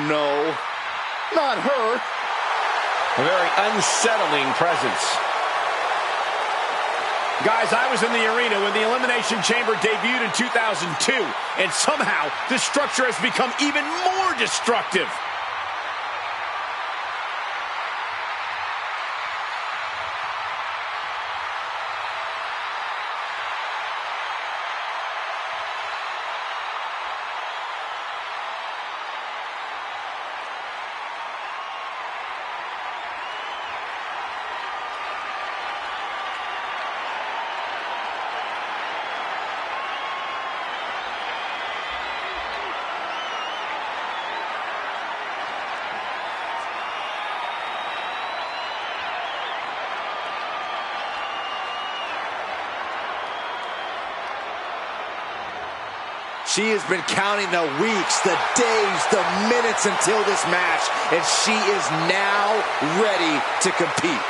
no, not her. A very unsettling presence. Guys, I was in the arena when the Elimination Chamber debuted in 2002, and somehow this structure has become even more destructive. She has been counting the weeks, the days, the minutes until this match, and she is now ready to compete.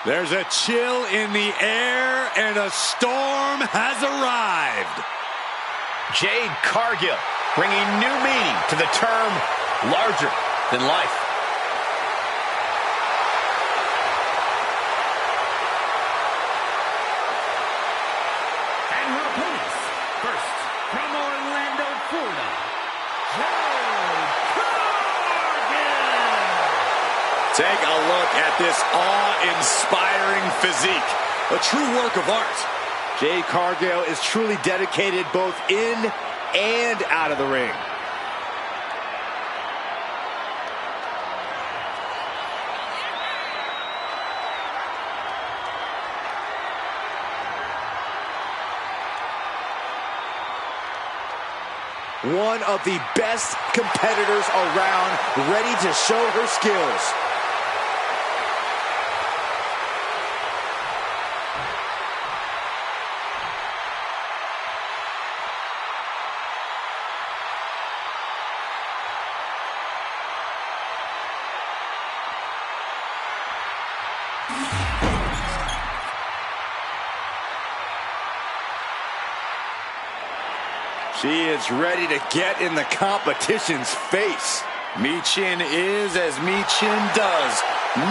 There's a chill in the air, and a storm has arrived. Jade Cargill bringing new meaning to the term larger than life. And her opponents, first from Orlando, Florida, Jade Cargill. Take a look at this awe-inspiring physique. A true work of art. Jade Cargill is truly dedicated both in and out of the ring. One of the best competitors around, ready to show her skills. She is ready to get in the competition's face. Michin is as Michin does.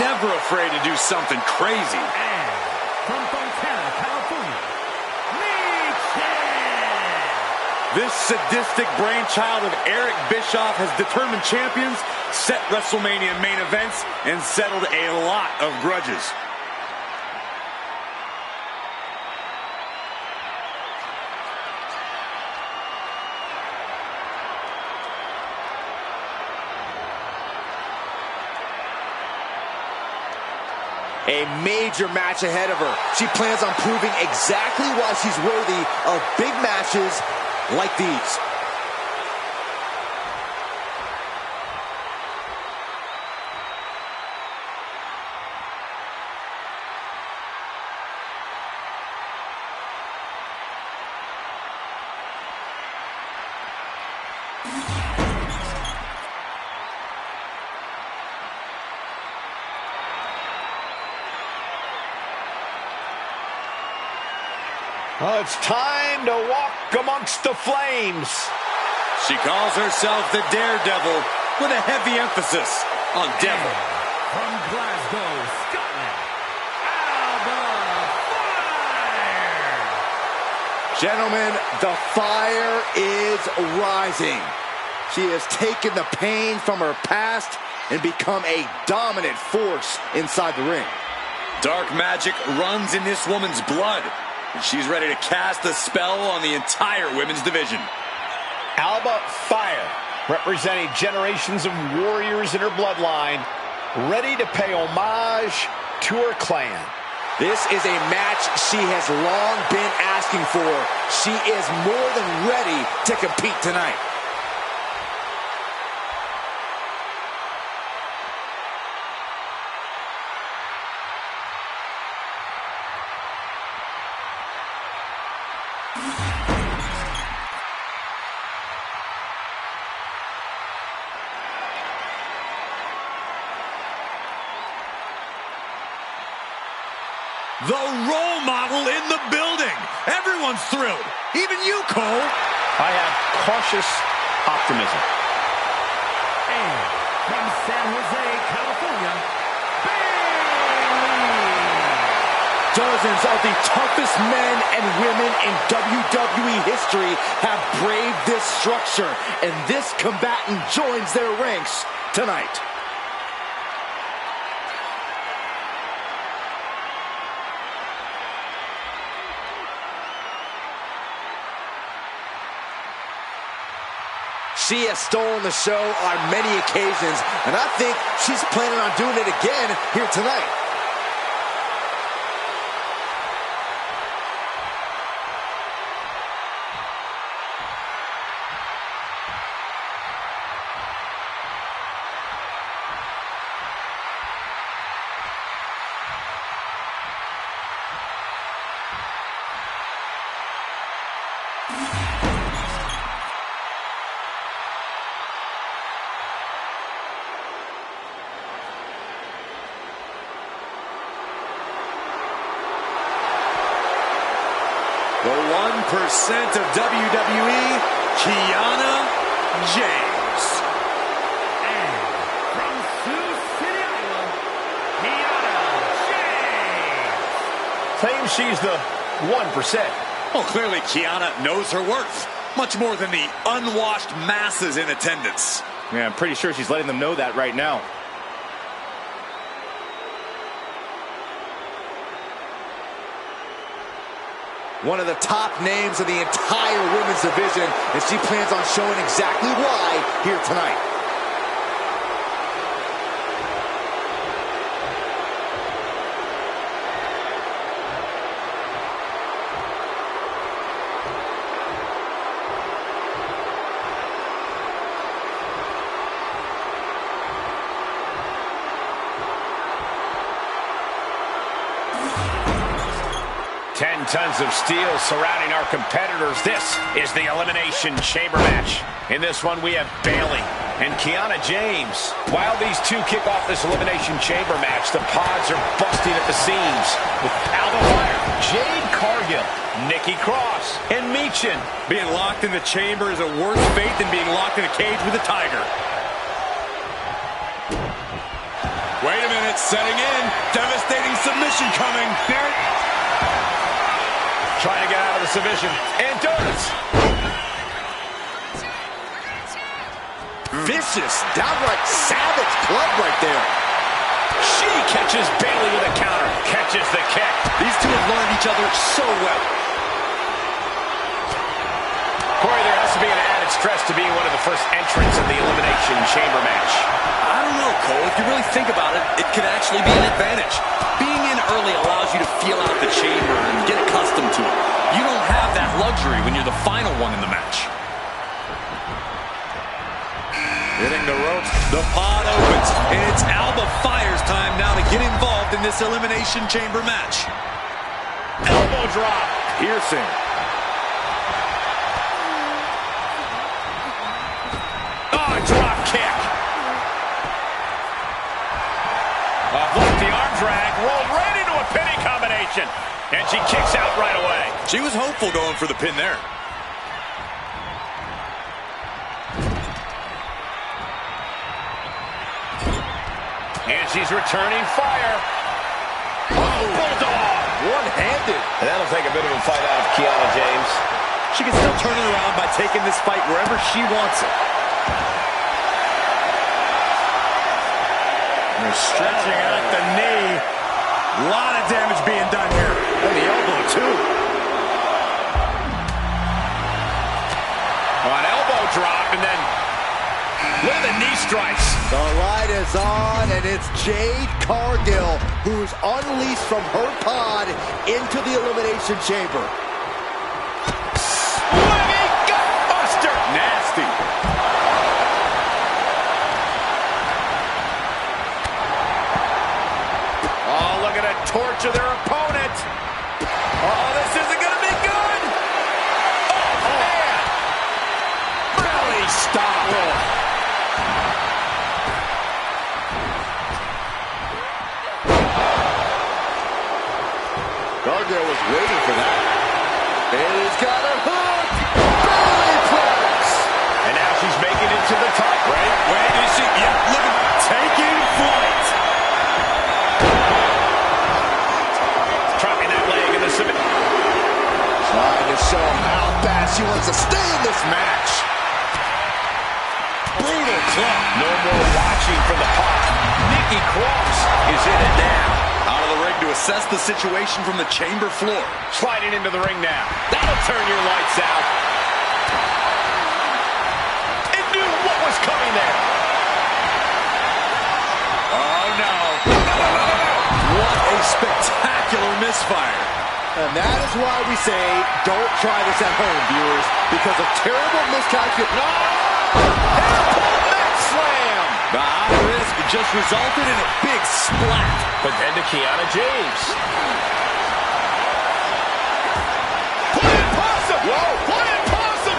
Never afraid to do something crazy. And from Fontana, California, Michin. This sadistic brainchild of Eric Bischoff has determined champions, set WrestleMania main events, and settled a lot of grudges. A major match ahead of her. She plans on proving exactly why she's worthy of big matches like these. Well, it's time to walk amongst the flames. She calls herself the Daredevil with a heavy emphasis on devil. From Glasgow, Scotland, Alba Fire. Gentlemen, the fire is rising. She has taken the pain from her past and become a dominant force inside the ring. Dark magic runs in this woman's blood. She's ready to cast a spell on the entire women's division. Alba Fire, representing generations of warriors in her bloodline, ready to pay homage to her clan. This is a match she has long been asking for. She is more than ready to compete tonight. The role model in the building. Everyone's thrilled. Even you, Cole. I have cautious optimism. And from San Jose, California, dozens of the toughest men and women in WWE history have braved this structure, and this combatant joins their ranks tonight. She has stolen the show on many occasions, and I think she's planning on doing it again here tonight. The 1% of WWE, Kiana James. and from Sioux City, Iowa, Kiana James. Claims she's the 1%. Well, clearly Kiana knows her worth. Much more than the unwashed masses in attendance. Yeah, I'm pretty sure she's letting them know that right now. One of the top names of the entire women's division, and she plans on showing exactly why here tonight. Tons of steel surrounding our competitors. This is the Elimination Chamber match. In this one, we have Bayley and Kiana James. While these two kick off this Elimination Chamber match, the pods are busting at the seams with Alba Fire, Jade Cargill, Nikki Cross, and Michin. Being locked in the chamber is a worse fate than being locked in a cage with a tiger. Wait a minute, setting in. Devastating submission coming. There. Trying to get out of the submission, and does. Vicious, downright savage club right there. She catches Bayley with a counter, catches the kick. These two have learned each other so well. Corey, there has to be an added stress to being one of the first entrants in the Elimination Chamber match. I don't know, Cole. If you really think about it, it could actually be an advantage. Being in early allows you to feel out the chamber and get accustomed to it. You don't have that luxury when you're the final one in the match. Hitting the ropes. The pod opens, and it's Alba Fire's time now to get involved in this Elimination Chamber match. Elbow drop. Piercing. Oh, drop kick. Lefty arm drag, rolled right into a pinning combination. And she kicks out right away. She was hopeful going for the pin there. And she's returning fire. Oh, bulldog. One-handed. And that'll take a bit of a fight out of Kiana James. She can still turn it around by taking this fight wherever she wants it. They're stretching out the knee. A lot of damage being done here. And the elbow, too. An elbow drop, and then look at the knee strikes. The light is on, and it's Jade Cargill who's unleashed from her pod into the Elimination Chamber. Swinging gutbuster. Nasty. Oh, look at it torture their opponent. Oh, this isn't going to be good. Oh, man. Really stop. to the top. Wait, is she? Yeah, look at taking flight. Dropping that leg in the submission. Trying to show how bad she wants to stay in this match. Brutal club. No more watching for the pop. Nikki Cross is in it now. Out of the ring to assess the situation from the chamber floor. Sliding into the ring now. That'll turn your lights out. It knew what was coming there. Oh, no. What a spectacular misfire. And that is why we say don't try this at home, viewers, because of terrible miscalculation. No! Hairpole neck slam! The high risk just resulted in a big splat. But then to Kiana James. Flying possum! Whoa! Flying possum!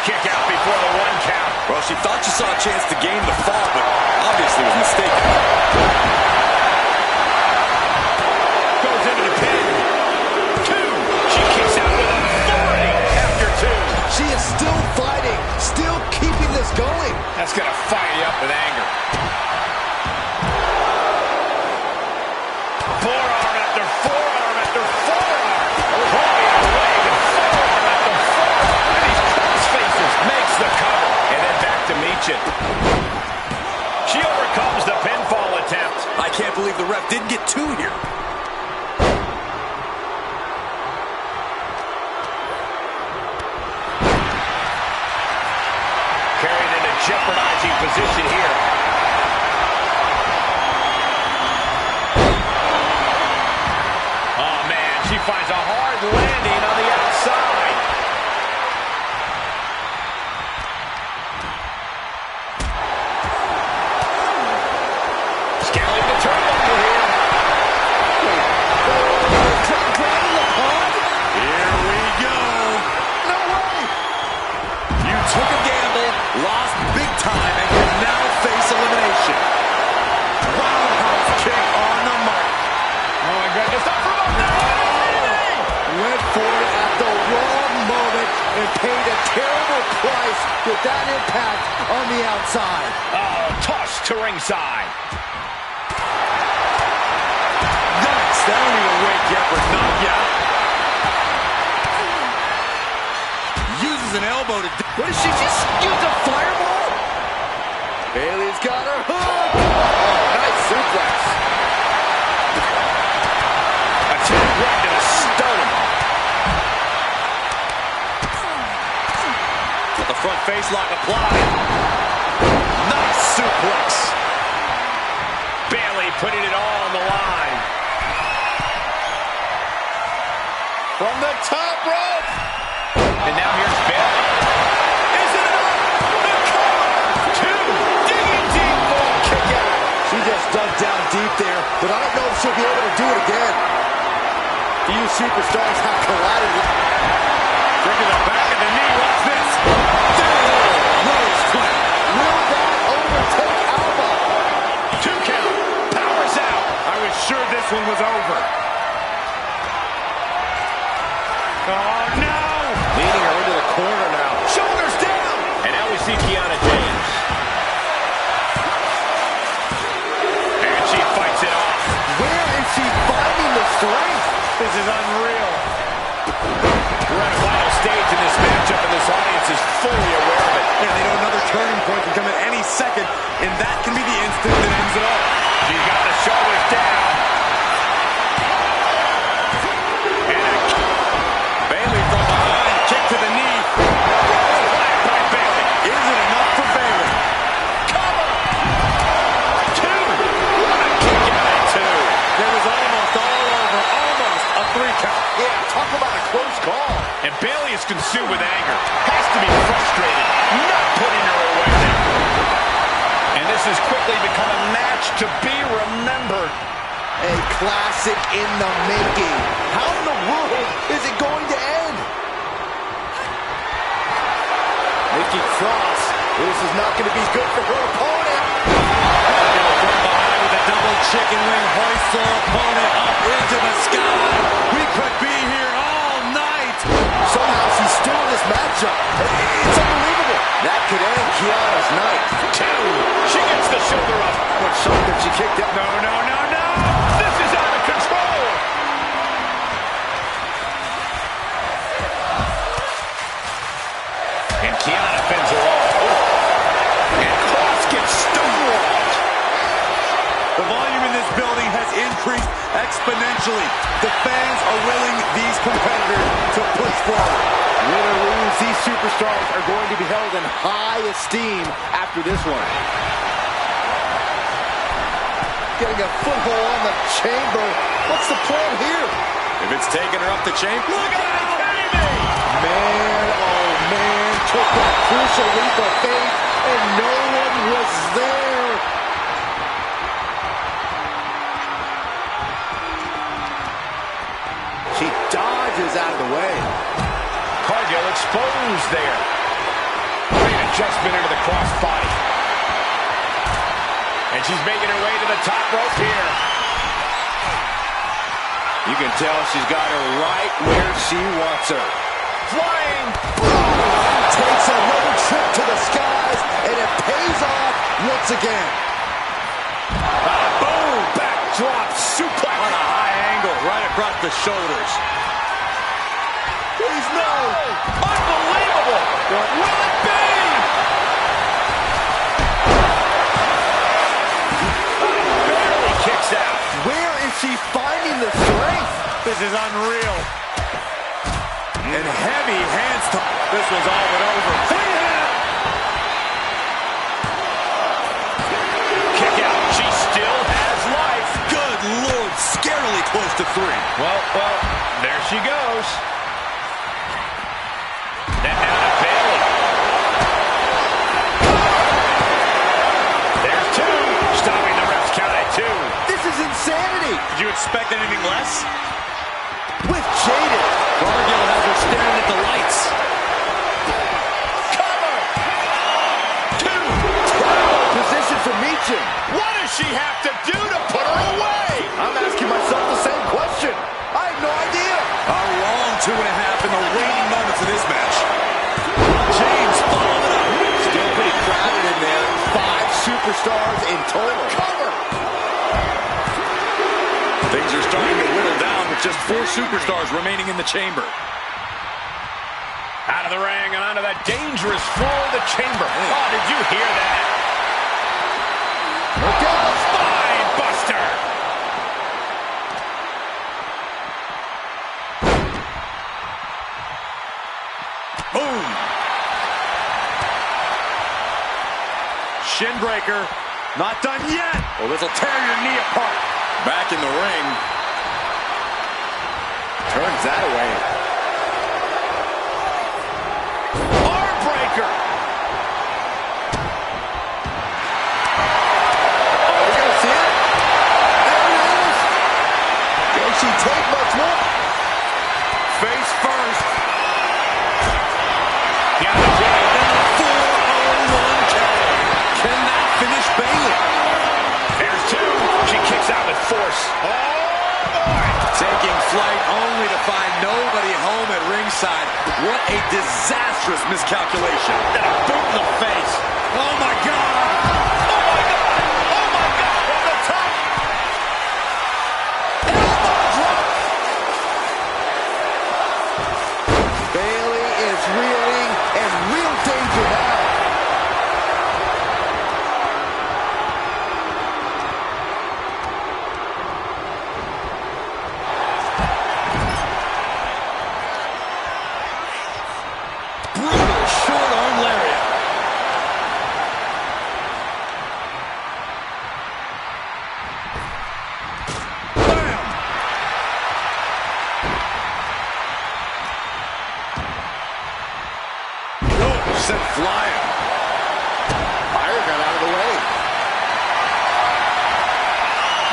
Kick out before the 1 count. Well, she thought she saw a chance to gain the fall, but obviously was mistaken. Goes into the pin. 2. She kicks out with authority after 2. She is still fighting, still keeping this going. That's going to fire you up with anger. Forearm after forearm after forearm. Drawing a leg and forearm after forearm. And these cross faces makes the cover. And then back to Meechin. She overcomes the pinfall attempt. I can't believe the ref didn't get 2 here. Carried into jeopardizing position here. Oh, man, she finds a hard landing on the outside. Scaling the turnbuckle here. Here we go. No way! You took a gamble, lost big time, and you now face elimination. Roundhouse kick on the mark. Oh, my goodness. Not from up there. Went for it at the wrong moment and paid a terrible price with that impact on the outside. Oh, tossed to ringside. Yikes, that don't even wake you up or knock you out. Uses an elbow to... What did she just use, a fireball? Bailey's got her hook. Oh, nice suplex. Attack right to the sternum. With the front face lock applied. Nice suplex. Bailey putting it all on the line. From the top rope. And now here's Bailey. Is it enough? The cover. 2. Digging deep for a kick out. She just dug down deep there, but I don't know if she'll be able to do it again. Few superstars have collided with... Bringing the back of the knee. Watch this. Rose clip. Will that overtake Alba? 2 count. Powers out. I was sure this one was over. Oh, no. Leading her into the corner now. Shoulders down. And now we see Kiana James. And she fights it off. Where is she finding the strength? This is unreal. We're at a final stage in this matchup, and this audience is fully aware of it. And they know another turning point can come at any second, and that can be the instant that ends it all. She's got the shoulders down. And a Bailey from behind, kick to the knee. flat by Bailey. Is it enough for Bailey? Cover. 2. What a kick out at 2. It was almost all over, almost a 3 count. Yeah, talk about a close call. And Bailey is consumed with anger. Has to be frustrated. Not putting her away there. And this has quickly become a match to be remembered. A classic in the making. How in the world is it going to end? Nikki Cross. This is not going to be good for her opponent. From behind with a double chicken wing, hoists her opponent up into the sky. We could be here all night. Somehow she's still in this matchup. It's unbelievable. That could end Kiana's night. 2. She gets the shoulder up. What shot that she kicked out? No, no, no, no. This is out of control. And Kiana fends her off. And Cross gets stonewalled. The volume in this building has increased exponentially. The fans are willing these competitors to push forward. Win or lose, these superstars are going to be held in high esteem after this one. Getting a foothold on the chamber. What's the plan here? If it's taking her up the chamber, Look at that, kidding me? Man, oh man, took that crucial leap of faith, and no one was there. She dodges out of the way. Cargill exposed there. Great adjustment into the crossbody. And she's making her way to the top rope here. You can tell she's got her right where she wants her. Flying. Takes another trip to the skies, and it pays off once again. Boom! Backdrop suplex. on a high angle, right across the shoulders. Please no! Unbelievable! Will it be? Barely kicks out. Where is she finding the strength? This is unreal. And heavy hands. This one's all but over. Kick out. She still has life. Good Lord, scarily close to 3. Well, there she goes. And now to Bayley. There's 2. Stopping the ref's count at 2. This is insanity. Did you expect anything less? With Jaded. Cargill has her staring at the lights. Cover. 2. Terrible position for Meacham. What does she have to do to put her away? I'm asking myself the same question. I have no idea. A long 2.5 in the waning moments of this match. James following it up. Still pretty crowded in there. 5 superstars in total. Cover. Things are starting to whittle down with just 4 superstars remaining in the chamber. Out of the ring and onto that dangerous floor of the chamber. Oh, did you hear that? Look out. Spine buster. Boom. Shin breaker. Not done yet. Well, this will tear your knee apart. Back in the ring. Turns that away. Arm breaker. Oh, we're going to see it. There it is. Can she take much more? Face first. Kiana James. 401 count. Can that finish Bayley? There's 2. She kicks out with force. Oh, boy. Taking flight only to find nobody home at ringside. What a disastrous miscalculation. And a boot in the face. Oh my God! Oh, my God. Oh, my God. From the top. Elbow drop. Bayley is reeling in real danger now. Brutal short arm lariat. Bam! Oh, sent flying. Fire got out of the way.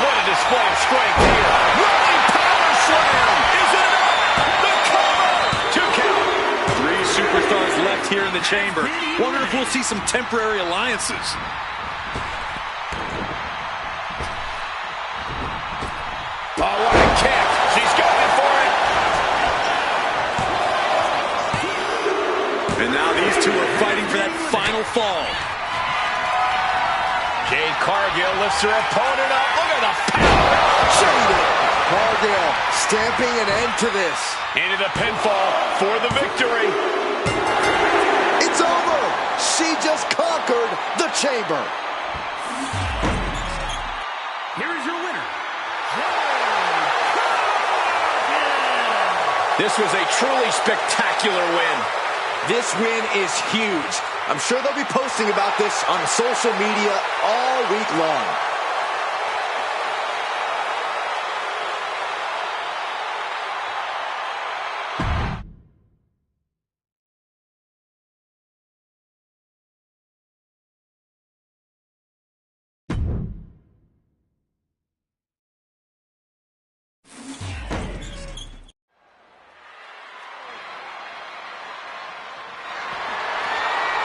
What a display of strength here. Running power slam. Is it enough? The cover. 2 count. 3 superstars left here in the chamber. Wonder if we'll see some temporary alliances. Oh, what a kick. She's going for it. no fall. Jade Cargill lifts her opponent up. Look at the power. Cargill stamping an end to this. Into the pinfall for the victory. It's over. She just conquered the chamber. Here is your winner. This was a truly spectacular win. This win is huge. I'm sure they'll be posting about this on social media all week long.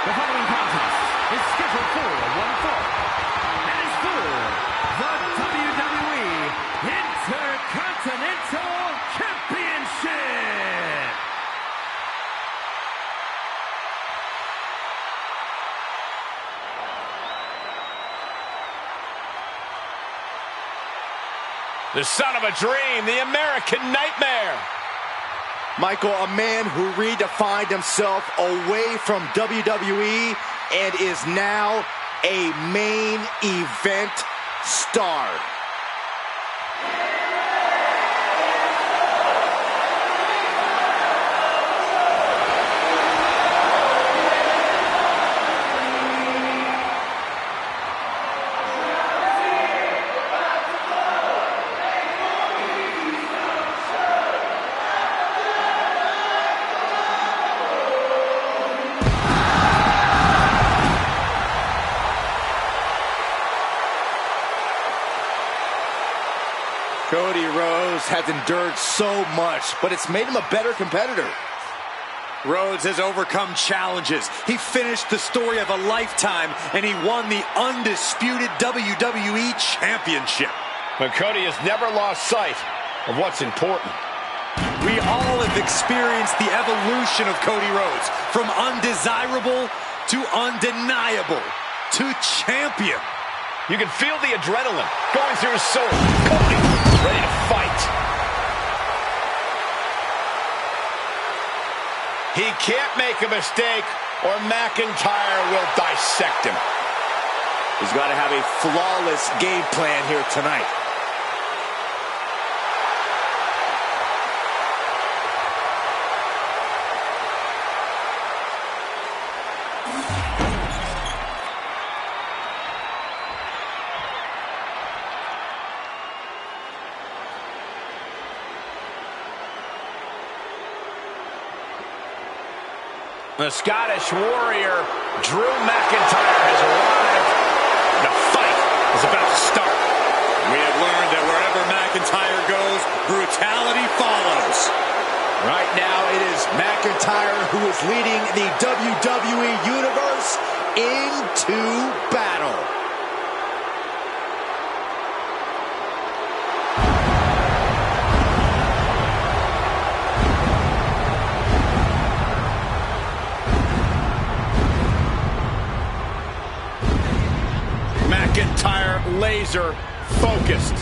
The following contest is scheduled for one fall and is for the WWE Intercontinental Championship. The son of a dream, the American Nightmare. Michael, a man who redefined himself away from WWE and is now a main event star. Cody Rhodes has endured so much, but it's made him a better competitor. Rhodes has overcome challenges. He finished the story of a lifetime, and he won the undisputed WWE Championship. But Cody has never lost sight of what's important. We all have experienced the evolution of Cody Rhodes, from undesirable to undeniable to champion. You can feel the adrenaline going through his soul. Cody is ready to fight. He can't make a mistake or McIntyre will dissect him. He's got to have a flawless game plan here tonight. The Scottish Warrior, Drew McIntyre, has arrived. The fight is about to start. We have learned that wherever McIntyre goes, brutality follows. Right now, it is McIntyre who is leading the WWE Universe into battle. McIntyre laser focused.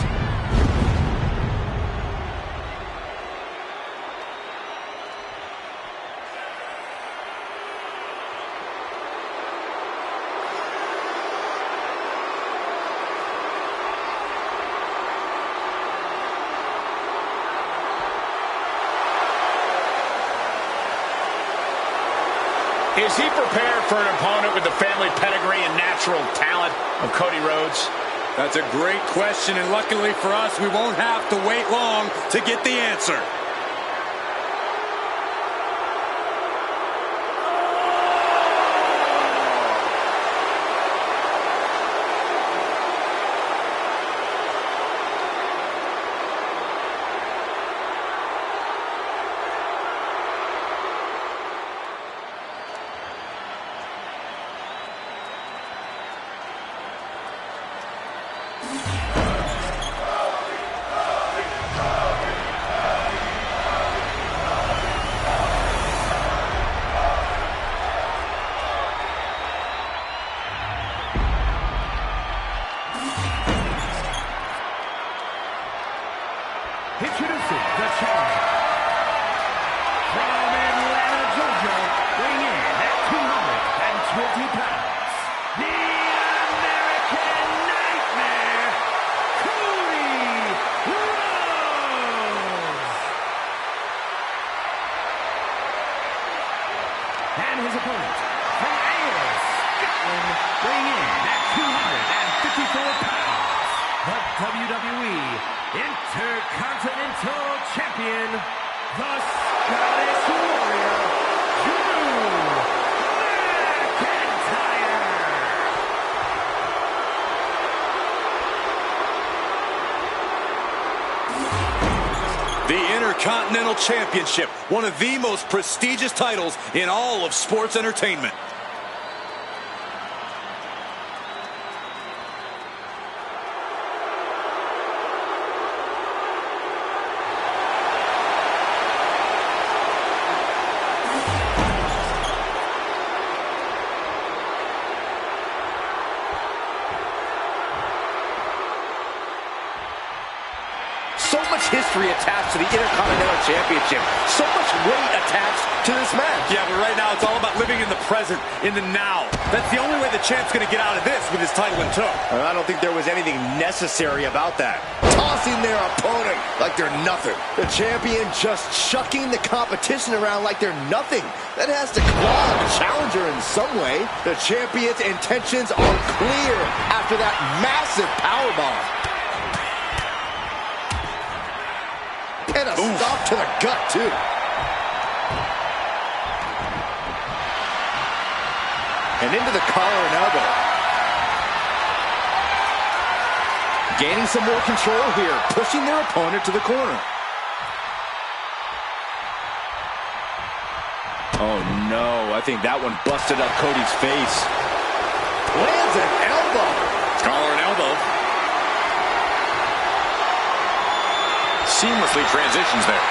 Is he prepared for an opponent with the family pedigree and natural talent of Cody Rhodes? That's a great question, and luckily for us, we won't have to wait long to get the answer. champion, the Scottish Warrior, Drew McIntyre. The Intercontinental Championship, one of the most prestigious titles in all of sports entertainment. So much history attached to the Intercontinental Championship. So much weight attached to this match. Yeah, but right now it's all about living in the present, in the now. That's the only way the champ's going to get out of this with his title in tow. I don't think there was anything necessary about that. Tossing their opponent like they're nothing. The champion just chucking the competition around like they're nothing. That has to claw the challenger in some way. The champion's intentions are clear after that massive powerbomb. And a stop to the gut, too. And into the collar and elbow. Gaining some more control here, pushing their opponent to the corner. Oh, no. I think that one busted up Cody's face. Lands an elbow. Collar and elbow. Seamlessly transitions there.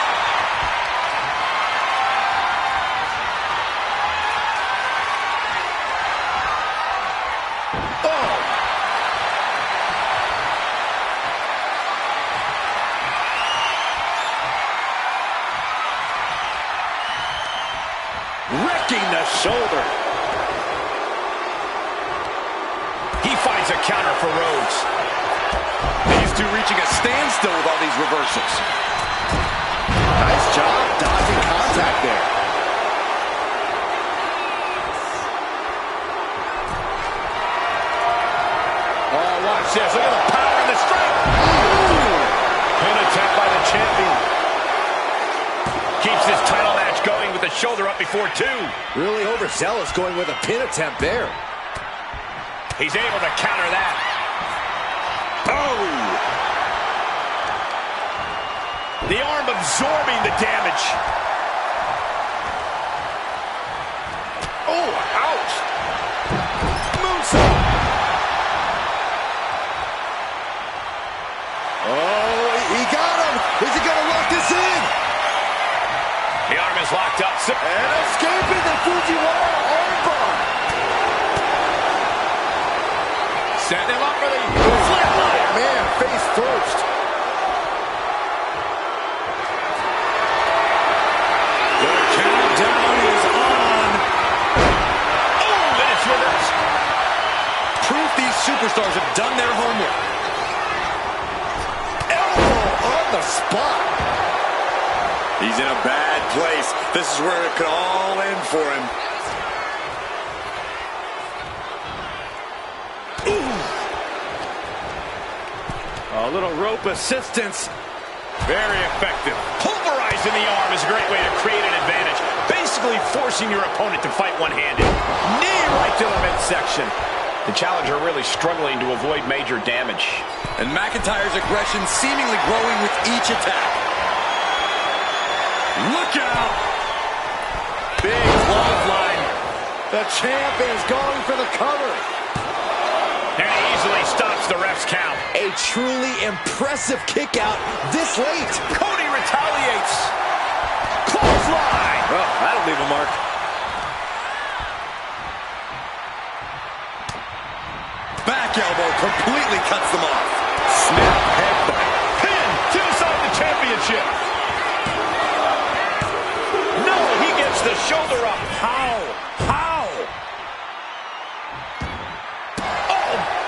Oh! Wrecking the shoulder. He finds a counter for Rhodes. These two reaching a standstill with all these reversals. Nice job dodging contact there. Oh, watch this. Look at the power and the strength. Pin attempt by the champion. Keeps this title match going with the shoulder up before two. Really overzealous going with a pin attempt there. He's able to counter that. Oh! The arm absorbing the damage. Oh, ouch! Moonsault! Oh, he got him! Is he gonna lock this in? The arm is locked up. And escaping the Fujiwara armbar! Setting him up for the flatline. Man, face first. The countdown is on. Oh, and it's reversed. Proof these superstars have done their homework. Elbow on the spot. He's in a bad place. This is where it could all end for him. A little rope assistance. Very effective. Pulverizing the arm is a great way to create an advantage. Basically forcing your opponent to fight one-handed. Knee right to the midsection. The challenger really struggling to avoid major damage. And McIntyre's aggression seemingly growing with each attack. Look out! Big clothesline. The champ is going for the cover. And he easily stops the ref's count. A truly impressive kick out this late. Cody retaliates. Clothesline. Oh, that'll leave a mark. Back elbow completely cuts them off. Snap headbutt. Pin to decide the championship. No, he gets the shoulder up. How? How? Oh!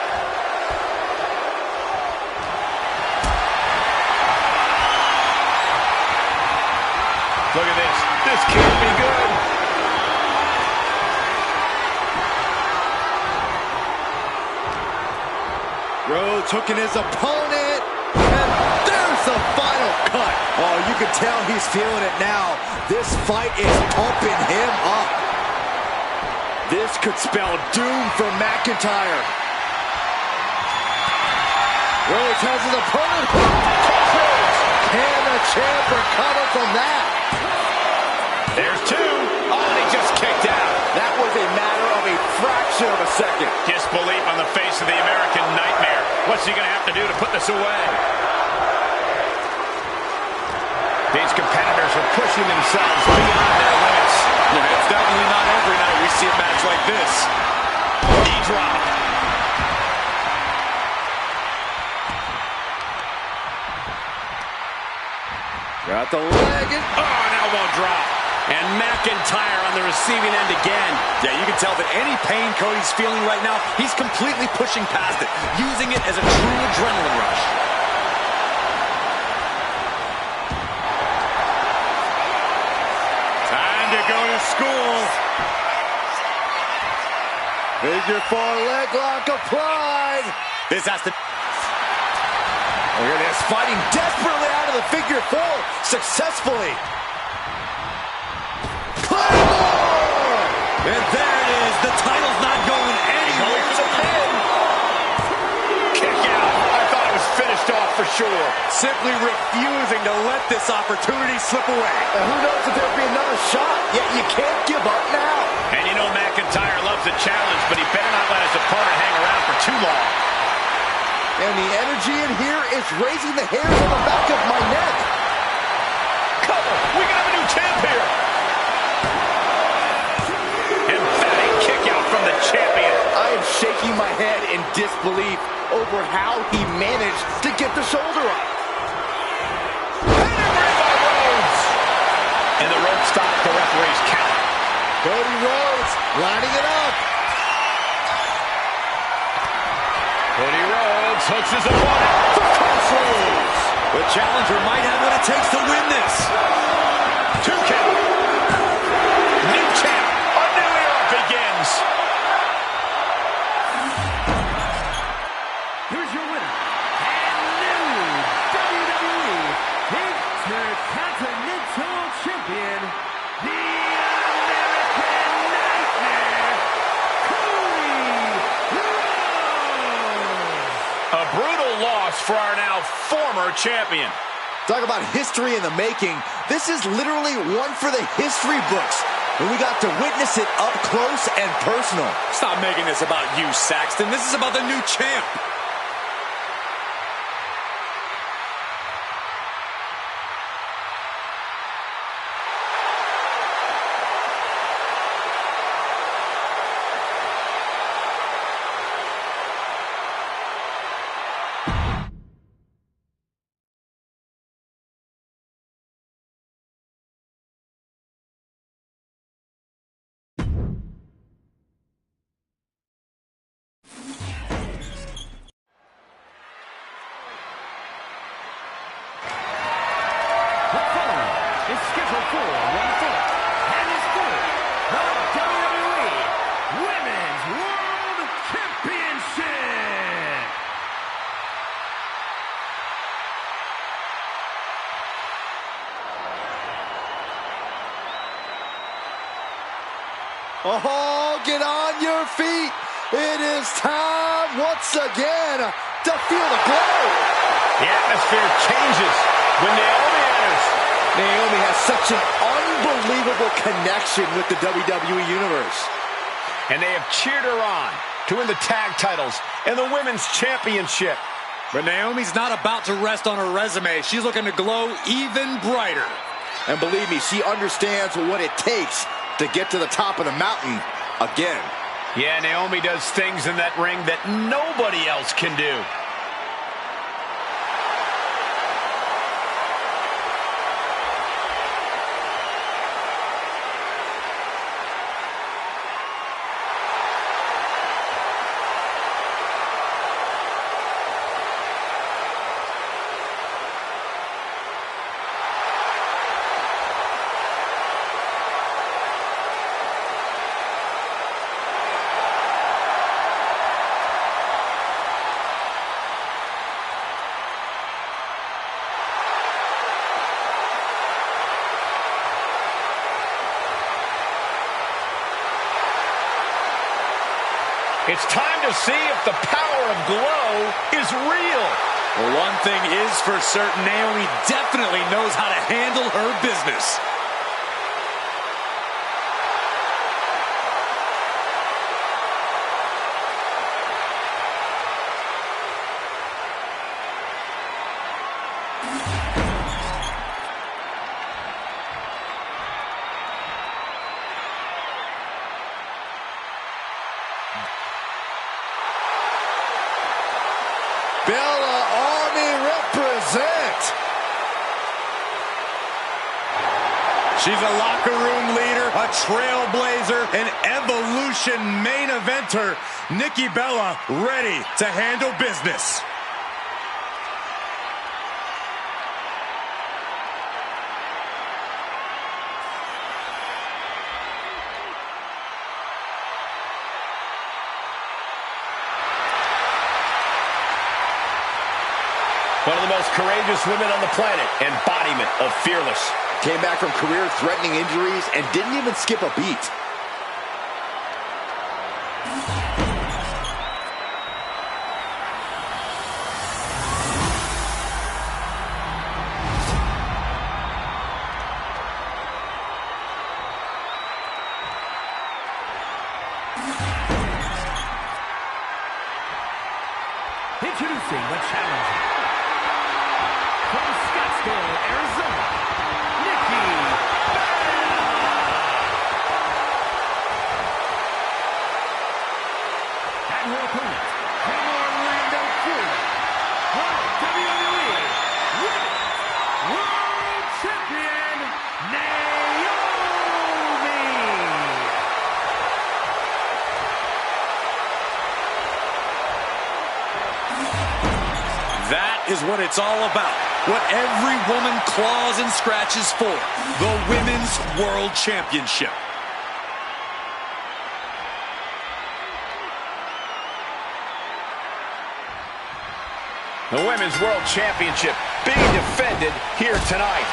Look at this. This can't be good. Rhodes hooking his opponent. And there's the final cut. Oh, you can tell he's feeling it now. This fight is pumping him up. This could spell doom for McIntyre. Rhodes has his opponent hooked. Can the champ recover from that? There's two. Oh, and he just kicked out. That was a matter of a fraction of a second. Disbelief on the face of the American Nightmare. What's he going to have to do to put this away? These competitors are pushing themselves beyond their limits. It's definitely not every night we see a match like this. Knee drop. Got the leg. Oh, an elbow drop. And McIntyre on the receiving end again. Yeah, you can tell that any pain Cody's feeling right now, he's completely pushing past it, using it as a true adrenaline rush. Time to go to school. Figure four leg lock applied. This has to... Look at this, fighting desperately out of the figure four, successfully. And there it is. The title's not going anywhere. Going for the pin. Kick out. I thought it was finished off for sure. Simply refusing to let this opportunity slip away. And who knows if there'll be another shot, yet you can't give up now. And you know McIntyre loves a challenge, but he better not let his opponent hang around for too long. And the energy in here is raising the hairs on the back of my neck. Cover. We can have a new champ here. Emphatic kick out from the champion. I am shaking my head in disbelief over how he managed to get the shoulder up. Pedigree by Rhodes. And the rope stopped the referee's count. Cody Rhodes lining it up. Cody Rhodes hooks his opponent for crossroads. The challenger might have what it takes to win this. 2 count. New champ. A new era begins. Here's your winner, and new WWE Intercontinental Champion, the American Nightmare, Cody Rhodes. A brutal loss for our now former champion. Talk about history in the making. This is literally one for the history books. And we got to witness it up close and personal. Stop making this about you, Saxton. This is about the new champ. Is scheduled for 1 fall and is for the WWE Women's World Championship. Oh, get on your feet. It is time once again to feel the glow. The atmosphere changes when Naomi enters. Naomi has such an unbelievable connection with the WWE Universe. And they have cheered her on to win the tag titles and the women's championship. But Naomi's not about to rest on her resume. She's looking to glow even brighter. And believe me, she understands what it takes to get to the top of the mountain again. Yeah, Naomi does things in that ring that nobody else can do. It's time to see if the power of glow is real. Well, one thing is for certain, Naomi definitely knows how to handle her business. Bella Army represent. She's a locker room leader, a trailblazer, an Evolution main eventer. Nikki Bella ready to handle business. One of the most courageous women on the planet, embodiment of fearless. Came back from career-threatening injuries and didn't even skip a beat. Introducing the challenger from Scottsdale, Arizona, Nikki Bella. And her opponent from Orlando, Florida, the WWE Women's World Champion, Naomi. That is what it's all about. What every woman claws and scratches for. The Women's World Championship. The Women's World Championship being defended here tonight.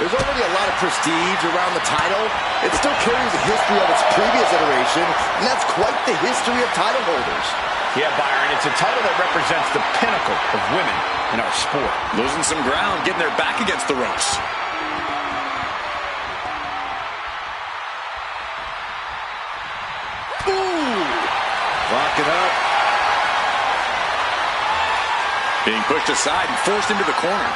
There's already a lot of prestige around the title. It still carries a history of its previous iteration, and that's quite the history of title holders. Yeah, Byron, it's a title that represents the pinnacle of women in our sport. Losing some ground, getting their back against the ropes. Ooh! Lock it up. Being pushed aside and forced into the corner.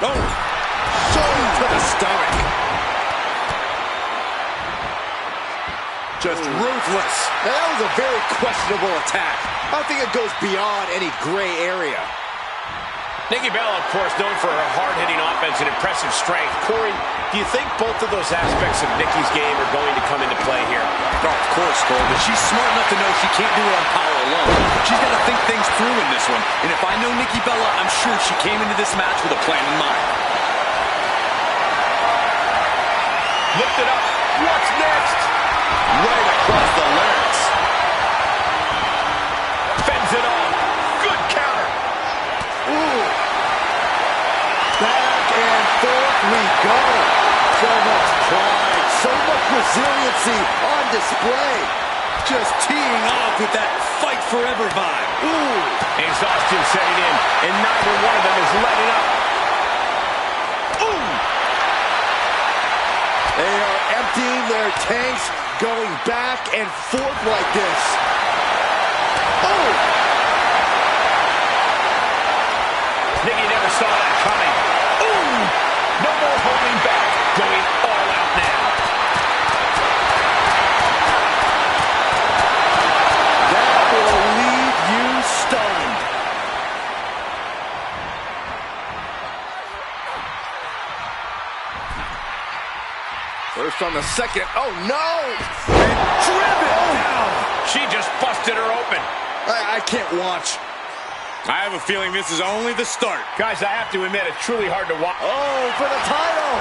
Oh! Shoulder to the stomach. Just ruthless. Now, that was a very questionable attack. I think it goes beyond any gray area. Nikki Bella, of course, known for her hard-hitting offense and impressive strength. Corey, do you think both of those aspects of Nikki's game are going to come into play here? Oh, of course, Cole, but she's smart enough to know she can't do it on power alone. She's got to think things through in this one. And if I know Nikki Bella, I'm sure she came into this match with a plan in mind. Lift it up. What's next? Right across the larynx. Fends it off. Good counter. Ooh. Back and forth we go. So much pride, so much resiliency on display. Just teeing off with that fight forever vibe. Ooh. Exhaustion setting in, and neither one of them is letting up. Ooh. They are emptying their tanks, going back and forth like this. Oh! Nikki never saw that coming. Ooh! No more holding back. Going all out now. That will leave you stunned. First on the second. Oh, no! And driven down. She just busted her open. I can't watch. I have a feeling this is only the start. Guys, I have to admit, it's truly hard to watch. Oh, for the title.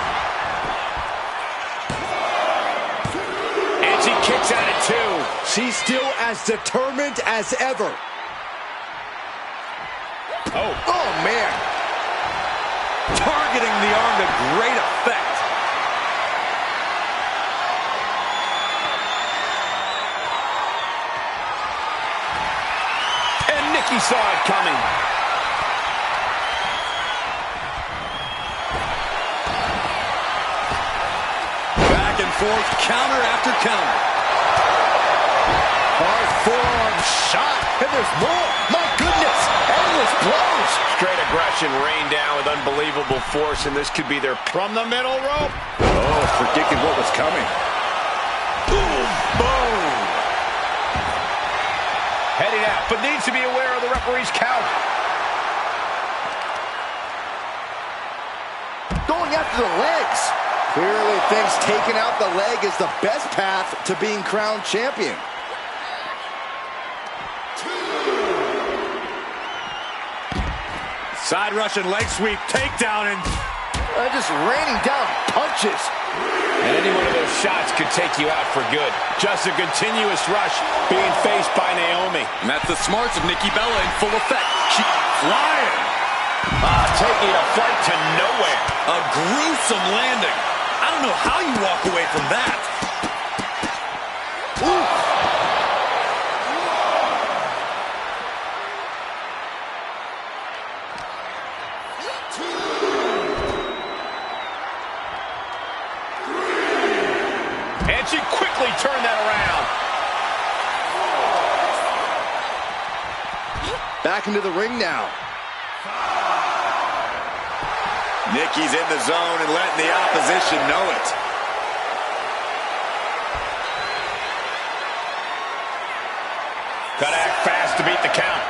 And she kicks at it, too. She's still as determined as ever. Oh, man. Targeting the arm to great effect. he saw it coming. Back and forth, counter after counter. Hard forearm shot, and there's more. My goodness, endless blows. Straight aggression rained down with unbelievable force, and this could be their from the middle rope. Oh, predicted what was coming. Boom, boom. Heading out, but needs to be aware of the referee's count. Going after the legs. Clearly thinks taking out the leg is the best path to being crowned champion. Side Russian leg sweep, takedown, and Just raining down punches. And any one of those shots could take you out for good. Just a continuous rush being faced by Naomi. And that's the smarts of Nikki Bella in full effect. She flying. Taking a flight to nowhere. a gruesome landing. I don't know how you walk away from that. Ooh. And she quickly turned that around. Back into the ring now. Nikki's in the zone and letting the opposition know it. Gotta act fast to beat the count.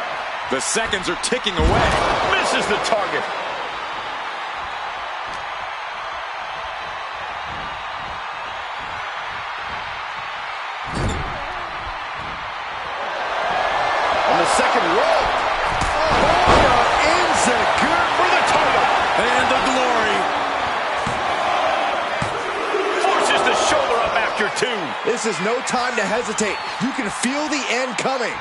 The seconds are ticking away. Misses the target. On the second rope. Oh, ends it good for the title. And the glory. Forces the shoulder up after two. This is no time to hesitate. You can feel the end coming.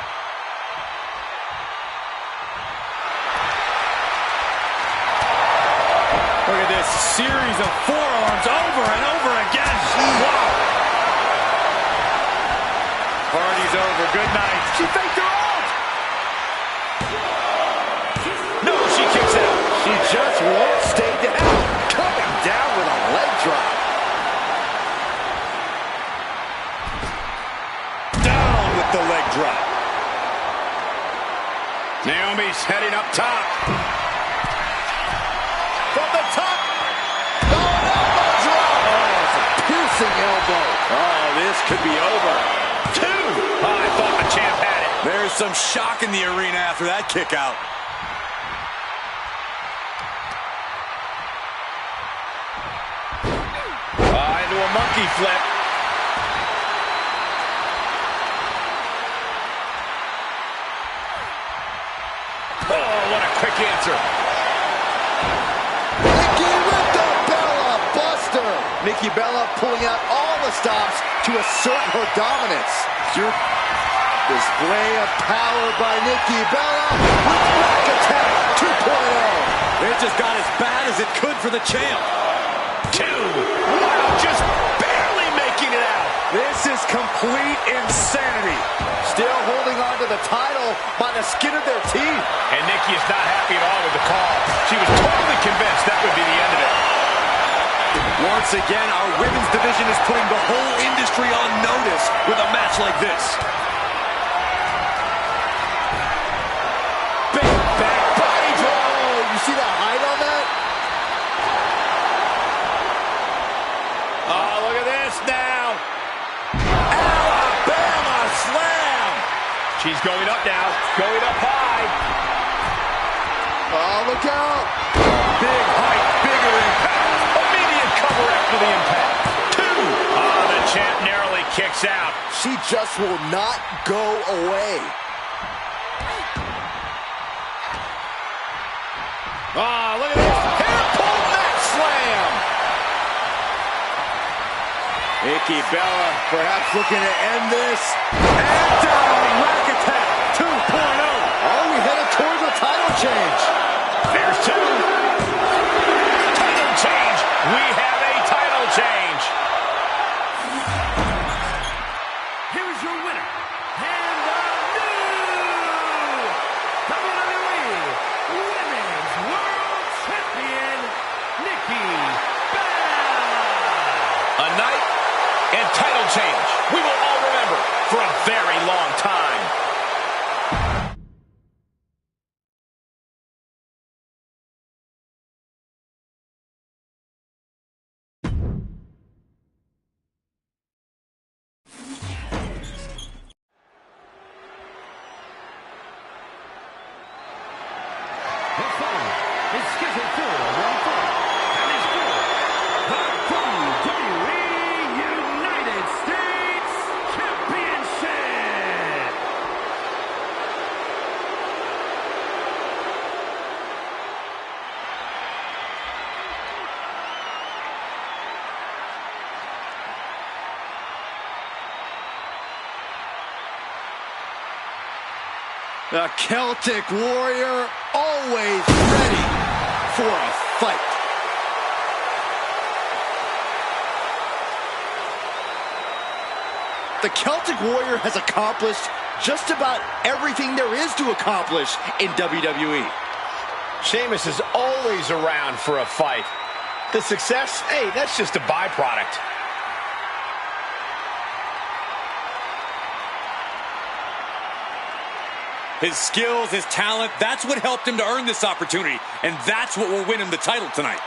Look at this series of forearms over and over again. Wow. Party's over. Good night. She faked her out. No, she kicks out. She just won't stay down. Coming down with a leg drop. Down with the leg drop. Naomi's heading up top. From the top. Oh, elbow drop. Oh, it's a piercing elbow. Oh, this could be over. Two. Oh, I thought the champ had it. There's some shock in the arena after that kick out. Into a monkey flip. Oh, what a quick answer. Nikki with the Bella Buster. Nikki Bella pulling out all the stops to assert her dominance. Display of power by Nikki Bella with back attack 2.0. It just got as bad as it could for the champ. Two. Wow, just barely making it out. This is complete insanity. Still holding on to the title by the skin of their teeth. And Nikki is not happy at all with the call. She was totally convinced that would be the end of it. Once again, our women's division is putting the whole industry on notice with a match like this. Big back body drop. Oh, you see that height on that? Oh, look at this now. Alabama slam. She's going up now. Going up high. Oh, look out. Big height, bigger impact. Immediate cover after the impact. Two. Oh, the champ narrowly kicks out. She just will not go away. Oh, look at this. Hair pull mat slam. Nikki Bella perhaps looking to end this. And down, rack attack 2.0. Are we headed towards a title change? There's two. Title change. We have a title change. Here is your winner, and the new The following is scheduled for one fall, and is for the WWE United States Championship. The Celtic Warrior always ready for a fight. The Celtic Warrior has accomplished just about everything there is to accomplish in WWE. Sheamus is always around for a fight. The success, hey, that's just a byproduct. His skills, his talent, that's what helped him to earn this opportunity. And that's what will win him the title tonight.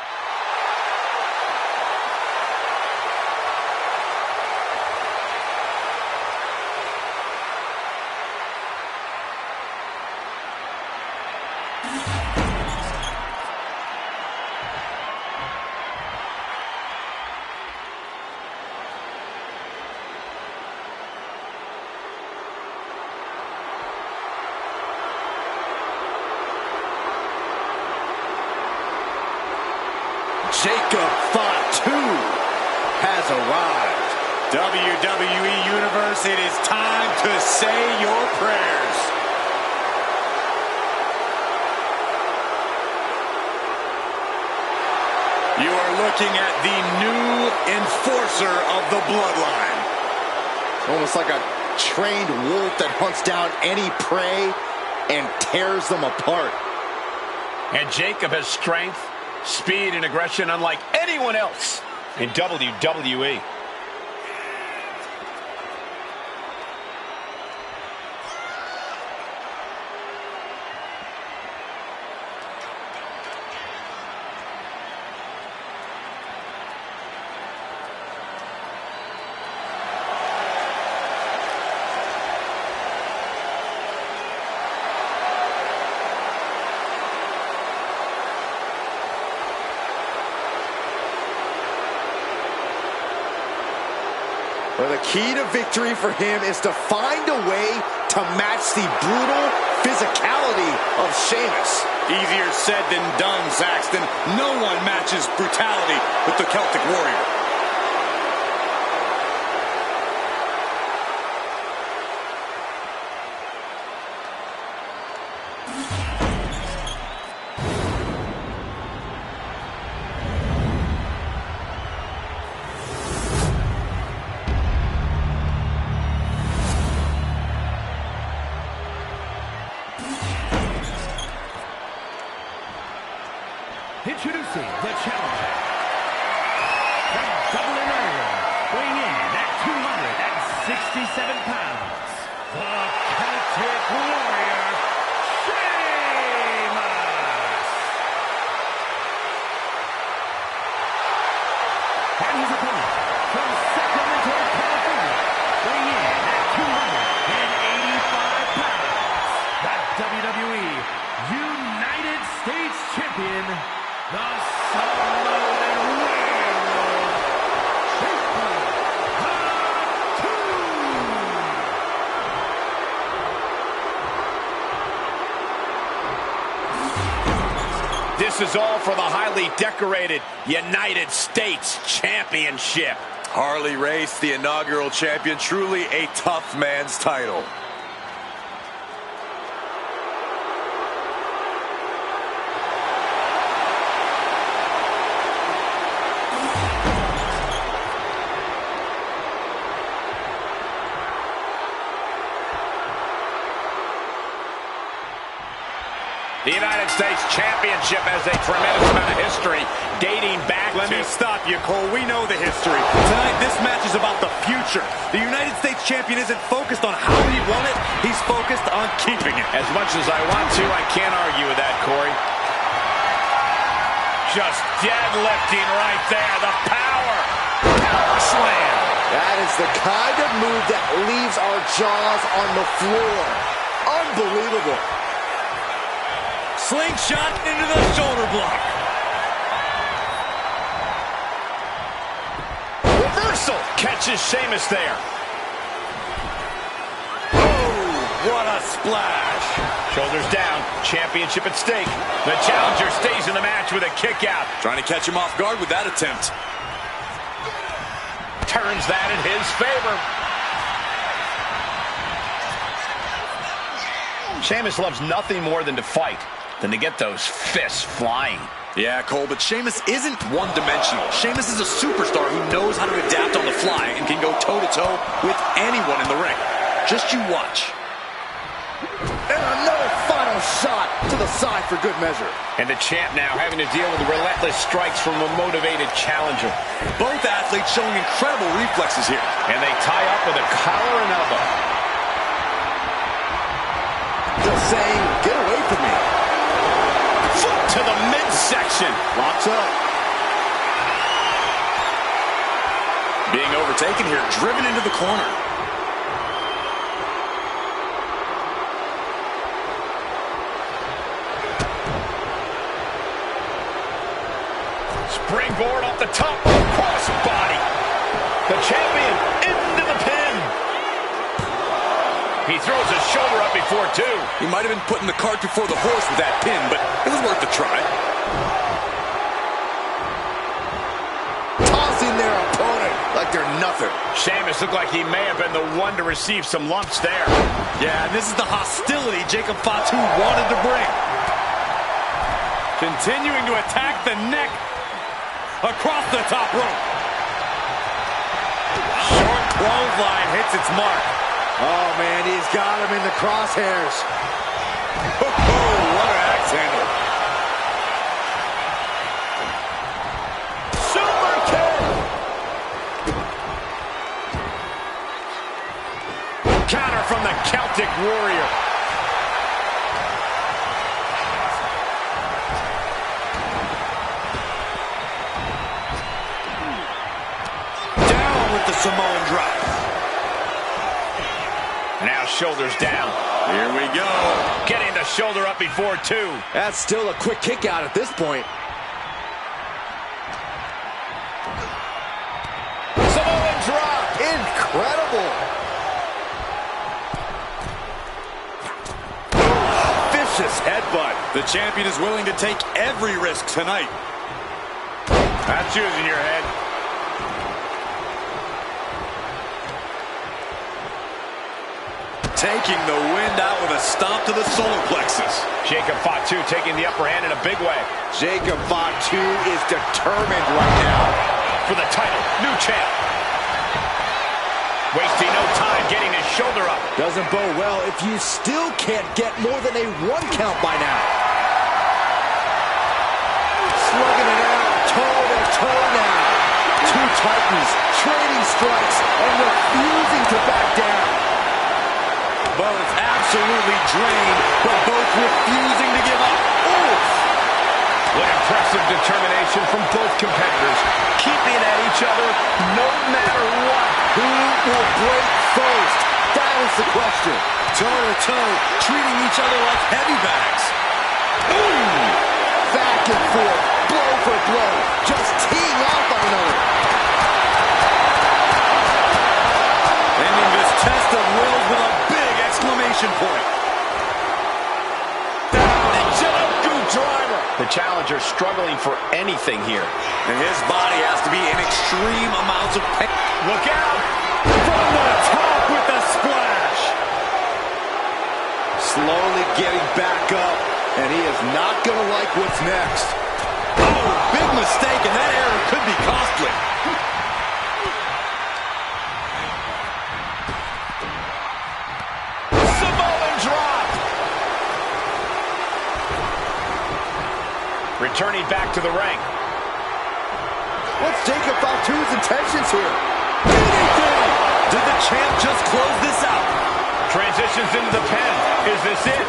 Jacob Fatu has arrived. WWE Universe, it is time to say your prayers. You are looking at the new enforcer of the bloodline. Almost like a trained wolf that hunts down any prey and tears them apart. And Jacob has strength, speed, and aggression unlike anyone else in WWE. Well, the key to victory for him is to find a way to match the brutal physicality of Sheamus. Easier said than done, Saxton. No one matches brutality with the Celtic Warrior. Introducing the challenger from Dublin, Ireland, weighing in at 267 pounds, the Celtic Warrior, Sheamus! And his opponent from Sacramento, California, weighing in at 285 pounds, the WWE United States Champion, the Samoan Werewolf, Jacob Fatu! This is all for the highly decorated United States Championship. Harley Race, the inaugural champion, truly a tough man's title. The United States Championship has a tremendous amount of history dating back Let to... me stop you, Cole. We know the history. Tonight, this match is about the future. The United States Champion isn't focused on how he won it. He's focused on keeping it. As much as I want to, I can't argue with that, Corey. Just deadlifting right there. The power. Power slam. That is the kind of move that leaves our jaws on the floor. Unbelievable. Slingshot into the shoulder block. Reversal. Catches Sheamus there. Oh, what a splash. Shoulders down. Championship at stake. The challenger stays in the match with a kick out. Trying to catch him off guard with that attempt. Turns that in his favor. Sheamus loves nothing more than to fight, than to get those fists flying. Yeah, Cole, but Sheamus isn't one-dimensional. Sheamus is a superstar who knows how to adapt on the fly and can go toe-to-toe with anyone in the ring. Just you watch. And another final shot to the side for good measure. And the champ now having to deal with relentless strikes from a motivated challenger. Both athletes showing incredible reflexes here. And they tie up with a collar and elbow. Just saying, get away from me. Foot to the midsection. Locks up. Being overtaken here, driven into the corner. Springboard off the top of the crossbody. The champion into the pin. He throws his shoulder up before two. He might have been putting the cart before the horse with that pin, but it was worth a try. Tossing their opponent like they're nothing. Sheamus looked like he may have been the one to receive some lumps there. Yeah, and this is the hostility Jacob Fatu wanted to bring. Continuing to attack the neck across the top rope. Short clothesline hits its mark. Oh, man, he's got him in the crosshairs. Oh, what an axe handle. Super kick! Counter from the Celtic Warrior. Down with the Samoan drop. Now shoulders down. Here we go. Getting the shoulder up before two. That's still a quick kick out at this point. Samoan drop. Incredible. Vicious headbutt. The champion is willing to take every risk tonight. That's using your head. Taking the wind out with a stomp to the solar plexus. Jacob Fatu taking the upper hand in a big way. Jacob Fatu is determined right now. For the title, new champ. Wasting no time getting his shoulder up. Doesn't bode well if you still can't get more than a 1 count by now. Slugging it out, toe-to-toe now. Two titans trading strikes and refusing to back down. Both absolutely drained, but both refusing to give up. Oof. What impressive determination from both competitors. Keeping at each other no matter what. Who will break first? That is the question. Toe-to-toe, treating each other like heavy bags. Ooh. Back and forth, blow for blow, just teeing off on another. Ending this test of wills with a big exclamation point. Driver. The challenger struggling for anything here. And his body has to be in extreme amounts of pain. Look out! From the top with the splash. Slowly getting back up, and he is not going to like what's next. Oh, big mistake, and that error could be costly. Samoan drop! Returning back to the ring. What's Jacob Fatu's intentions here? Did the champ just close this out? Transitions into the pen. Is this it?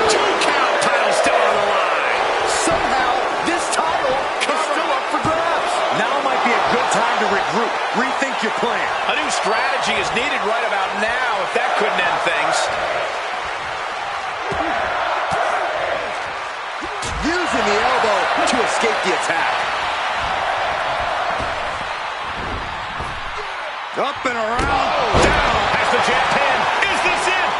3-2 count. Title still on the line. Somehow, this title is still up for grabs. Now might be a good time to regroup. Rethink your plan. A new strategy is needed right about now if that couldn't end things. using the elbow to escape the attack. Up and around, down. Has the champ pinned. Is this it?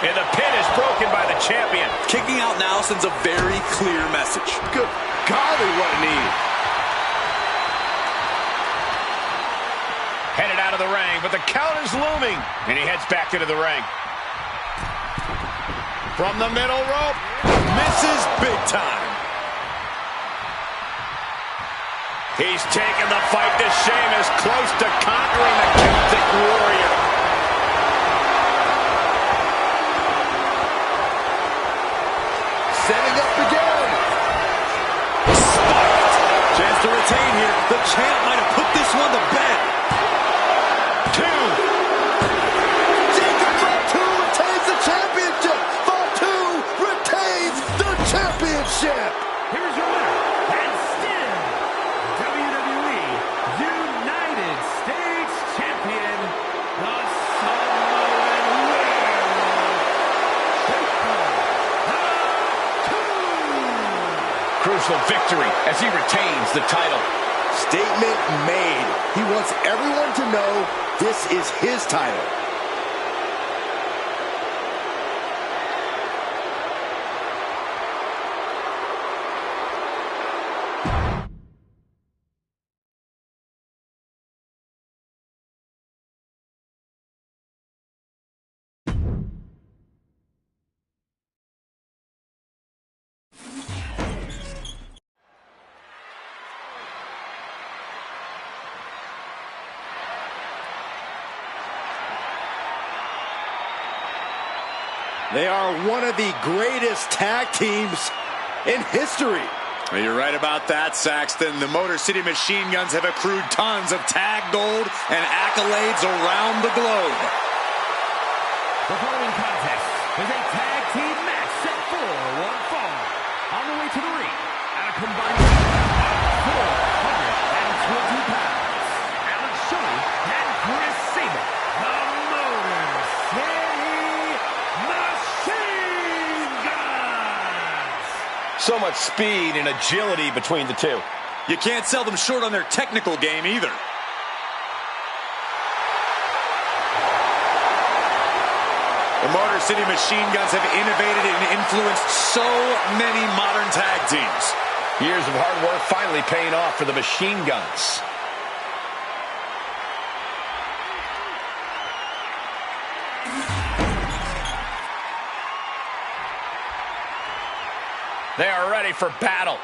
And the pin is broken by the champion. Kicking out now sends a very clear message. Good golly, what a knee. Headed out of the ring, but the count is looming. And he heads back into the ring. From the middle rope. Misses big time. He's taken the fight to Sheamus, close to conquering the Celtic Warrior. Setting up again. Spiked. Chance to retain here. The champ might have put this one to bed. Two. Jacob Fatu retains the championship. Fatu retains the championship. Here's your winner, and still WWE United States Champion, the Samoan Warrior. Crucial victory as he retains the title. Statement made. He wants everyone to know this is his title. They are one of the greatest tag teams in history. Well, you're right about that, Saxton. The Motor City Machine Guns have accrued tons of tag gold and accolades around the globe. The following contest is a tag team match set for one fall. On the way to the ring, at a combined weight of 420 pounds, Alex Shelley and Chris Sabin, the Motor City Machine Guns. So much speed and agility between the two. You can't sell them short on their technical game either. The Motor City Machine Guns have innovated and influenced so many modern tag teams. Years of hard work finally paying off for the Machine Guns. They are ready for battle.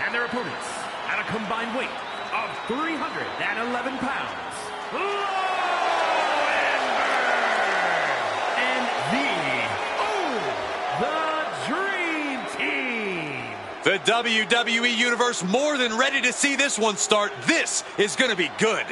And their opponents, at a combined weight of 311 pounds, and the Dream Team. The WWE Universe more than ready to see this one start. This is going to be good.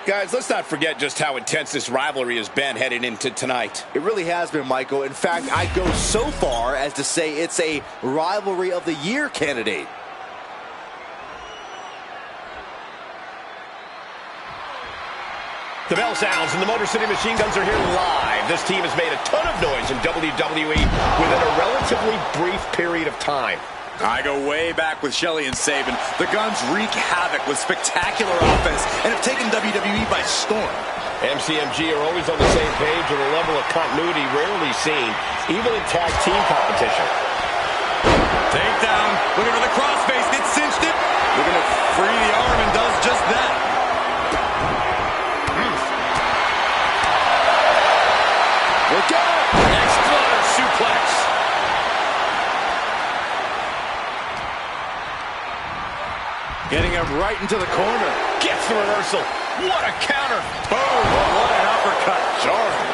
Guys, let's not forget just how intense this rivalry has been heading into tonight. It really has been, Michael. In fact, I'd go so far as to say it's a rivalry of the year candidate. The bell sounds and the Motor City Machine Guns are here live. This team has made a ton of noise in WWE within a relatively brief period of time. I go way back with Shelley and Sabin. The Guns wreak havoc with spectacular offense and have taken WWE by storm. MCMG are always on the same page with a level of continuity rarely seen, even in tag team competition. Takedown, looking for the crossface, it cinched it. Looking to free the arm and does just that. Look out! Exploder suplex. Getting him right into the corner. Gets the reversal. What a counter. Boom, what an uppercut. Jarring.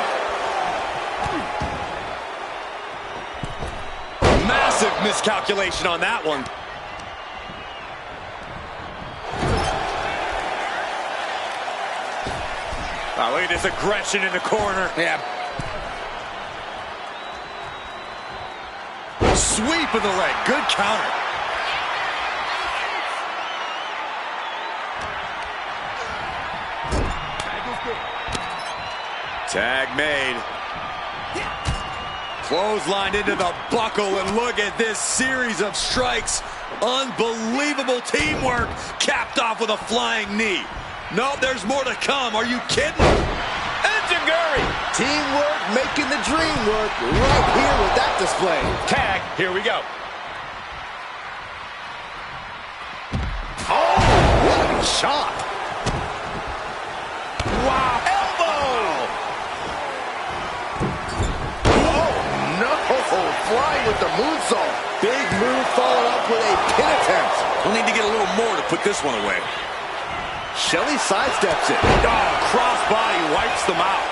Massive miscalculation on that one. Wow, look at this aggression in the corner. Yeah. Sweep of the leg. Good counter. Tag made. Clotheslined into the buckle, and look at this series of strikes. Unbelievable teamwork, capped off with a flying knee. No, there's more to come. Are you kidding? Enziguri. Teamwork making the dream work right here with that display. Tag. Here we go. Oh, what a shot. Wow. Elbow. Oh, no. Flying with the moonsault. Big move followed up with a pin attempt. We'll need to get a little more to put this one away. Shelley sidesteps it. Oh, crossbody wipes them out.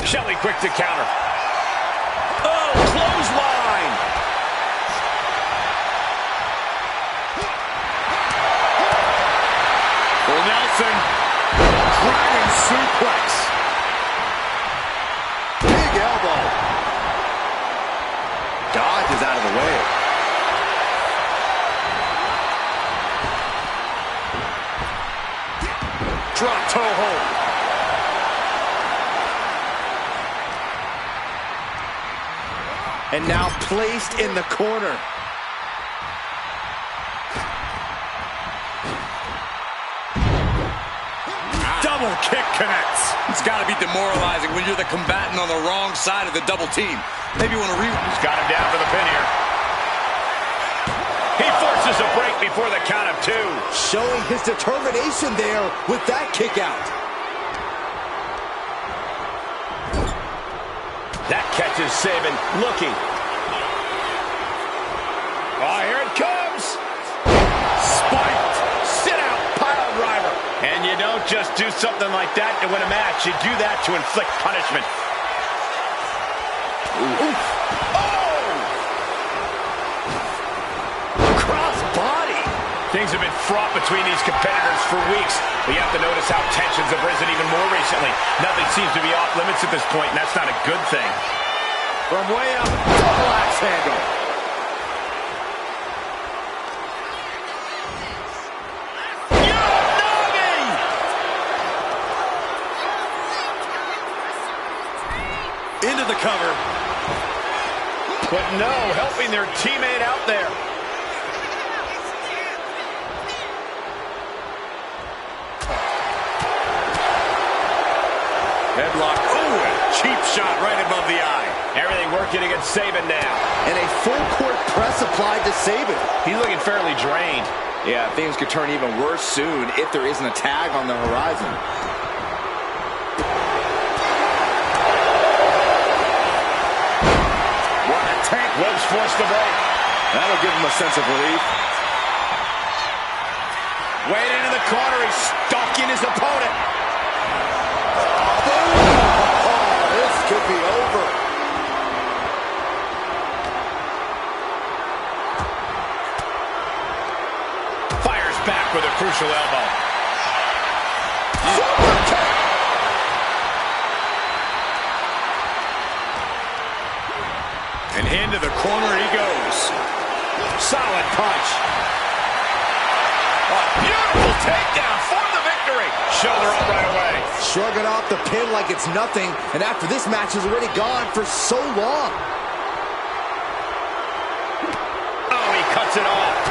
Shelley quick to counter. Oh, clothesline. Full Nelson. Dragon suplex. Big elbow. Dodge is out of the way. Drop toe hold. And now placed in the corner. Double kick connects. It's got to be demoralizing when you're the combatant on the wrong side of the double team. Maybe you want to He's got him down for the pin here. He forces a break before the count of 2. Showing his determination there with that kick out. That catches Sabin looking. Oh, here it comes. Spiked. Sit out, pile driver. And you don't just do something like that to win a match. You do that to inflict punishment. Ooh. Oh! Cross body. Things have been fraught between these competitors for weeks, but you have to notice how tensions have risen even more recently. Nothing seems to be off limits at this point, and that's not a good thing. From way up, double axe handle. Into the cover. But no, helping their teammate out there. Headlock. Oh, a cheap shot right above the eye. Everything working against Sabin now. And a full court press applied to Sabin. He's looking fairly drained. Yeah, things could turn even worse soon if there isn't a tag on the horizon. What a tank. Was forced to break. That'll give him a sense of relief. Way into the corner. He's stalking his opponent. Boom! Oh, this could be over. Fires back with a crucial elbow. Super kick! And into the corner he goes. Solid punch. A beautiful takedown for the victory. Shoulder up right away. Shrugging off the pin like it's nothing, and after this match is already gone for so long. Oh, he cuts it off.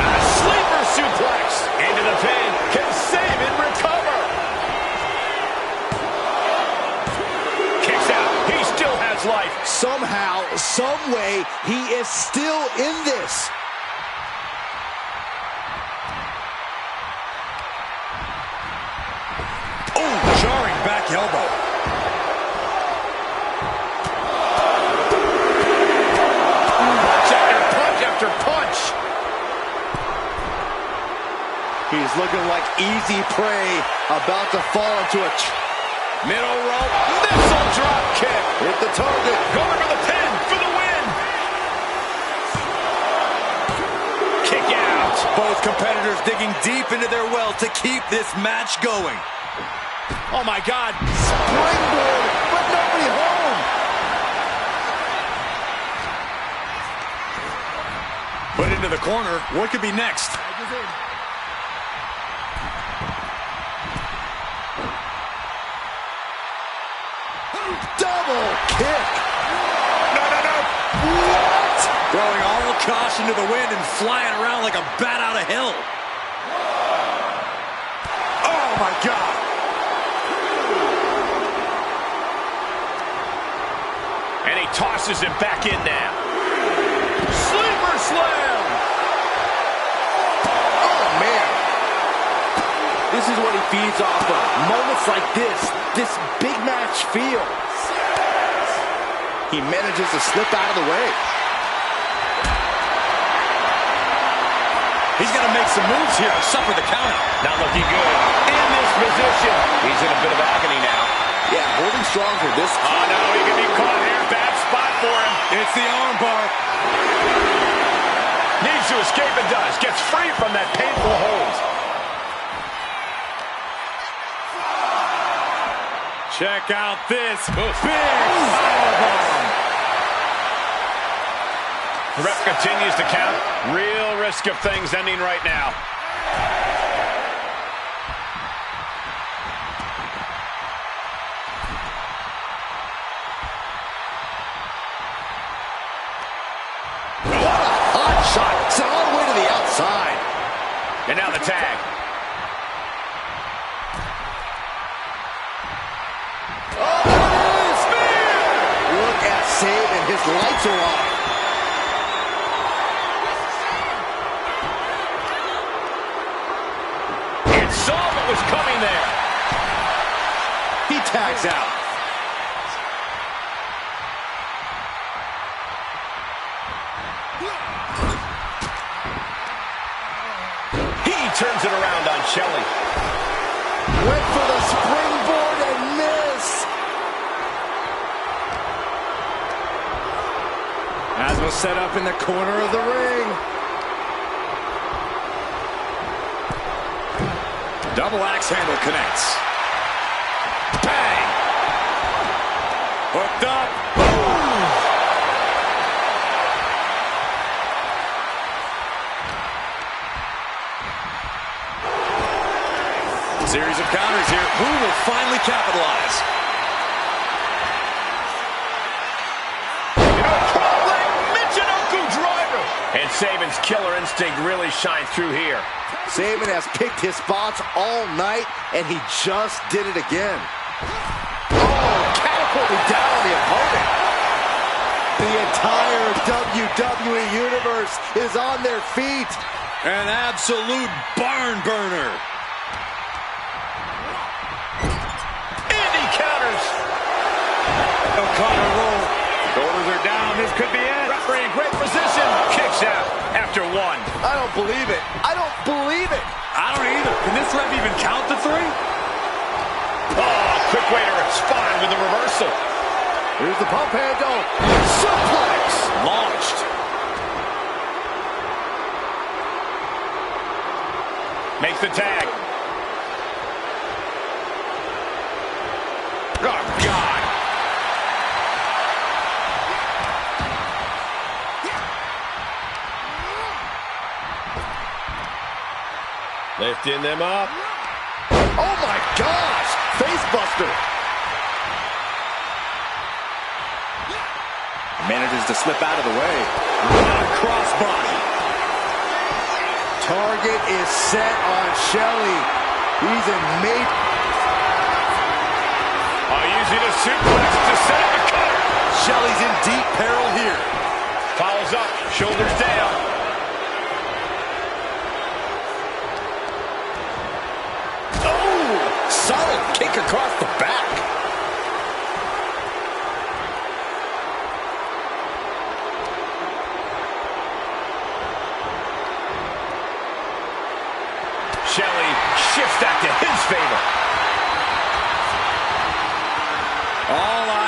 A sleeper suplex into the pin. Can Sabin recover? Kicks out. He still has life. Somehow, some way, he is still in this. Oh, jarring back elbow. Watch out. He's looking like easy prey, about to fall into a Middle rope, missile drop kick. hit the target. Going for the pin for the win. Kick out. Both competitors digging deep into their well to keep this match going. Oh my God. Springboard, but nobody home. Put into the corner. What could be next? Double kick. No. What? Throwing all caution to the wind and flying around like a bat out of hell. Oh my God. And he tosses him back in now. Sleeper slam. Oh man. This is what he feeds off of. Moments like this big match feel. He manages to slip out of the way. He's got to make some moves here to suffer the count. Not looking good. In this position. He's in a bit of agony now. Yeah, holding strong for this. Oh no, he can be caught here. Bad spot for him. It's the armbar. Needs to escape and does. Gets free from that painful hold. Check out this big powerbomb. The ref continues to count. Real risk of things ending right now. What a hot shot. Sent all the way to the outside. And now the tag. Oh, there it is. Spear. Look at Saban. His lights are off. Saw what was coming there. He tags out. He turns it around on Shelley. Went for the springboard and missed. As was set up in the corner of the ring. Double axe handle connects. Bang! Hooked up. Boom! Series of counters here. Who will finally capitalize? And Saban's killer instinct really shines through here. Saban has picked his spots all night, and he just did it again. Oh, catapulted down on the opponent. The entire WWE Universe is on their feet. An absolute barn burner. And he counters. O'Connor roll. Shoulders are down. This could be it. Referee in great position. Kicks out after one. I don't believe it. I don't believe it. I don't either. Can this ref even count to three? Oh, quick way to respond with the reversal. Here's the pump handle. Suplex. Launched. Makes the tag. Oh, God. Lifting them up. Oh, my gosh. Face buster. Manages to slip out of the way. Crossbody. Target is set on Shelley. He's in major. Using a suplex to set up a cutter. Shelley's in deep peril here. Follows up, shoulders down. Oh, solid kick across the back. Shelley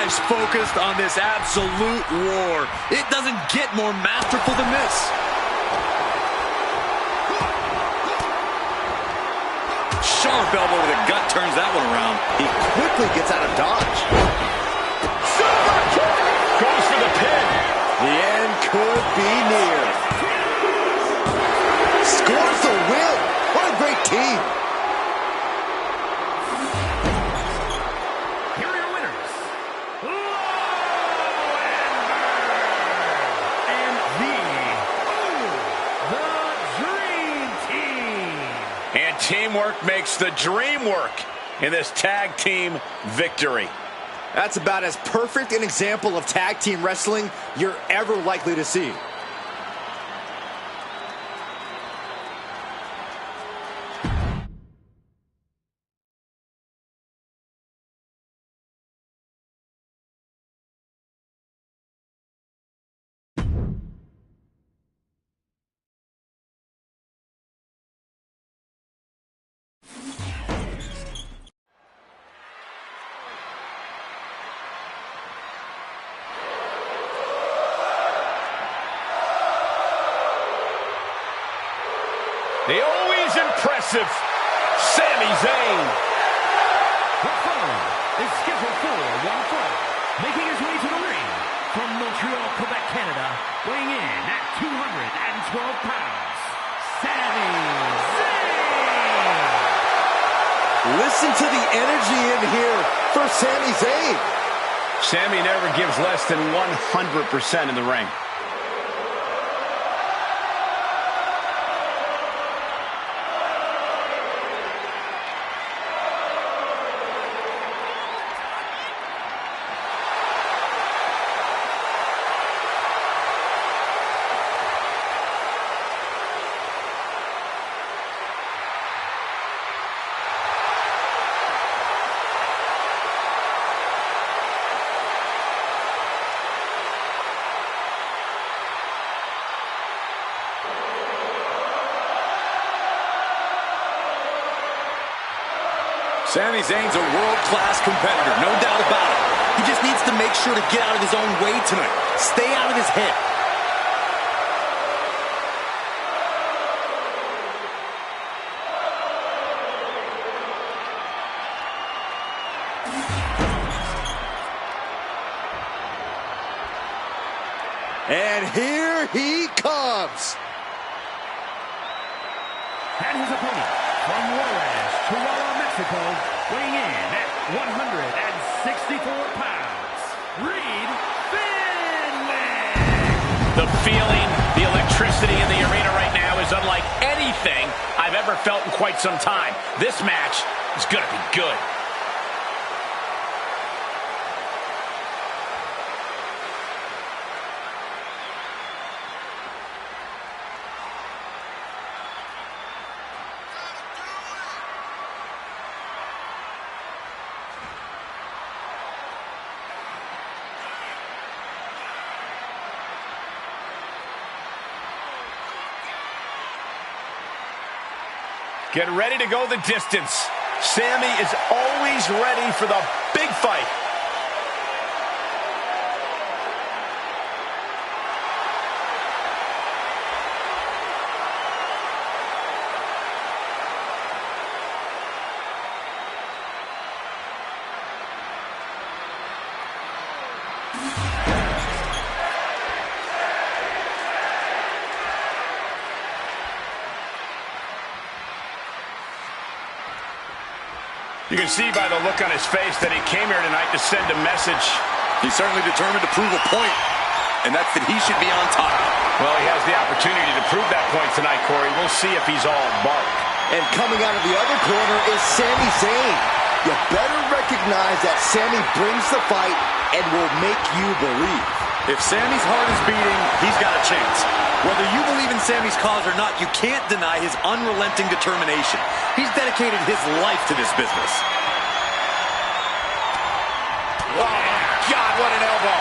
life's focused on this absolute war. It doesn't get more masterful than this. Sharp elbow to the gut turns that one around. He quickly gets out of dodge. Super kick! Goes for the pin. The end could be near. Scores the win. What a great team. Here are your winners. The Dream Team. And teamwork makes the dream work in this tag team victory. That's about as perfect an example of tag team wrestling you're ever likely to see. The always impressive Sami Zayn. The following is scheduled for one fall, making his way to the ring from Montreal, Quebec, Canada, weighing in at 212 pounds, Sami Zayn. Listen to the energy in here for Sami Zayn. Sami never gives less than 100% in the ring. Sami Zayn's a world-class competitor, no doubt about it. He just needs to make sure to get out of his own way tonight. Stay out of his head. And here he comes. And his opponent from Juarez, Chihuahua, Mexico, weighing in at 164 pounds, Reed Finlay. The feeling, the electricity in the arena right now is unlike anything I've ever felt in quite some time. This match is going to be good. Get ready to go the distance. Sami is always ready for the big fight. You can see by the look on his face that he came here tonight to send a message. He's certainly determined to prove a point, and that's that he should be on top. Well, he has the opportunity to prove that point tonight, Corey. We'll see if he's all bark. And coming out of the other corner is Sami Zayn. You better recognize that Sami brings the fight and will make you believe. If Sami's heart is beating, he's got a chance. Whether you believe in Sami's cause or not, you can't deny his unrelenting determination. He's dedicated his life to this business. Oh, my God, what an elbow.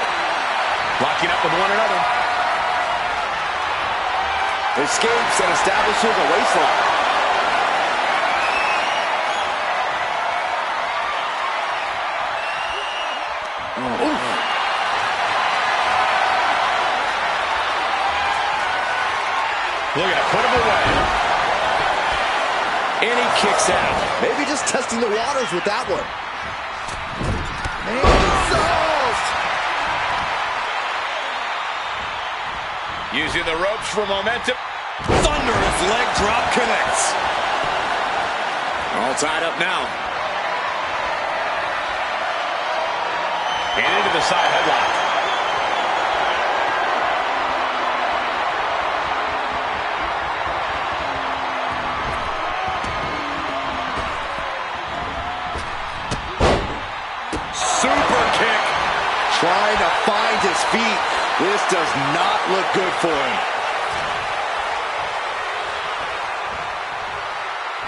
Locking up with one another. Escapes and establishes a waistline. Looking to put him away. And he kicks out. Maybe just testing the waters with that one. Moonsault! Using the ropes for momentum. Thunderous leg drop connects. All tied up now. And into the side headlock. Super kick. Trying to find his feet. This does not look good for him.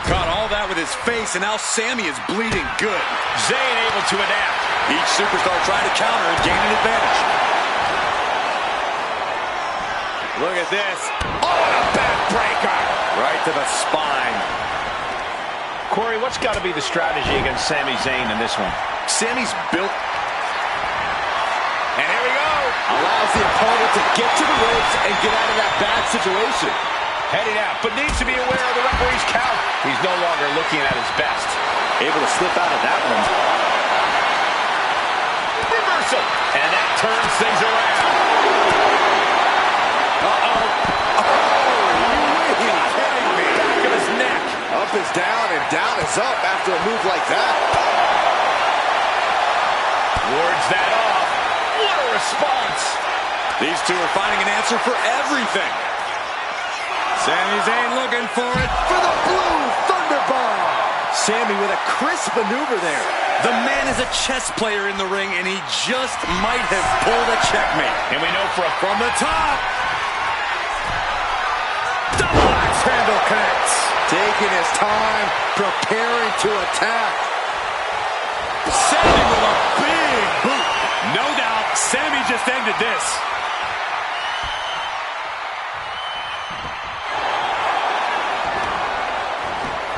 Caught all that with his face, and now Sammy is bleeding good. Zayn able to adapt. Each superstar trying to counter and gain an advantage. Look at this. Oh, and a backbreaker. Right to the spine. Corey, what's got to be the strategy against Sami Zayn in this one? Sammy's built. And here we go. Allows the opponent to get to the ropes and get out of that bad situation. Heading out, but needs to be aware of the referee's count. He's no longer looking at his best. Able to slip out of that one. Reversal. And that turns things around. Back of his neck. Up is down and down is up after a move like that. Wards that off. What a response. These two are finding an answer for everything. Sami Zayn looking for it. For the blue Thunderbomb. Sammy with a crisp maneuver there. The man is a chess player in the ring, and he just might have pulled a checkmate. And we know from the top. Double axe handle connects. Taking his time, preparing to attack. Sammy with a big boot. No doubt, Sammy just ended this.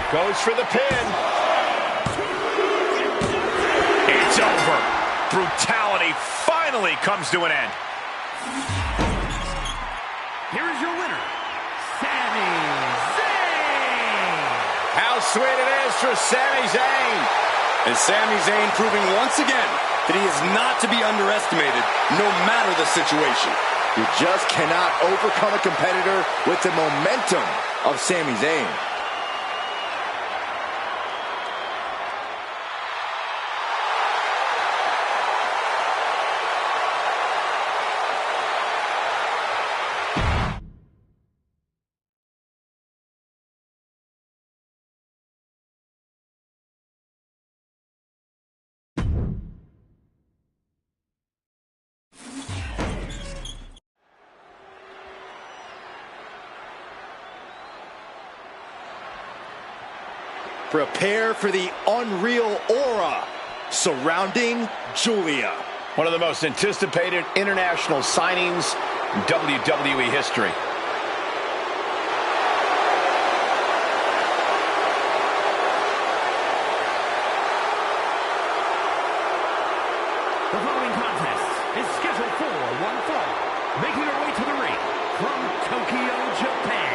Goes for the pin. It's over. Brutality finally comes to an end. Here is your winner, Sami Zayn. How sweet it is for Sami Zayn. And Sami Zayn proving once again that he is not to be underestimated, no matter the situation. You just cannot overcome a competitor with the momentum of Sami Zayn. Prepare for the unreal aura surrounding Julia. One of the most anticipated international signings in WWE history. The following contest is scheduled for one fall. Making her way to the ring from Tokyo, Japan.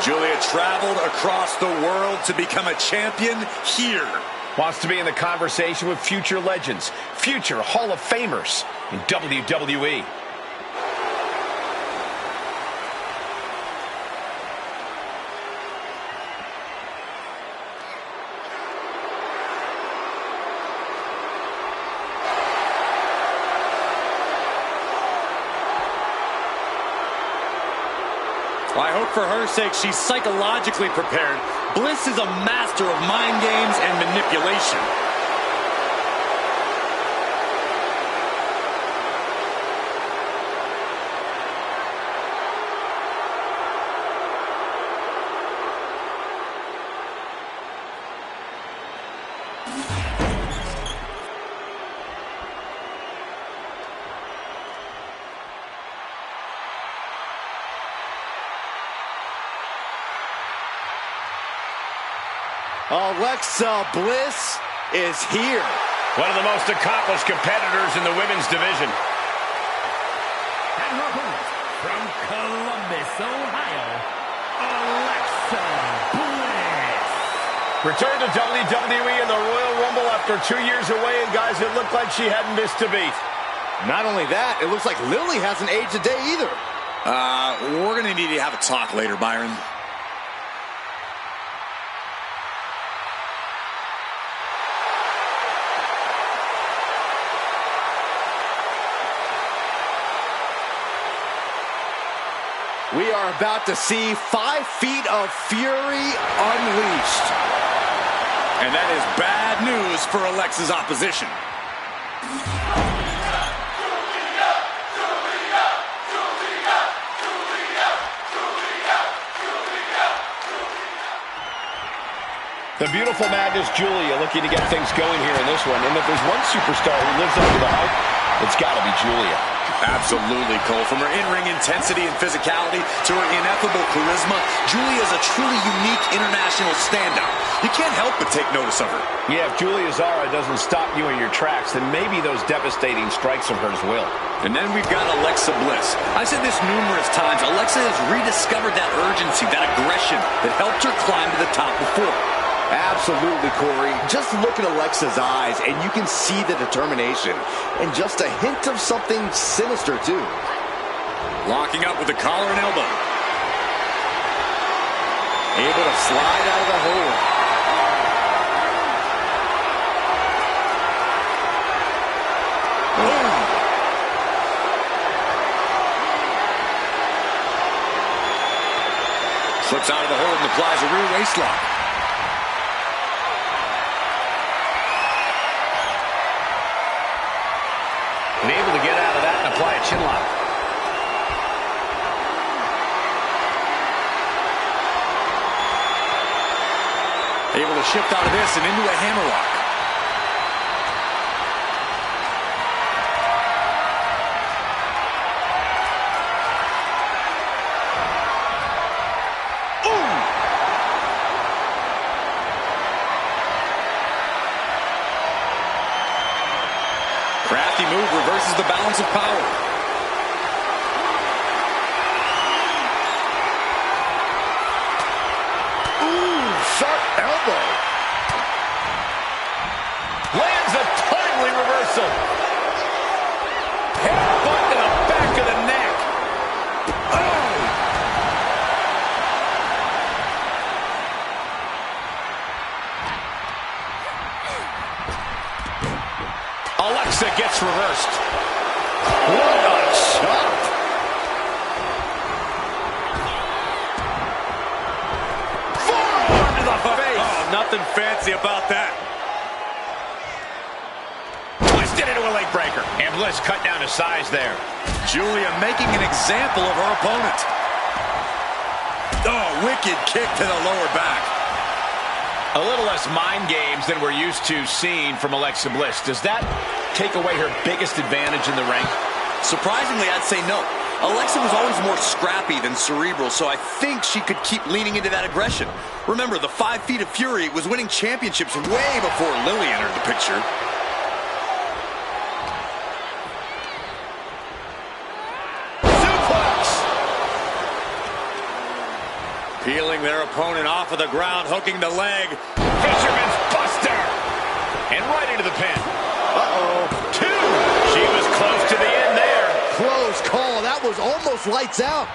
Julia traveled across the world to become a champion here. Wants to be in the conversation with future legends, future Hall of Famers in WWE. I hope for her sake she's psychologically prepared. Bliss is a master of mind games and manipulation. Alexa Bliss is here. One of the most accomplished competitors in the women's division. Ohio, Alexa Bliss. Returned to WWE in the Royal Rumble after 2 years away, and guys, it looked like she hadn't missed a beat. Not only that, it looks like Lily hasn't aged a day either. We're going to need to have a talk later, Byron. We are about to see 5 feet of fury unleashed. And that is bad news for Alexa's opposition. The beautiful Magnus Julia looking to get things going here in this one. And if there's one superstar who lives up to the hype, it's got to be Julia. Absolutely, Cole. From her in-ring intensity and physicality to her ineffable charisma, Julia is a truly unique international standout. You can't help but take notice of her. Yeah, if Julia's aura doesn't stop you in your tracks, then maybe those devastating strikes of hers will. And then we've got Alexa Bliss. I've said this numerous times. Alexa has rediscovered that urgency, that aggression that helped her climb to the top before. Absolutely, Corey. Just look at Alexa's eyes, and you can see the determination. And just a hint of something sinister, too. Locking up with the collar and elbow. Able to slide out of the hole. Boom. Slips out of the hold and applies a rear waist lock. And able to get out of that and apply a chin lock. Able to shift out of this and into a hammerlock. Crafty move reverses the balance of power. Ooh, sharp elbow. Lands a timely reversal. Headbutt to the back of the neck. Alexa gets reversed. What a shot. Forearm to the face. Oh, nothing fancy about that. Twisted into a leg breaker. And Bliss cut down to size there. Julia making an example of her opponent. Oh, wicked kick to the lower back. A little less mind games than we're used to seeing from Alexa Bliss. Does that take away her biggest advantage in the ring? Surprisingly, I'd say no. Alexa was always more scrappy than cerebral, so I think she could keep leaning into that aggression. Remember, the 5 feet of fury was winning championships way before Lily entered the picture. Peeling their opponent off of the ground, hooking the leg. Fisherman's Buster. And right into the pin. Uh-oh. 2. She was close to the end there. Close call. That was almost lights out.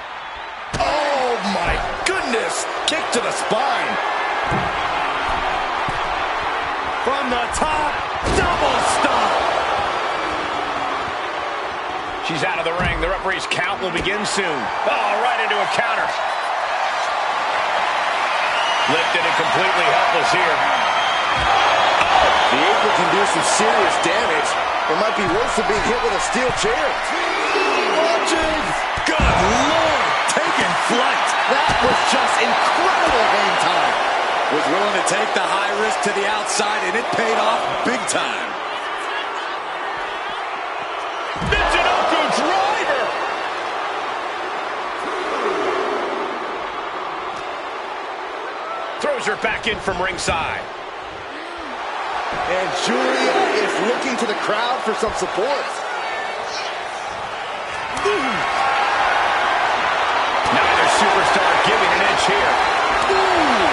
Oh, my goodness. Kick to the spine. From the top, double stomp. She's out of the ring. The referee's count will begin soon. Oh, right into a counter. Lifted and completely helpless here. The apron can do some serious damage. It might be worse than being hit with a steel chair. Watching. Good Lord, taking flight. That was just incredible hang time. Was willing to take the high risk to the outside, and it paid off big time. Michinoku driver. Throws her back in from ringside. And Julia is looking to the crowd for some support. Neither superstar giving an inch here. Ooh.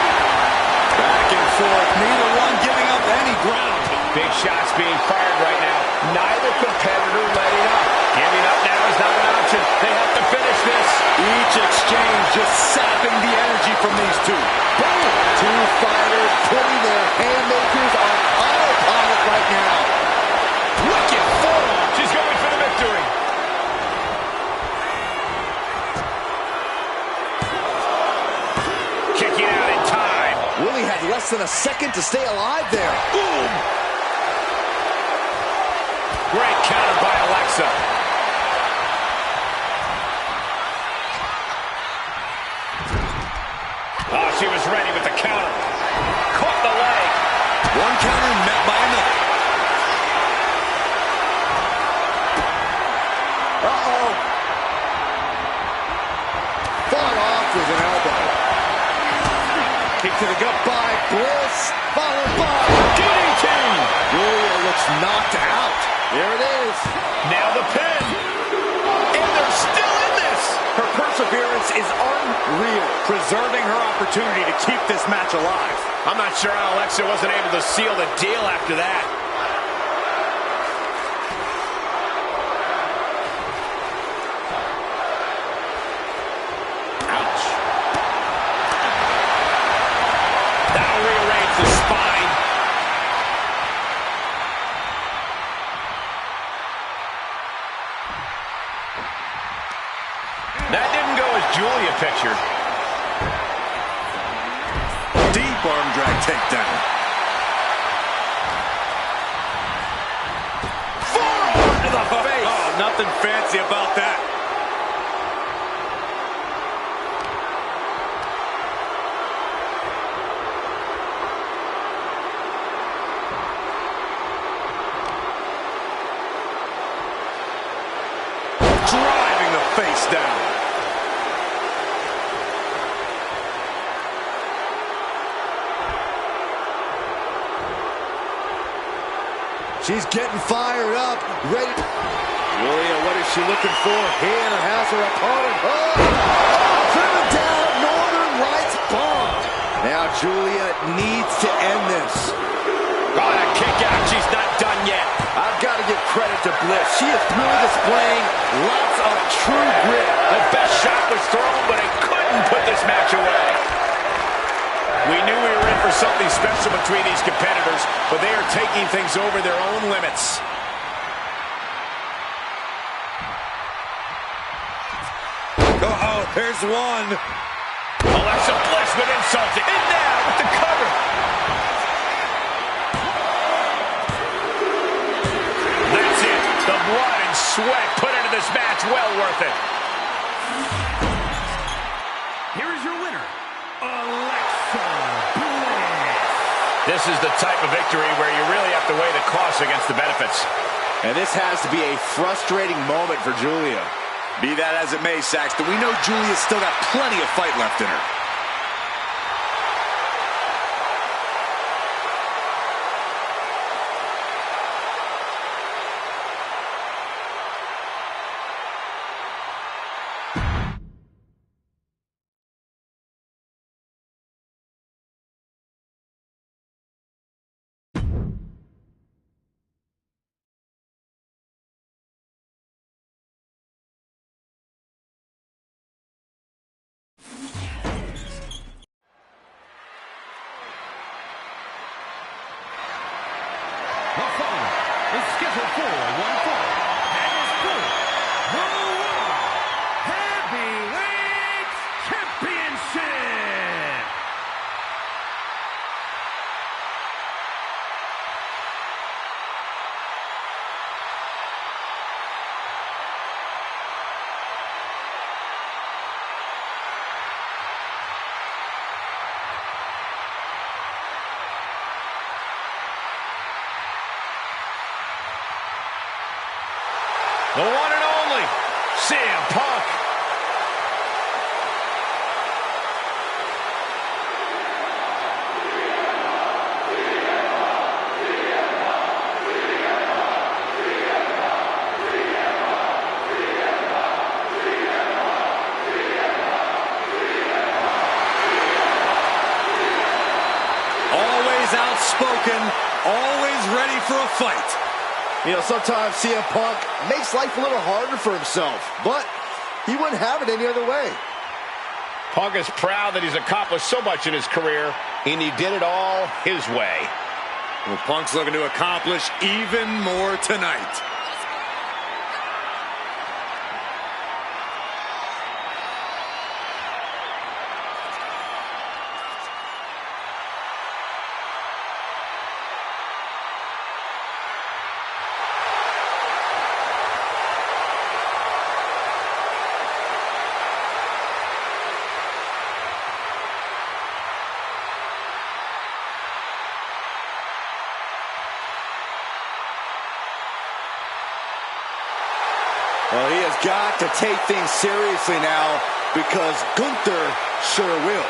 Back and forth, neither one giving up any ground. Big shots being fired right now. Neither competitor letting up. Giving up now is not an option. They have to finish this. Each exchange just sapping the energy from these two. Boom! Two fighters putting their haymakers on autopilot right now. Wicked forearm. She's going for the victory. Kicking out in time. Willie had less than a second to stay alive there. Boom! Great counter by Alexa. Oh, she was ready with the counter. Caught the leg. One counter met by another. Uh-oh. Fought off with an elbow. Kick to the gut by Bliss, followed by DDT. Julia looks knocked out. There it is. Now the pin. And they're still in this. Her perseverance is unreal, preserving her opportunity to keep this match alive. I'm not sure how Alexa wasn't able to seal the deal after that. Ouch. That'll rearrange the spine. That didn't go as Julia pictured. Deep arm drag takedown. Forearm to the face. Oh, nothing fancy about that. Driving the face down. She's getting fired up, ready. Julia, what is she looking for? Here has her opponent. Oh! Driven down, Northern Lights bomb. Now Julia needs to end this. Got a kick out. She's not done yet. I've got to give credit to Bliss. She is really displaying lots of true grit. The best shot was thrown, but it couldn't put this match away. We knew we were in for something special between these competitors, but they are taking things over their own limits. Uh-oh, there's one. Alexa Bliss with insulting. And now with the cover. That's it. The blood and sweat put into this match. Well worth it. Here is your winner, Alexa Bliss. This is the type of victory where you really have to weigh the costs against the benefits. And this has to be a frustrating moment for Julia. Be that as it may, Saxton, we know Julia's still got plenty of fight left in her. The following is scheduled for one fall and is for the World Heavyweight Championship. The one and only CM Punk. Always outspoken, always ready for a fight. You know, sometimes CM Punk makes life a little harder for himself, but he wouldn't have it any other way. Punk is proud that he's accomplished so much in his career, and he did it all his way. Well, Punk's looking to accomplish even more tonight. Well, he has got to take things seriously now because Gunther sure will.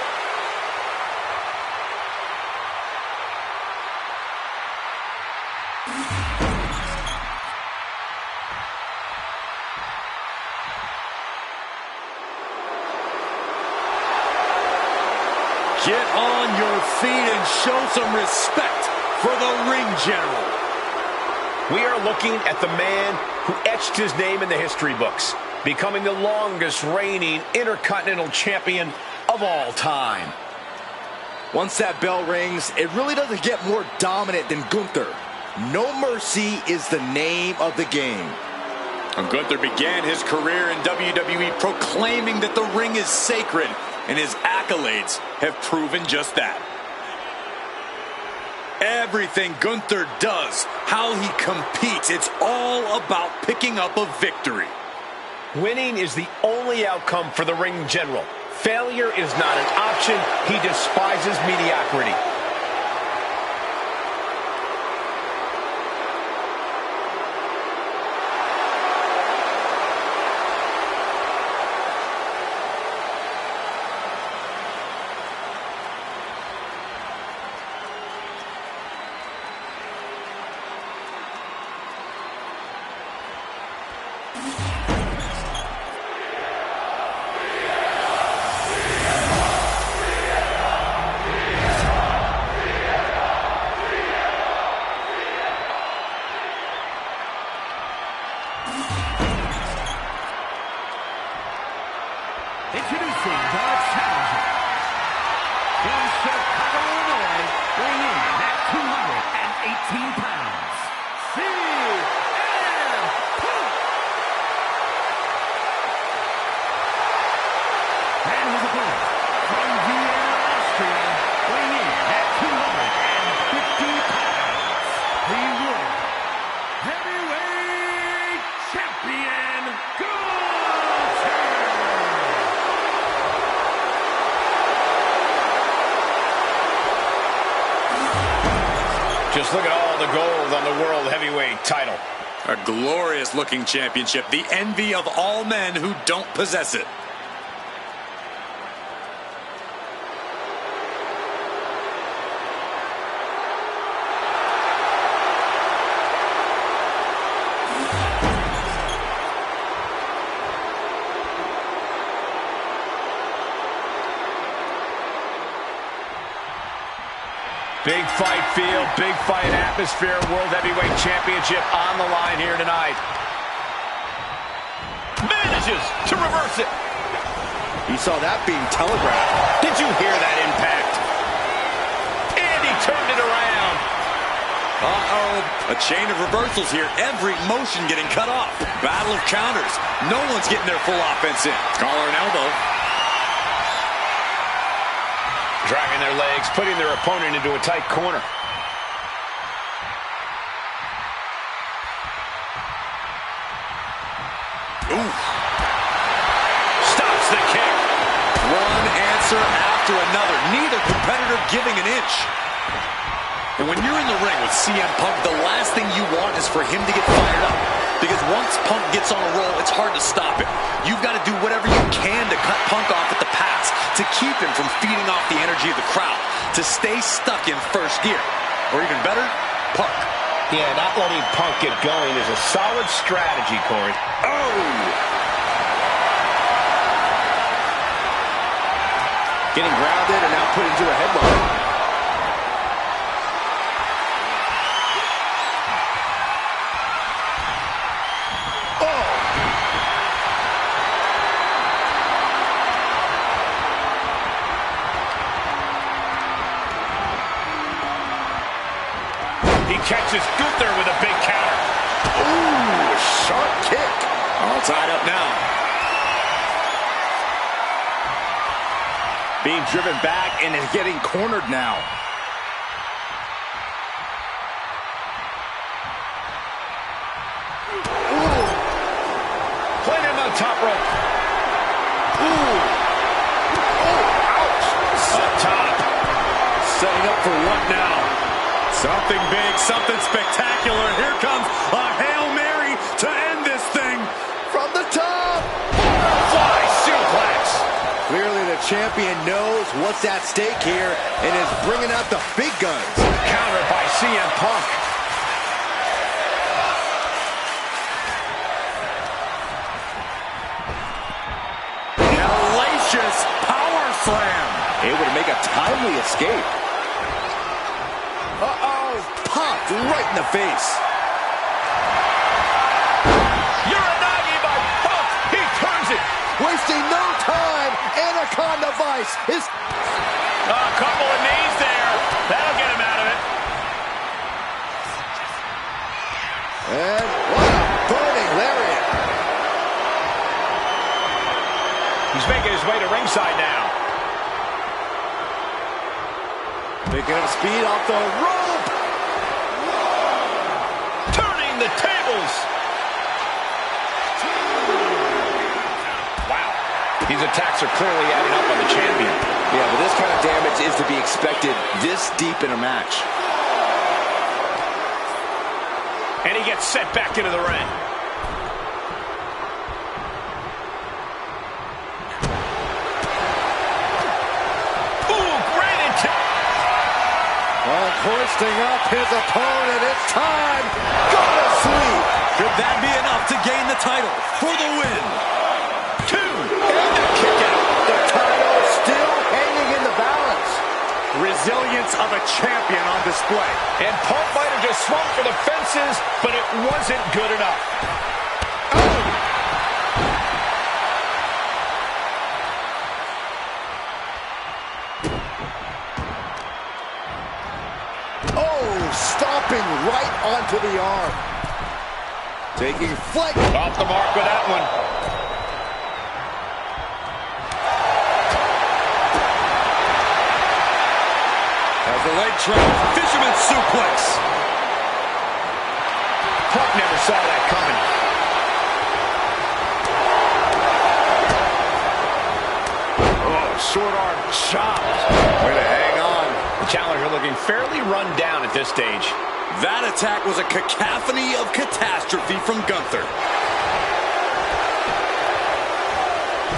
Get on your feet and show some respect for the ring general. We are looking at the man who etched his name in the history books, becoming the longest reigning Intercontinental Champion of all time. Once that bell rings, it really doesn't get more dominant than Gunther. No mercy is the name of the game. And Gunther began his career in WWE proclaiming that the ring is sacred, and his accolades have proven just that. Everything Gunther does, how he competes, it's all about picking up a victory. Winning is the only outcome for the ring general. Failure is not an option. He despises mediocrity. Introducing the challenger. From Chicago, Illinois, weighing in at 218 pounds, CM Punk. And his opponent, from Vienna, Austria, weighing in at 250 pounds, the World Heavyweight Champion, Just look at all the gold on the World Heavyweight title. A glorious-looking championship, the envy of all men who don't possess it. Big fight field, big fight atmosphere, World Heavyweight Championship on the line here tonight. Manages to reverse it. You saw that being telegraphed. Did you hear that impact? And he turned it around. Uh-oh, a chain of reversals here. Every motion getting cut off. Battle of counters. No one's getting their full offense in. Collar and elbow. Dragging their legs, putting their opponent into a tight corner. Ooh. Stops the kick. One answer after another. Neither competitor giving an inch. And when you're in the ring with CM Punk, the last thing you want is for him to get fired up. Because once Punk gets on a roll, it's hard to stop him. You've got to do whatever you can to cut Punk off at the pass, to keep him from feeding off the energy of the crowd, to stay stuck in first gear. Or even better, Punk. Yeah, not letting Punk get going is a solid strategy, Corey. Oh! Getting grounded and now put into a headlock. He catches Gunther with a big counter. Ooh, sharp kick. All tied up now. Being driven back and is getting cornered now. Ooh. Playing him on top rope. Ooh. Oh, ouch. Up top. Setting up for what now? Something big, something spectacular. Here comes a Hail Mary to end this thing. From the top. Fly suplex. Clearly the champion knows what's at stake here and is bringing out the big guns. Countered by CM Punk. Hellacious power slam. Able to make a timely escape. Uh-oh. Popped right in the face. Uranagi by Punk. He turns it. Wasting no time. Anaconda Vice is... A couple of knees there. That'll get him out of it. And what a burning lariat. He's making his way to ringside now. Picking up speed off the rope. Turning the tables. Wow. These attacks are clearly adding up on the champion. Yeah, but this kind of damage is to be expected this deep in a match. And he gets set back into the ring. Ooh, great attack. Hoisting up his opponent. It's time. Go to sleep. Could that be enough to gain the title for the win? 2. And the kick out. The title still hanging in the balance. Resilience of a champion on display. And Punk might have just swung for the fences, but it wasn't good enough. Stomping right onto the arm. Taking flight. Off the mark with that one. As the leg trap, fisherman suplex. Punk never saw that coming. Oh, short arm chop. Way to hang on. The challenger looking fairly run down at this stage. That attack was a cacophony of catastrophe from Gunther.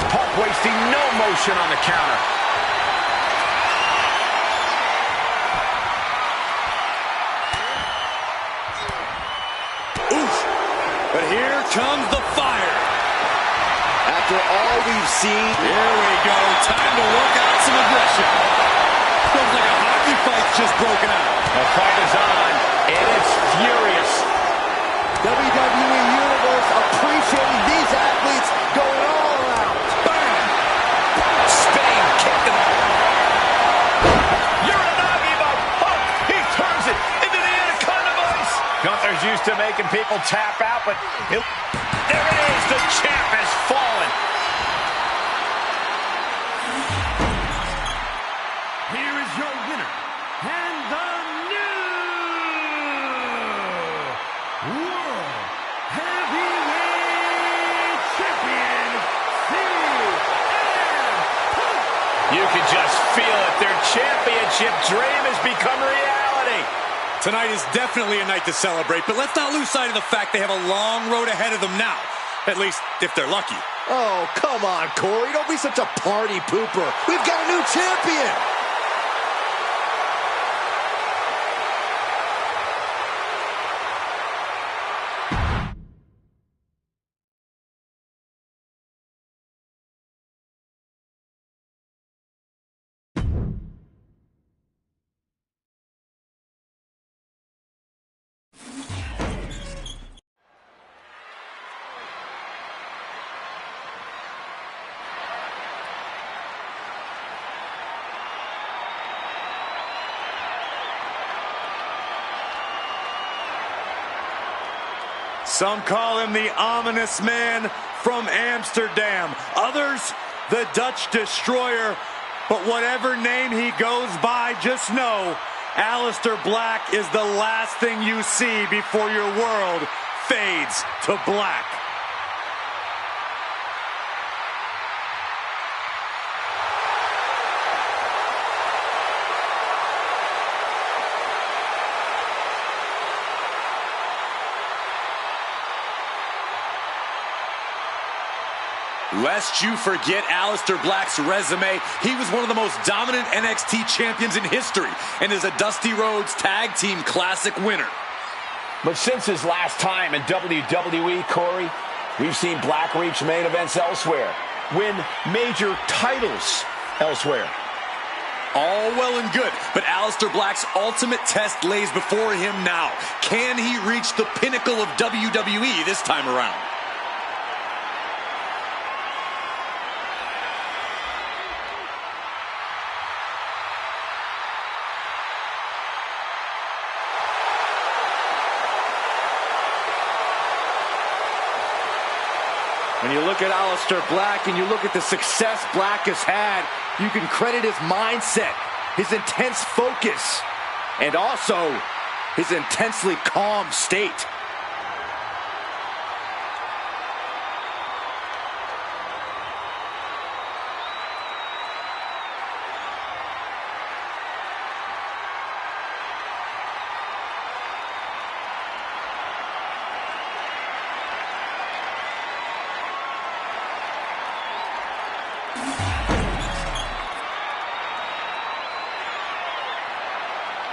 Punk wasting no motion on the counter. Oof. But here comes the fire. After all we've seen, here we go. Time to work out some aggression. Looks like a hockey fight's just broken out. The fight is on, and it's furious. WWE Universe appreciating these athletes going all out. Bam! Spinning kick. Uranagi by Punk. He turns it into the Anaconda Vice. Gunther's used to making people tap out, but there it is. The champ has fallen. Here is your winner, and the new World Heavyweight Champion, CM Punk. You can just feel it. Their championship dream has become reality. Tonight is definitely a night to celebrate, but let's not lose sight of the fact they have a long road ahead of them now. At least, if they're lucky. Oh, come on, Corey. Don't be such a party pooper. We've got a new champion. Some call him the ominous man from Amsterdam. Others, the Dutch Destroyer. But whatever name he goes by, just know Aleister Black is the last thing you see before your world fades to black. Lest you forget Aleister Black's resume, he was one of the most dominant NXT champions in history and is a Dusty Rhodes Tag Team Classic winner. But since his last time in WWE, Corey, we've seen Black reach main events elsewhere, win major titles elsewhere. All well and good, but Aleister Black's ultimate test lays before him now. Can he reach the pinnacle of WWE this time around? When you look at Aleister Black and you look at the success Black has had, you can credit his mindset, his intense focus, and also his intensely calm state.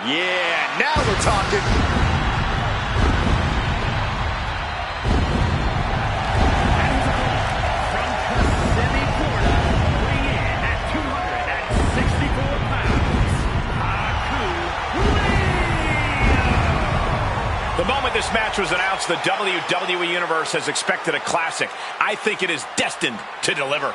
Yeah, now we're talking. From Kissimmee, Florida, weighing in at 264 pounds, Haku. The moment this match was announced, the WWE Universe has expected a classic. I think it is destined to deliver.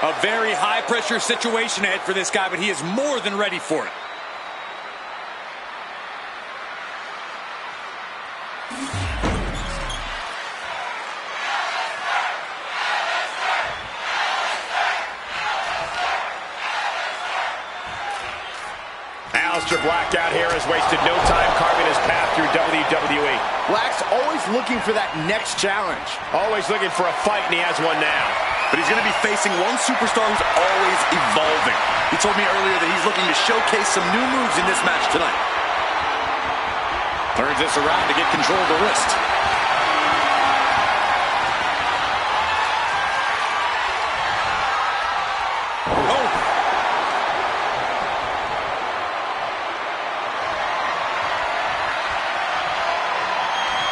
A very high-pressure situation ahead for this guy, but he is more than ready for it. Aleister Black out here has wasted no time carving his path through WWE. Black's always looking for that next challenge. Always looking for a fight, and he has one now. But he's going to be facing one superstar who's always evolving. He told me earlier that he's looking to showcase some new moves in this match tonight. Turns this around to get control of the wrist. Oh!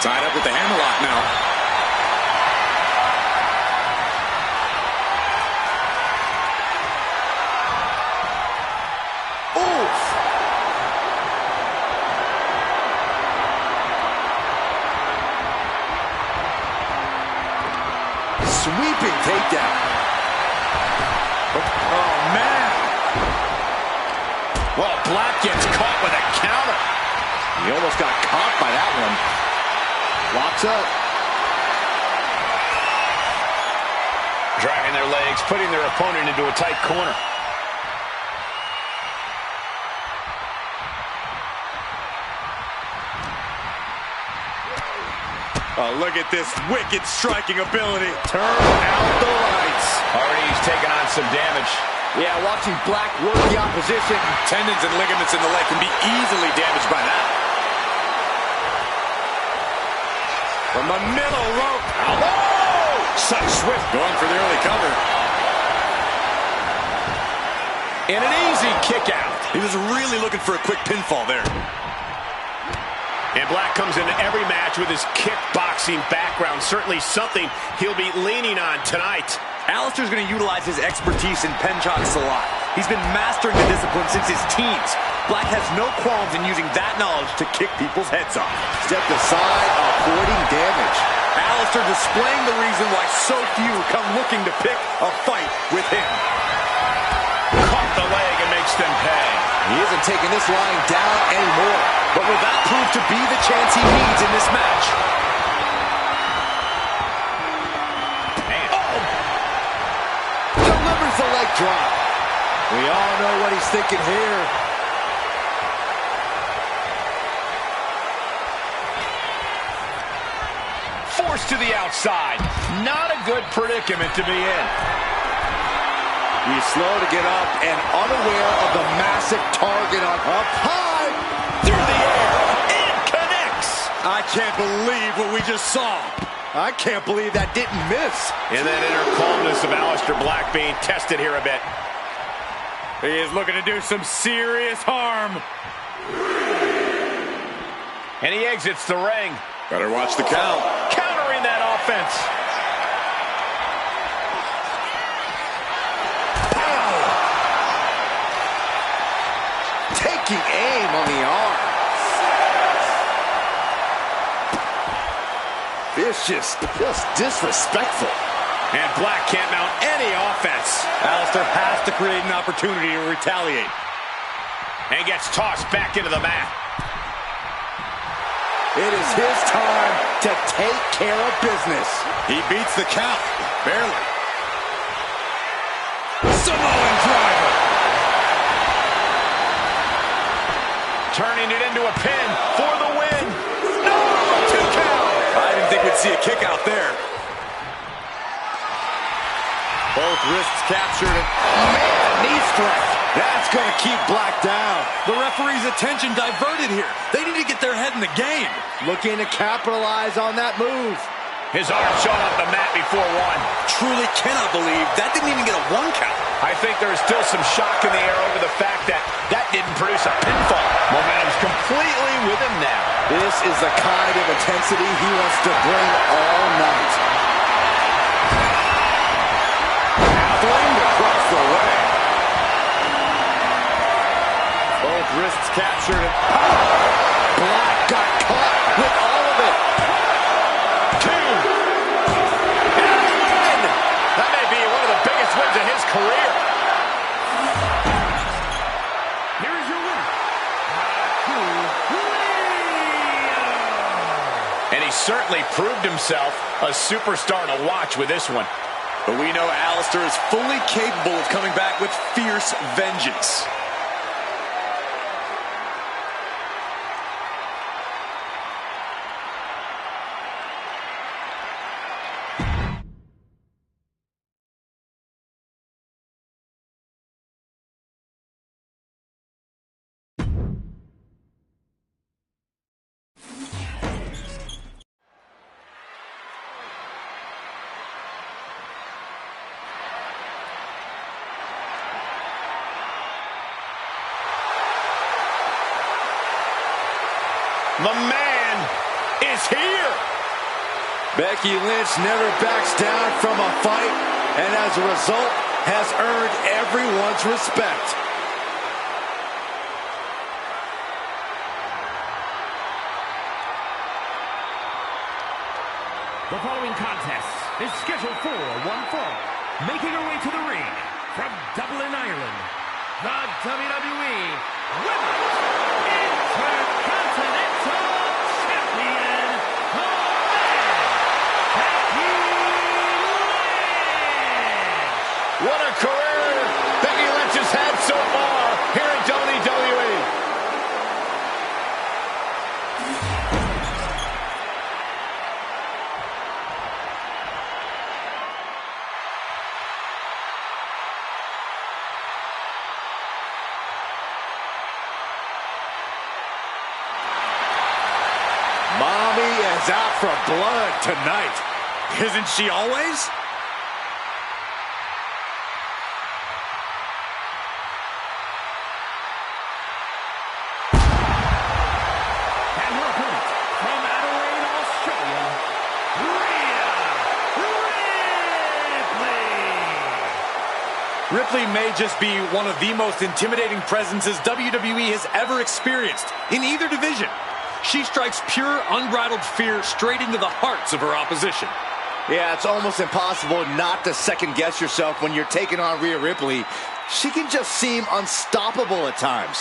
Tied up with the hammerlock now. Sweeping takedown. Oh, man. Well, Black gets caught with a counter. He almost got caught by that one. Locks up. Dragging their legs, putting their opponent into a tight corner. Oh, look at this wicked striking ability. Turn out the lights. Already he's taken on some damage. Yeah, watching Black work the opposition. Tendons and ligaments in the leg can be easily damaged by that. From the middle rope. Oh! Such swift. Going for the early cover. And an easy kick out. He was really looking for a quick pinfall there. And Black comes into every match with his kickboxing background. Certainly something he'll be leaning on tonight. Alistair's going to utilize his expertise in penchocks a lot. He's been mastering the discipline since his teens. Black has no qualms in using that knowledge to kick people's heads off. Stepped aside, avoiding damage. Alistair displaying the reason why so few come looking to pick a fight with him. Caught the leg and makes them pay. He isn't taking this lying down anymore. But will that prove to be the chance he needs in this match? Delivers the leg drop. We all know what he's thinking here. Forced to the outside. Not a good predicament to be in. He's slow to get up and unaware of the massive target up high. Through the air. It connects. I can't believe what we just saw. I can't believe that didn't miss. And that inner calmness of Aleister Black being tested here a bit. He is looking to do some serious harm. And he exits the ring. Better watch the count. Countering that offense. Taking aim on the arm. It's just disrespectful. And Black can't mount any offense. Alistair has to create an opportunity to retaliate. And gets tossed back into the mat. It is his time to take care of business. He beats the count. Barely. Samoan driver. Turning it into a pin for the win. No! 2 count. I didn't think we'd see a kick out there. Both wrists captured. Man, knee strike. That's going to keep Black down. The referee's attention diverted here. They need to get their head in the game. Looking to capitalize on that move. His arm showing up the mat before one. Truly cannot believe that didn't even get a 1 count. I think there's still some shock in the air over the fact that that didn't produce a pinfall. Momentum's completely with him now. This is the kind of intensity he wants to bring all night. Flamed across the way. Both wrists captured. Black got caught with all of it. 2. And a win! That may be one of the biggest wins in his career. Here is your winner, And he certainly proved himself a superstar to watch with this one. But we know Alistair is fully capable of coming back with fierce vengeance. The man is here. Becky Lynch never backs down from a fight, and as a result, has earned everyone's respect. The following contest is scheduled for one fall. Making her way to the ring from Dublin, Ireland, the WWE Women's Intercontinental Champion, the man, Becky Lynch. What a career Becky Lynch has had so far here in WWE. Mommy is out for blood tonight. Isn't she always? And her opponent, Ripley may just be one of the most intimidating presences WWE has ever experienced in either division. She strikes pure, unbridled fear straight into the hearts of her opposition. Yeah, it's almost impossible not to second-guess yourself when you're taking on Rhea Ripley. She can just seem unstoppable at times.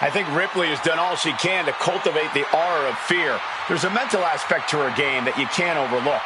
I think Ripley has done all she can to cultivate the aura of fear. There's a mental aspect to her game that you can't overlook.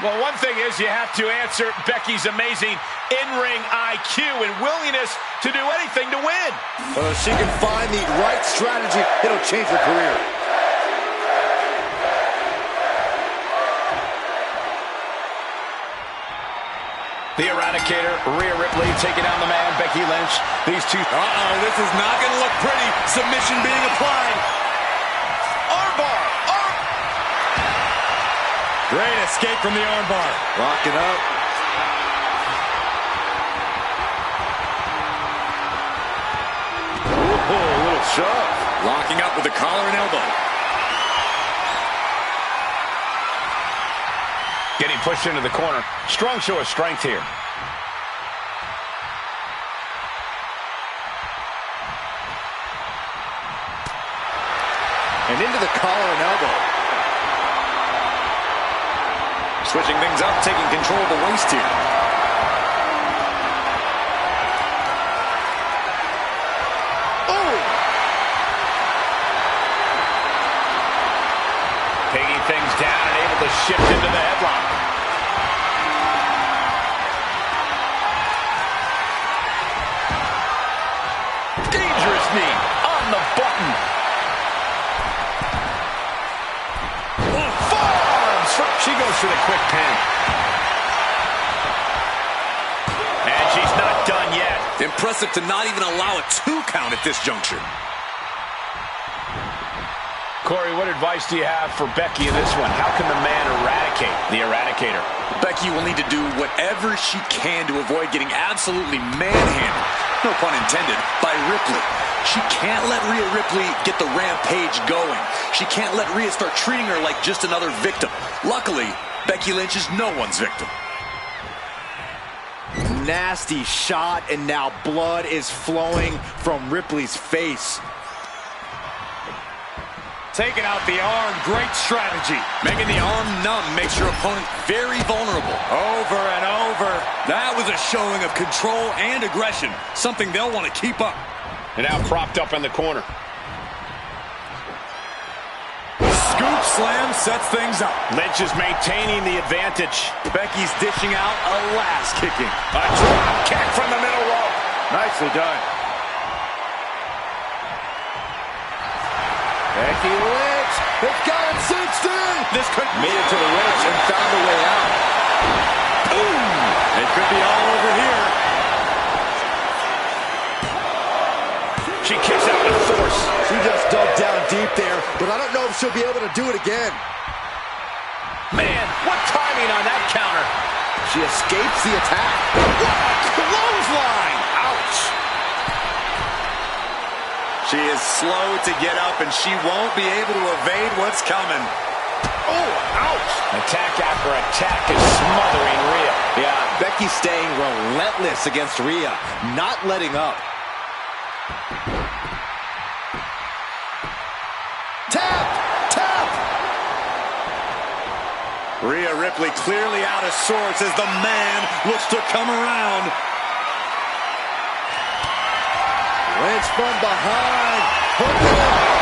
Well, one thing is you have to answer Becky's amazing in-ring IQ and willingness to do anything to win. Well, if she can find the right strategy, it'll change her career. The Eradicator, Rhea Ripley, taking down the man, Becky Lynch. These two... This is not going to look pretty. Submission being applied. Armbar. Great escape from the armbar. Locking up. Ooh, a little shove. Locking up with the collar and elbow. Getting pushed into the corner. Strong show of strength here. And into the collar and elbow. Switching things up, taking control of the waist here. Oh! Taking things down and able to shift into the headlock. Dangerous knee on the button. She goes for the quick pin. And she's not done yet. Impressive to not even allow a 2 count at this juncture. Corey, what advice do you have for Becky in this one? How can the man eradicate the Eradicator? Becky will need to do whatever she can to avoid getting absolutely manhandled, no pun intended, by Ripley. She can't let Rhea Ripley get the rampage going. She can't let Rhea start treating her like just another victim. Luckily, Becky Lynch is no one's victim. Nasty shot, and now blood is flowing from Ripley's face. Taking out the arm, great strategy. Making the arm numb makes your opponent very vulnerable. Over and over. That was a showing of control and aggression, something they'll want to keep up. And now propped up in the corner. Scoop slam sets things up. Lynch is maintaining the advantage. Becky's dishing out a last kicking. A drop kick from the middle rope. Nicely done. Becky Lynch has got it cinched in. This could made it to the ropes and found a way out. Boom! It could be all over here. She kicks out with force. She just dug down deep there, but I don't know if she'll be able to do it again. Man, what timing on that counter. She escapes the attack. What a clothesline! Ouch! She is slow to get up, and she won't be able to evade what's coming. Oh, ouch! Attack after attack is smothering Rhea. Yeah, Becky staying relentless against Rhea, not letting up. Tap! Tap! Rhea Ripley clearly out of sorts as the man looks to come around. Lynch from behind.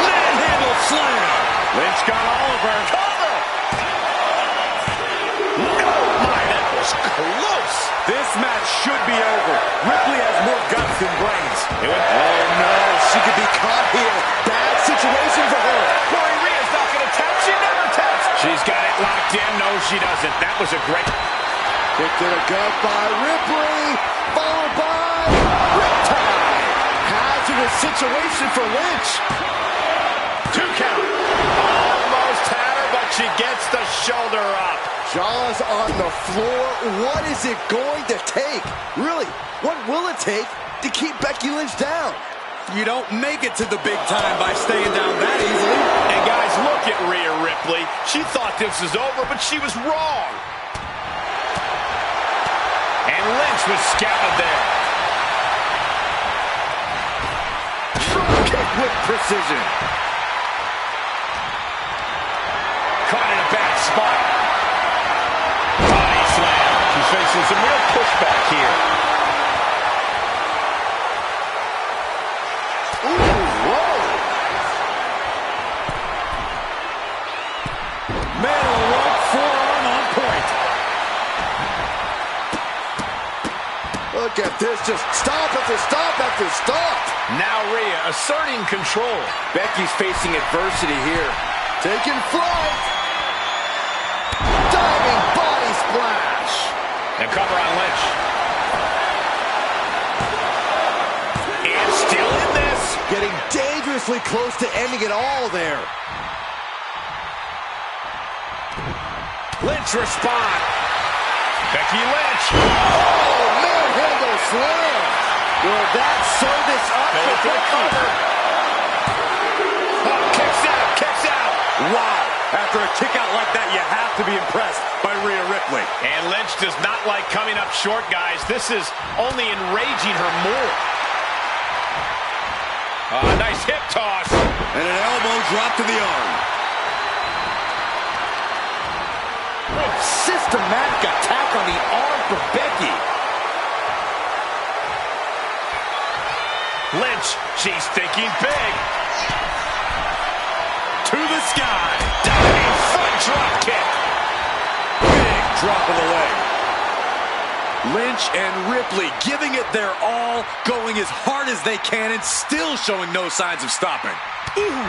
Manhandle slam. Lynch got all of her. Cover! Oh my, that was close. This match should be over. Ripley has more guts than brains. Oh no, she could be caught here. Bad situation for her. Corey, Rhea's not going to tap. She never taps. She's got it locked in. No, she doesn't. That was a great... Kick to the gut by Ripley. Followed by... Riptide. Hazardous situation for Lynch. She gets the shoulder up. Jaws on the floor. What is it going to take? Really, what will it take to keep Becky Lynch down? You don't make it to the big time by staying down that easily. And guys, look at Rhea Ripley. She thought this was over, but she was wrong. And Lynch was scouted there. Drop kick with precision. Caught in a bad spot. Body slam. She's facing some real pushback here. Ooh, whoa. Man on the rope, forearm on point. Look at this, just stop after stop after stop. Now Rhea asserting control. Becky's facing adversity here. Taking flight. Diving body splash. And cover on Lynch. And still in this. Getting dangerously close to ending it all there. Lynch respond. Becky Lynch. Oh, manhandle slam. Will that sew this up for Becky? Oh, kicks out, kicks out. Wow. After a kick out like that, you have to be impressed by Rhea Ripley. And Lynch does not like coming up short, guys. This is only enraging her more. Nice hip toss. And an elbow drop to the arm. Systematic attack on the arm for Becky. Lynch, she's thinking big. To the sky. Diving front drop kick. Big drop of the leg. Lynch and Ripley giving it their all, going as hard as they can and still showing no signs of stopping. Ooh,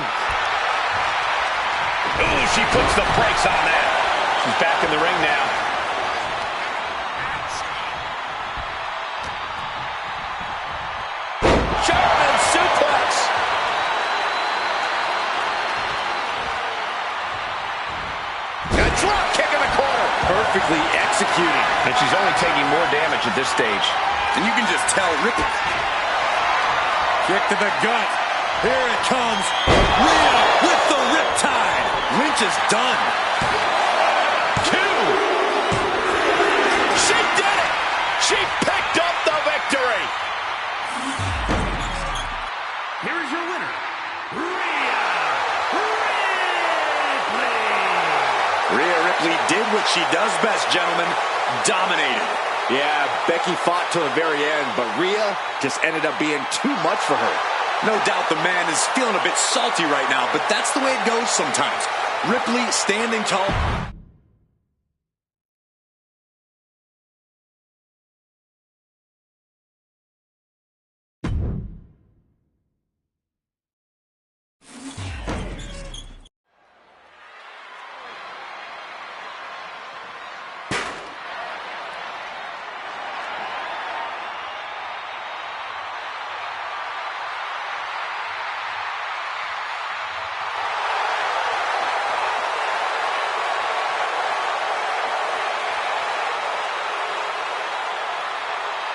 she puts the brakes on that. She's back in the ring now. German suplex. A drop kick in the corner. Perfectly executed. And she's only taking more damage at this stage. And you can just tell Ripley. Kick to the gut. Here it comes. Rhea with the riptide. Lynch is done. She did it! She picked up the victory! Here is your winner, Rhea Ripley. Rhea Ripley did what she does best, gentlemen. Dominated. Yeah, Becky fought till the very end, but Rhea just ended up being too much for her. No doubt the man is feeling a bit salty right now, but that's the way it goes sometimes. Ripley standing tall.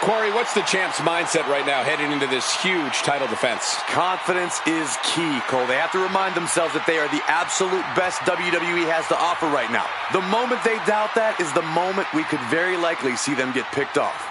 Corey, what's the champ's mindset right now heading into this huge title defense? Confidence is key, Cole. They have to remind themselves that they are the absolute best WWE has to offer right now. The moment they doubt that is the moment we could very likely see them get picked off.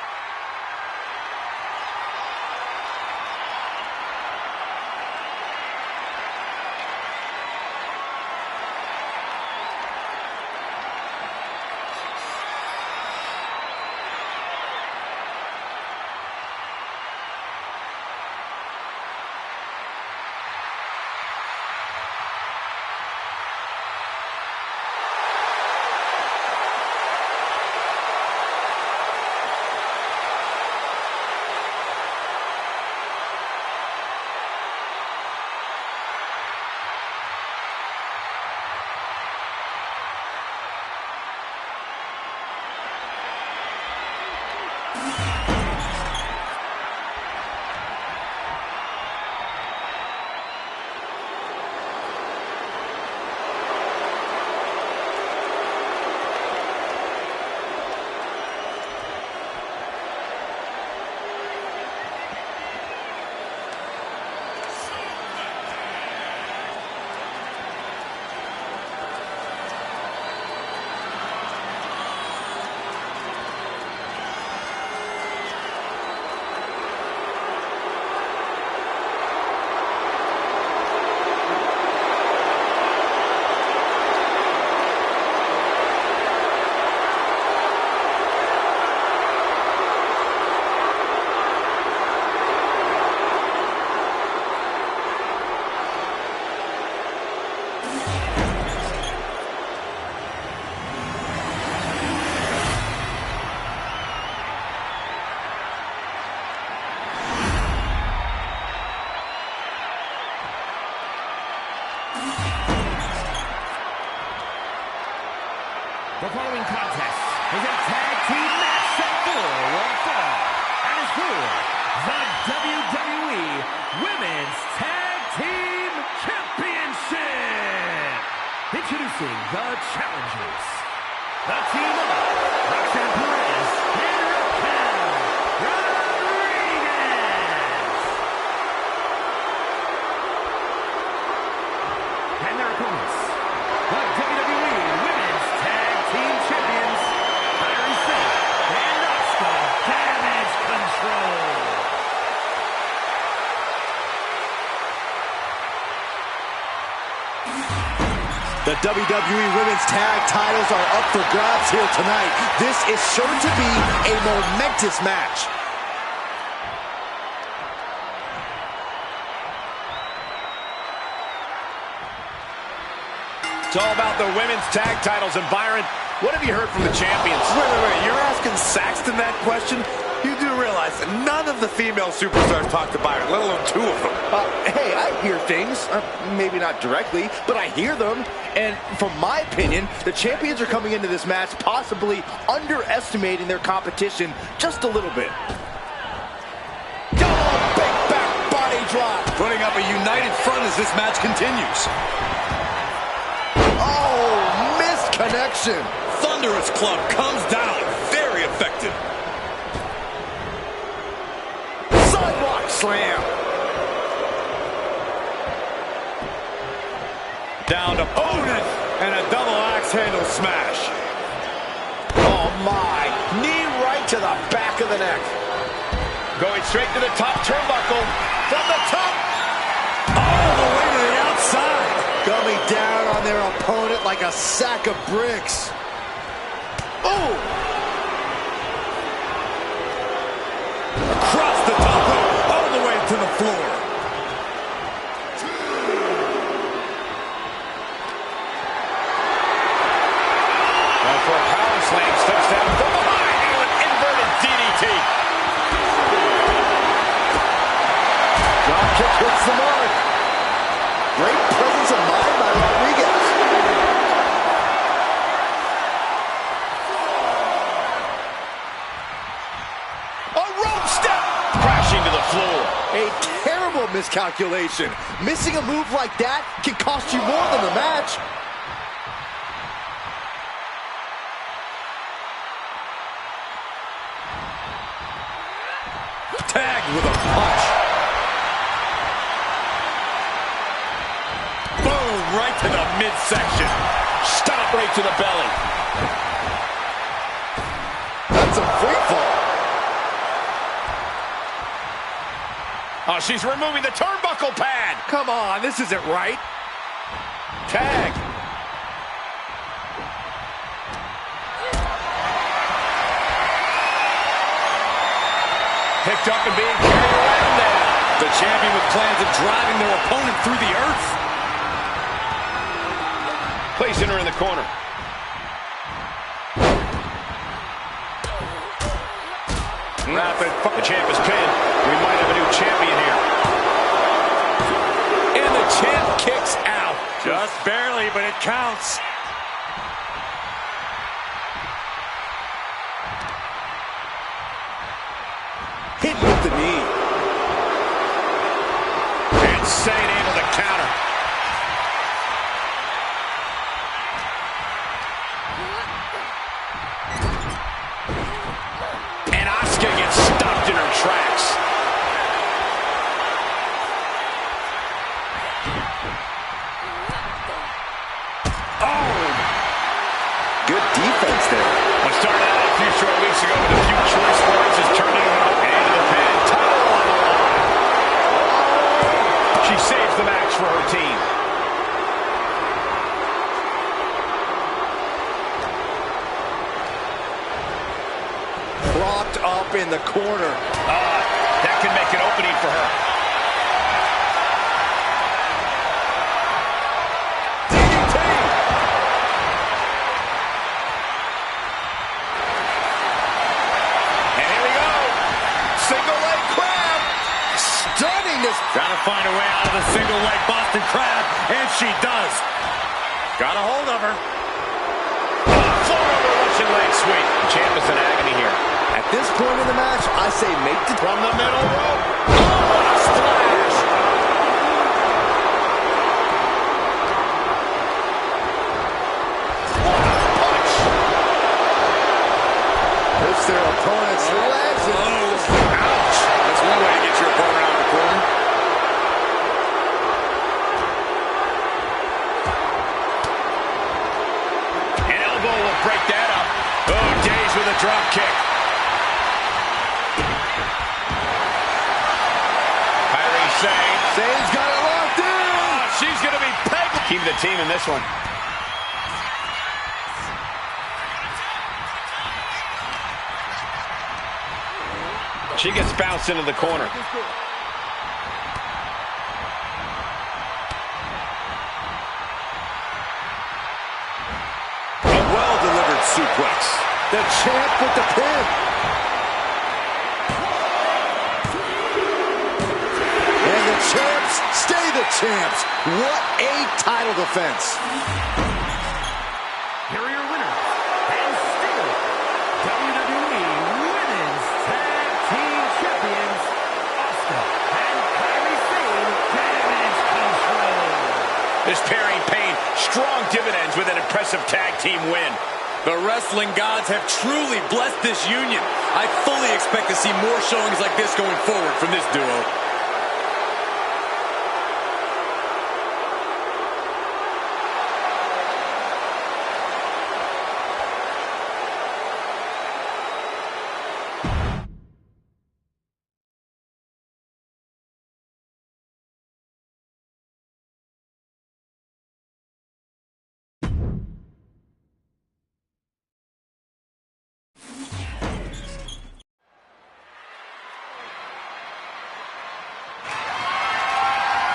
The WWE Women's Tag titles are up for grabs here tonight. This is sure to be a momentous match. It's all about the women's tag titles. And Byron, what have you heard from the champions? Wait. You're asking Saxton that question? You do realize that none of the female superstars talk to Byron, let alone two of them. Hey, I hear things. Maybe not directly, but I hear them. And from my opinion, the champions are coming into this match possibly underestimating their competition just a little bit. Oh, big back body drop. Putting up a united front as this match continues. Oh, missed connection. Thunderous club comes down. Very effective. Sidewalk slam. Down to opponent and a double axe handle smash. Oh my, knee right to the back of the neck. Going straight to the top turnbuckle. From the top. All the way to the outside. Coming down on their opponent like a sack of bricks. Oh! Across the top rope, all the way to the floor. And for a power slam, steps down from behind into an inverted DDT. Drop kick hits the mark. Great presence of mind by Rodriguez. A rope step. Crashing to the floor. A terrible miscalculation. Missing a move like that can cost you more than the match. Tagged with a punch. Boom, right to the midsection. Stop right to the belly. That's a free fall. Oh, she's removing the turnbuckle pad. Come on, this isn't right. Tag. Picked up and being carried around now. The champion with plans of driving their opponent through the earth. Placing her in the corner. Rapid. The champ is pinned. We might have a new champion here. And the champ kicks out. Just barely, but it counts. Hit with the knee. Insane able to counter. And Asuka gets stopped in her tracks. Oh! Good defense there. What started out a few short weeks ago with a few choice words has turned into the pin. Title on the line. She saves the match for her team. Propped up in the corner. That can make an opening for her. DDT! And here we go. Single leg crab. Stunning this. Trying to find a way out of the single leg Boston Crab, and she does. Got a hold of her. Floor over Russian leg sweep. The champ is in agony here. At this point in the match, I say make the... From the middle rope. Oh, what a splash. What a punch. Hits their opponent's legs. Ouch. That's one way to get your opponent out of the corner. An elbow will break that up. Oh, Days with a drop kick. Sane. Zane's got it locked in. Oh, she's going to be pegged. Keep the team in this one. She gets bounced into the corner. A well-delivered suplex. The champ with the pin. And the champs stay the champs. What a title defense. Here are your winners, and still WWE Women's Tag Team Champions, Asuka and Kairi Sane, Damage Control. This pairing paid strong dividends with an impressive tag team win. The wrestling gods have truly blessed this union. I fully expect to see more showings like this going forward from this duo.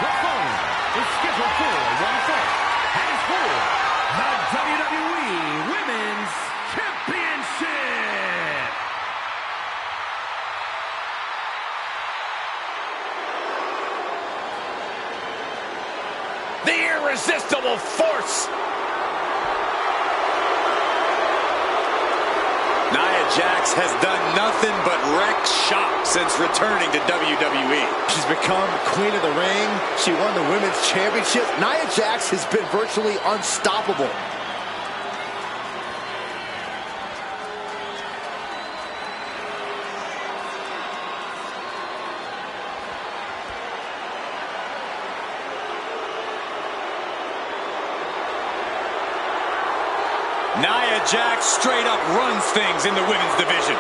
The following is scheduled for one fall, and is for the WWE Women's Championship. The irresistible force. Nia Jax has done nothing but wreck shop since returning to WWE. She's become queen of the ring. She won the women's championship. Nia Jax has been virtually unstoppable. Nia Jax straight up runs things in the women's division.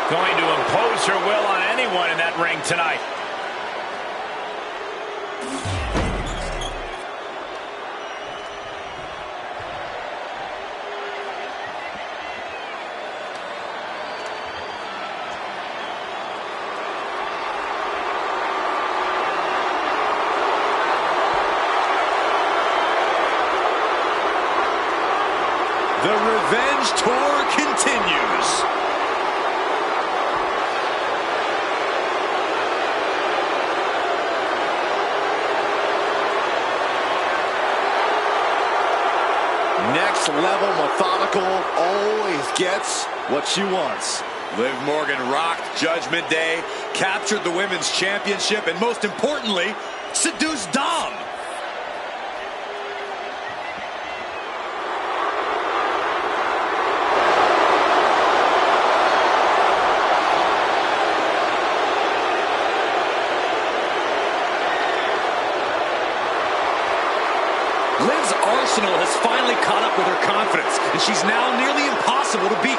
Going to impose her will on anyone in that ring tonight. The revenge tour continues. Next level methodical, always gets what she wants. Liv Morgan rocked Judgment Day, captured the women's championship, and most importantly, seduced Dom. Liv's arsenal has finally caught up with her confidence, and she's now nearly impossible to beat.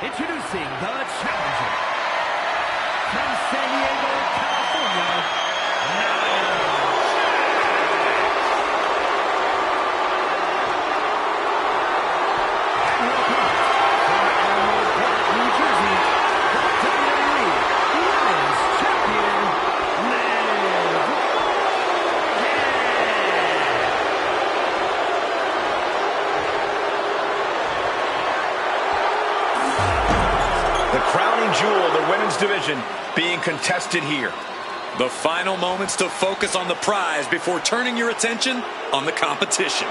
Introducing the challenger from San Diego, California, Nia Jax. And welcome from Elmwood Park, New Jersey, the WWE Women's Champion, Liv Morgan. The crowning jewel of the women's division being contested here. The final moments to focus on the prize before turning your attention on the competition.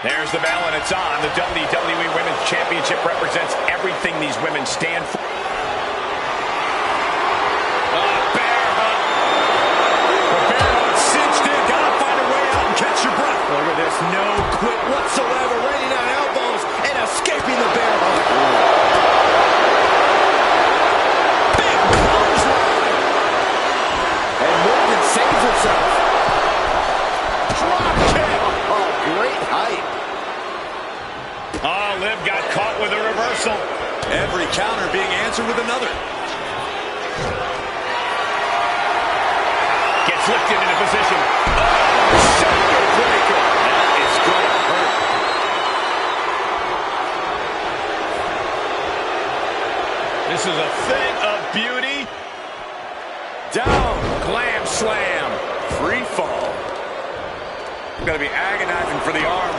There's the bell and it's on. The WWE Women's Championship represents everything these women stand for. Look at this, no quit whatsoever, raining down elbows. Liv got caught with a reversal. Every counter being answered with another. Gets lifted into position. Oh, shoulder breaker. That is going to hurt. This is a thing of beauty. Down. Glam slam. Free fall. Going to be agonizing for the arm.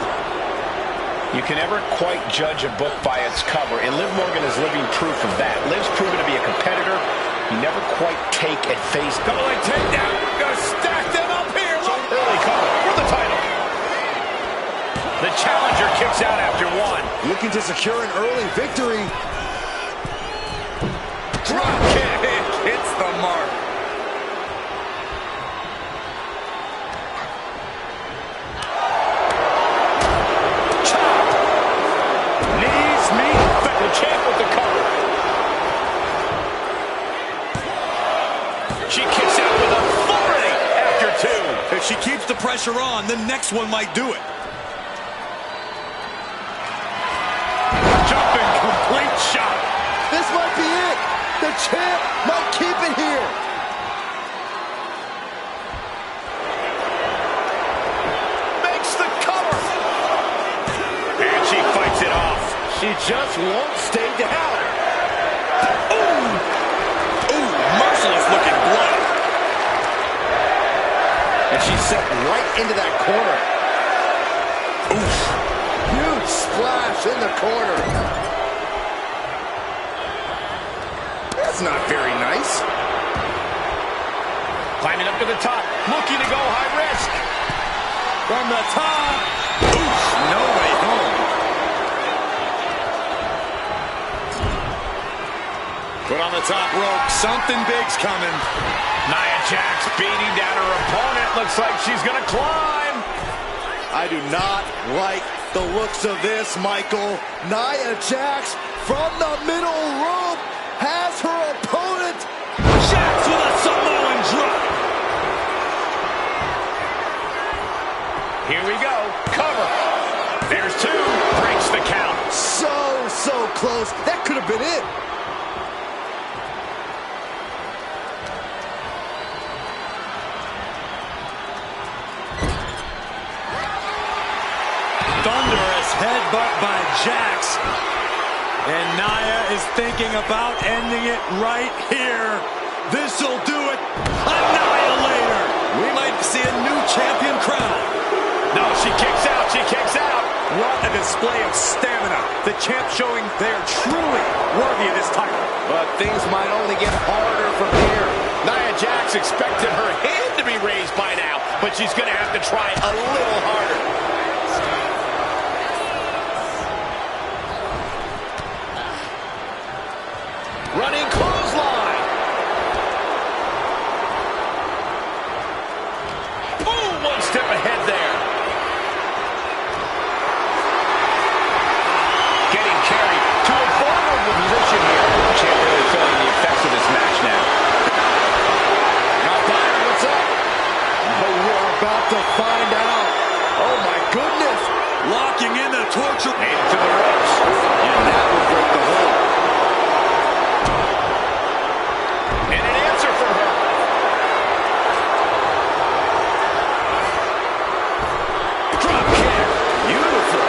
You can never quite judge a book by its cover, and Liv Morgan is living proof of that. Liv's proven to be a competitor. You never quite take at face. Double leg takedown. Gonna stack them up here. Look. Early cover for the title. The challenger kicks out after one. Looking to secure an early victory. Drop kick. Hits the mark. Champ with the cover. She kicks out with authority after two. If she keeps the pressure on, the next one might do it. Jumping complete shot. This might be it. The champ might keep it here. Makes the cover. And she fights it off. She just won't stay down. Ooh, merciless looking blood. And she's set right into that corner. Oof. Huge splash in the corner. That's not very nice. Climbing up to the top, looking to go high risk. From the top. Oof, no way home. Put on the top rope. Something big's coming. Nia Jax beating down her opponent. Looks like she's going to climb. I do not like the looks of this, Michael. Nia Jax from the middle rope has her opponent. Jax with a Samoan drop. Here we go. Cover. There's two. Breaks the count. So close. That could have been it. Thunderous headbutt by Jax. And Nia is thinking about ending it right here. This'll do it. Annihilator. We might see a new champion crown. No, she kicks out. She kicks out. What a display of stamina. The champ showing they are truly worthy of this title. But things might only get harder from here. Nia Jax expected her hand to be raised by now, but she's going to have to try a little harder. Running clothesline. Ooh, one step ahead there. Getting carried to a vulnerable position here. Champ really feeling the effects of this match now. Now, Byron, what's up? Oh, we're about to find out. Oh, my goodness. Locking in the torture. Made it to the ropes. And that will break the hold. And an answer for her. Drop kick. Beautiful.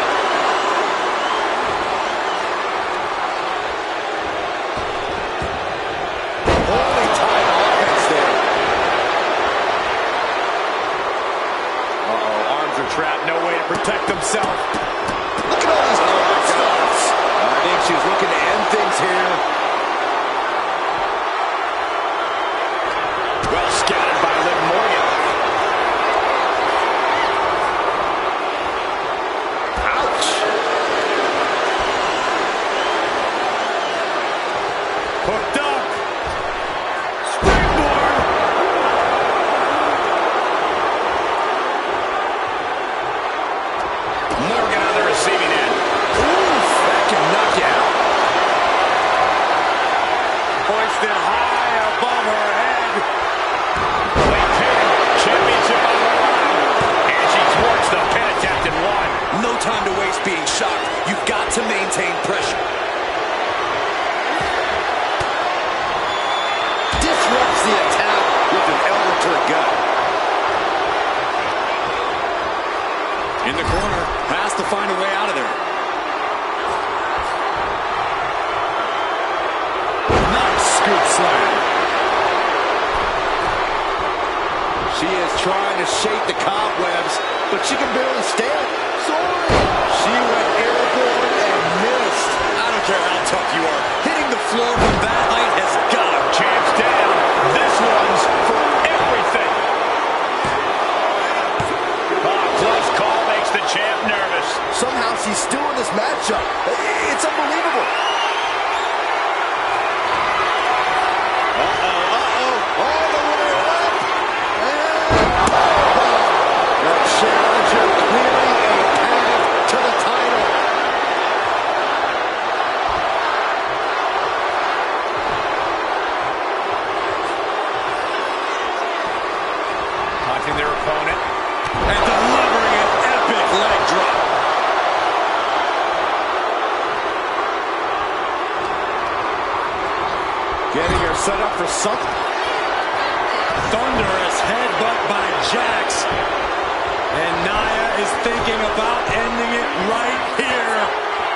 Holy tight offense there. Uh-oh, arms are trapped. No way to protect himself. Look at all these stops. I think she's looking to end things here. Well scattered by Liv Morgan. Ouch. Hooked up. Springboard. Morgan on the receiving end. Oof, that can knock you out. corner. Has to find a way out of there. Nice scoop slam. She is trying to shake the cobwebs, but she can barely stand. She went airborne and missed. I don't care how tough you are. Hitting the floor from that height has got him. Champ's down. This one's for everything. Close call makes the champ nervous. Somehow she's still in this matchup. It's unbelievable. All the way up. And the challenger clearing a path to the title. Taunting their opponent. And delivering an epic leg drop. Getting her set up for something. Thunderous headbutt by Jax. And Nia is thinking about ending it right here.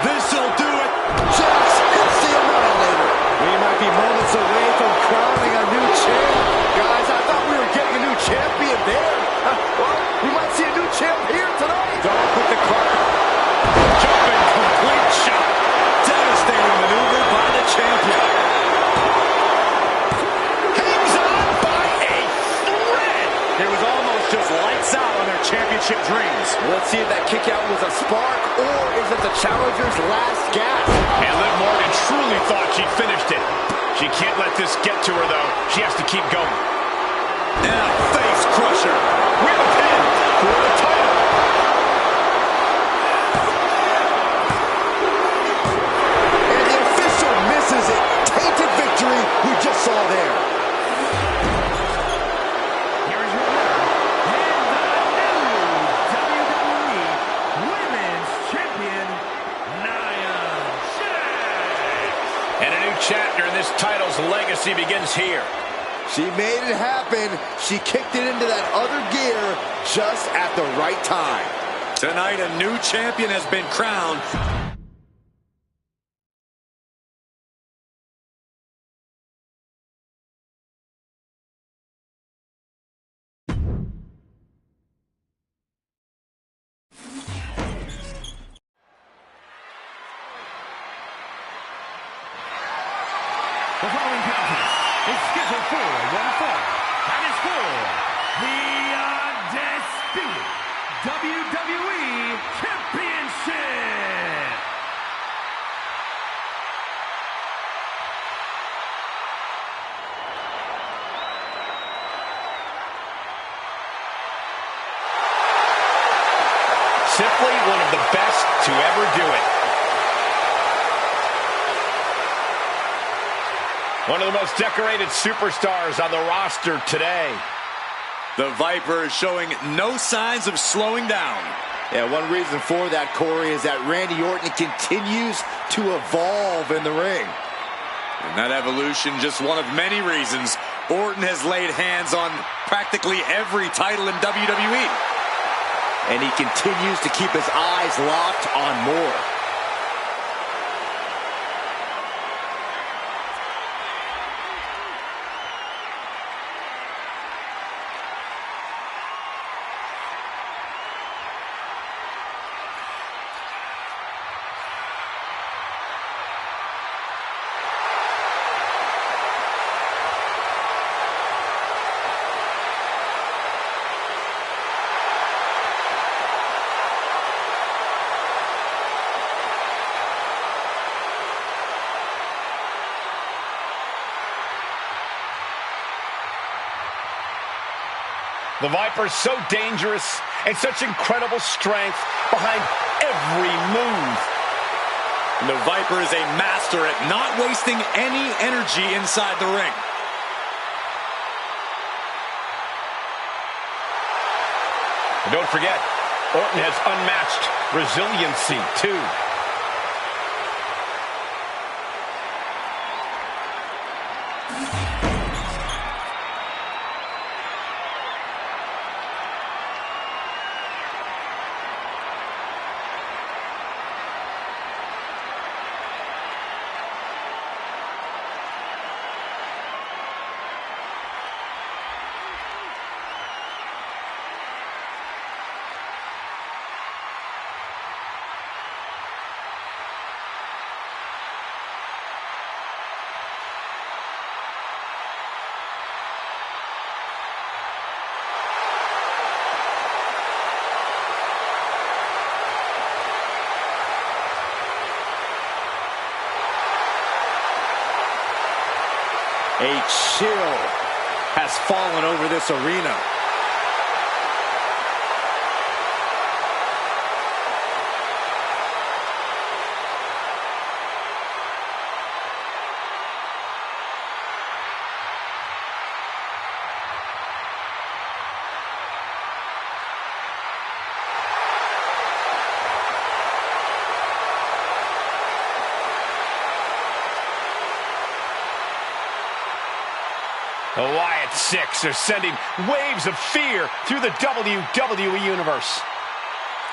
This'll do it. Jax is the annihilator. We might be moments away from crowning a new champ. Guys, I thought we were getting a new champion there. Well, we might see a new champ here tonight. Don't put the cart. Jumping complete shot. Devastating maneuver by the champion. Hangs on by a thread. It was almost just lights out on their championship dreams. Let's see if that kick out was a spark or is it the challenger's last gasp. And Liv Morgan truly thought she'd finished it. She can't let this get to her, though. She has to keep going. And a face crusher. We have a pin for the title. And the official misses it. Tainted victory we just saw there. Here is your winner, and the new WWE Women's Champion, Nia Jax. And a new chapter in this title's legacy begins here. She made it happen. She kicked it into that other gear just at the right time. Tonight, a new champion has been crowned. The following contest is scheduled for one fall, and is for the undisputed WWE Championship. Simply one of the best to ever do it. One of the most decorated superstars on the roster today. The Viper is showing no signs of slowing down. Yeah, one reason for that, Corey, is that Randy Orton continues to evolve in the ring. And that evolution, just one of many reasons. Orton has laid hands on practically every title in WWE. And he continues to keep his eyes locked on more. The Viper's so dangerous and such incredible strength behind every move. And the Viper is a master at not wasting any energy inside the ring. And don't forget, Orton has unmatched resiliency, too. A chill has fallen over this arena. The Wyatt Six are sending waves of fear through the WWE Universe.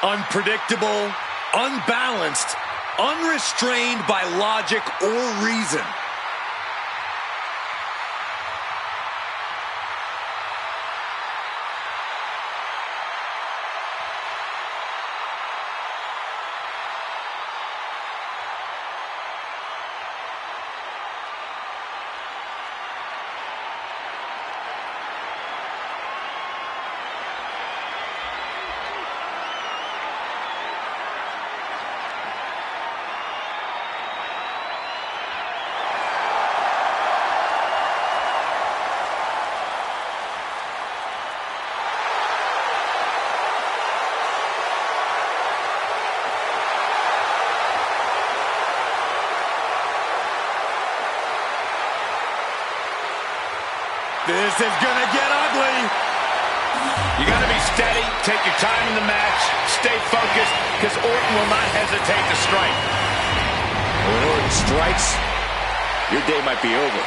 Unpredictable, unbalanced, unrestrained by logic or reason. This is gonna get ugly. You gotta be steady, take your time in the match, stay focused, because Orton will not hesitate to strike. When Orton strikes, your day might be over.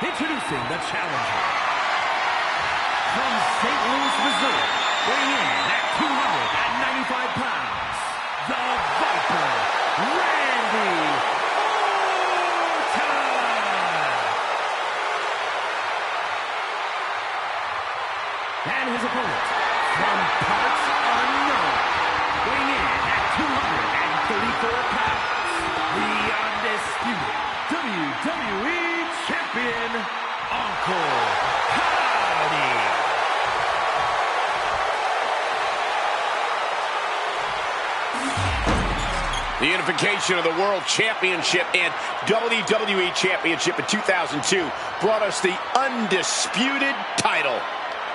Introducing the challenger. From St. Louis, Missouri, weighing in at 295 pounds, the Viper, Randy Orton. And his opponent, from parts unknown, weighing in at 234 pounds, the undisputed WWE Champion, Uncle Howdy. The unification of the World Championship and WWE Championship in 2002 brought us the undisputed title.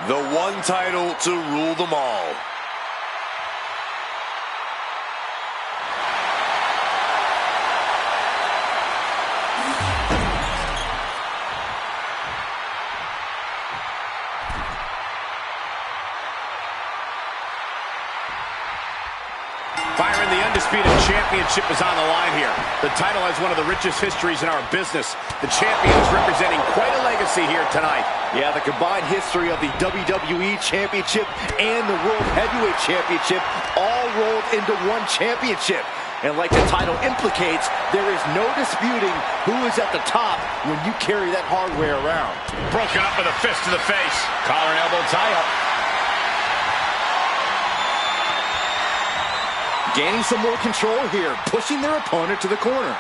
The one title to rule them all. Byron, the undisputed championship is on the line here. The title has one of the richest histories in our business. The champion is representing quite a legacy here tonight. Yeah, the combined history of the WWE Championship and the World Heavyweight Championship all rolled into one championship. And like the title implicates, there is no disputing who is at the top when you carry that hardware around. Broken up with a fist to the face. Collar and elbow tie-up. Gaining some more control here, pushing their opponent to the corner.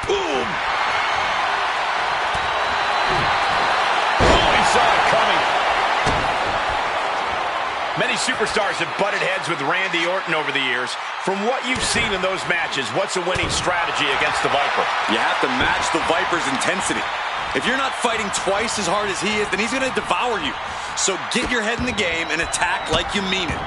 Boom! Oh, he saw it coming. Many superstars have butted heads with Randy Orton over the years. From what you've seen in those matches, what's a winning strategy against the Viper? You have to match the Viper's intensity. If you're not fighting twice as hard as he is, then he's going to devour you. So get your head in the game and attack like you mean it.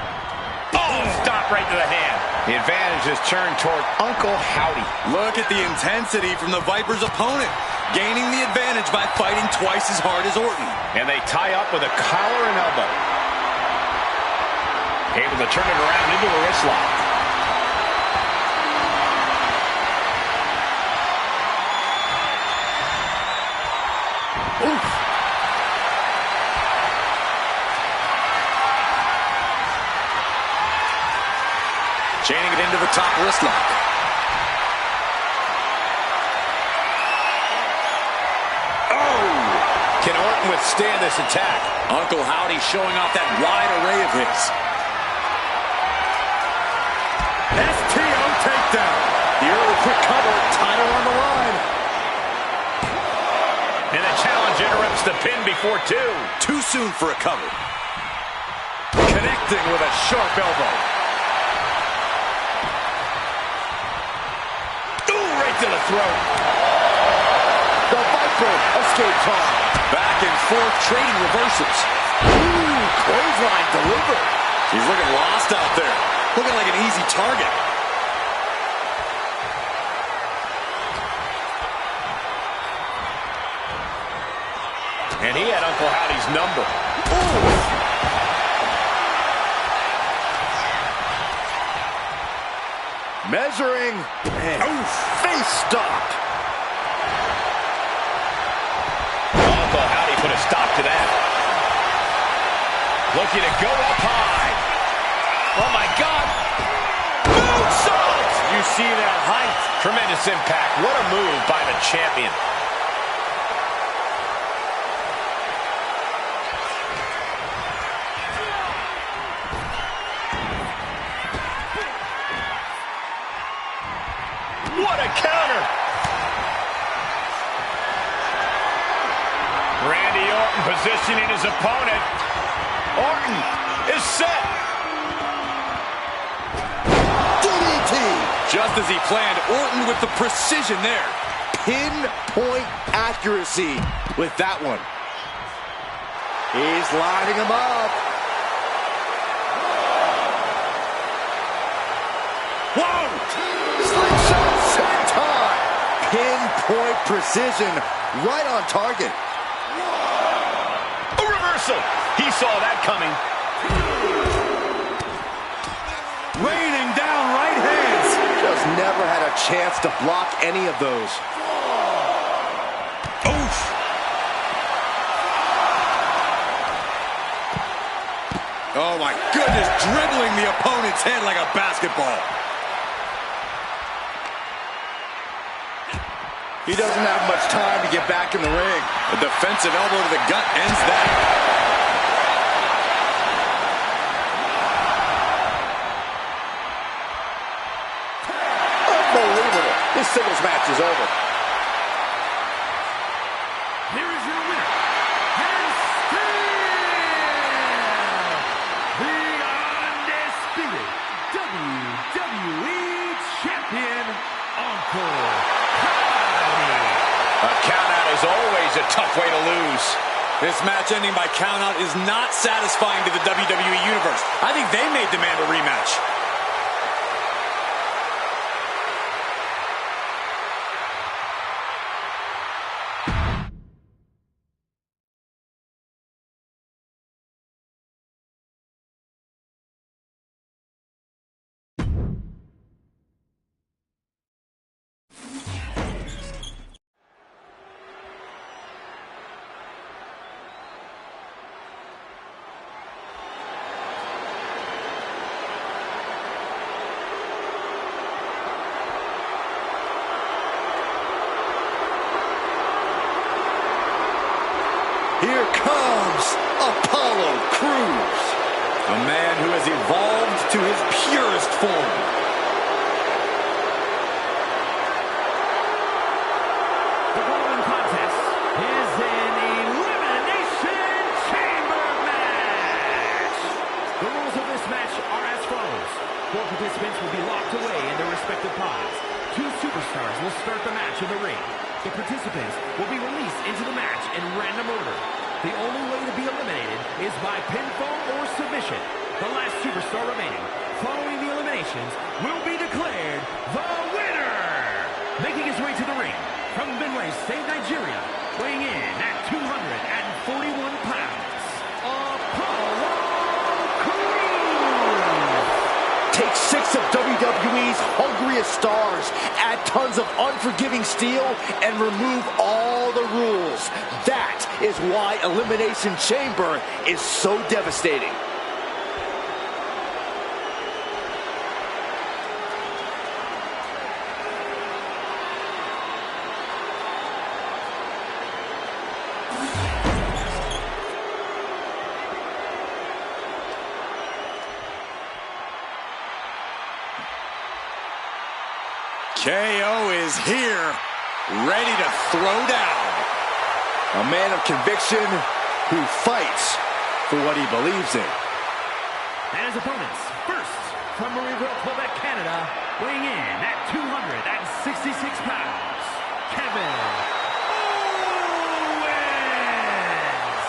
Oh, stop right to the hand. The advantage is turned toward Uncle Howdy. Look at the intensity from the Viper's opponent, gaining the advantage by fighting twice as hard as Orton. And they tie up with a collar and elbow. Able to turn it around into a wrist lock. Oof. Chaining it into the top wrist lock. Oh! Can Orton withstand this attack? Uncle Howdy showing off that wide array of his. STO takedown. The early quick cover, title on the line. And the challenge interrupts Gets the pin before two. Too soon for a cover. Connecting with a sharp elbow. Ooh, right to the throat. The Viper escaped harm. Back and forth, trading reversals. Ooh, clothesline delivered. He's looking lost out there. Looking like an easy target. And he had Uncle Howdy's number. Ooh. Measuring. And face stop. Uncle Howdy put a stop to that. Looking to go up high. Oh, my God. Moonsault! You see that height. Tremendous impact. What a move by the champion. What a counter! Randy Orton positioning his opponent. Orton is set. DDT. Just as he planned, Orton with the precision there. Pinpoint accuracy with that one. He's lining him up. Whoa! Slingshot senton. Pinpoint precision, right on target. A reversal. He saw that coming. Raining down right hands. Just never had a chance to block any of those. Oof. Oh my goodness, dribbling the opponent's head like a basketball. He doesn't have much time to get back in the ring. A defensive elbow to the gut ends that. Unbelievable. This singles match is over. Here is your winner, and still the undisputed WWE Champion, Uncle. A countout is always a tough way to lose. This match ending by countout is not satisfying to the WWE Universe. I think they may demand a rematch. Here comes Apollo Crews. A man who has evolved to his purest form. The following contest is an Elimination Chamber match. The rules of this match are as follows. 4 participants will be locked away in their respective pods. 2 superstars will start the match in the ring. The participants will be released into the match in random order. The only way to be eliminated is by pinfall or submission. The last superstar remaining, following the eliminations, will be declared the winner. Making his way to the ring, from Benue State, Nigeria, weighing in at 241 pounds, Apollo Crews. Take 6 of WWE's hungriest stars, add tons of unforgiving steel, and remove all the rules. That is why Elimination Chamber is so devastating. KO is here, ready to throw down. A man of conviction who fights for what he believes in. And his opponents, first, from Marieville, Quebec, Canada, weighing in at 266 pounds, Kevin Owens.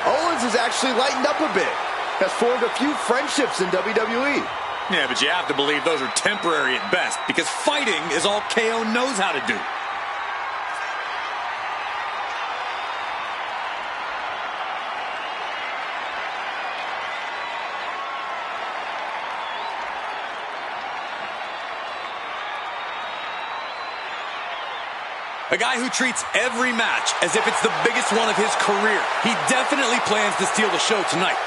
Owens has actually lightened up a bit. Has formed a few friendships in WWE. Yeah, but you have to believe those are temporary at best, because fighting is all KO knows how to do. A guy who treats every match as if it's the biggest one of his career. He definitely plans to steal the show tonight.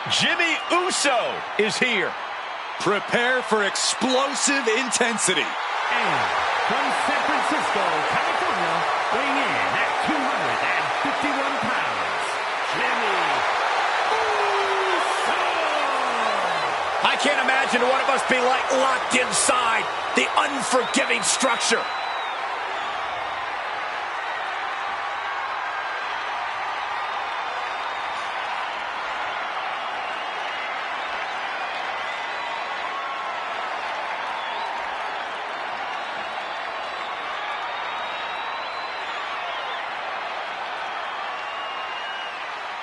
Jimmy Uso is here. Prepare for explosive intensity. And from San Francisco, California, weighing in at 251 pounds, Jimmy Uso. I can't imagine what it must be like locked inside the unforgiving structure.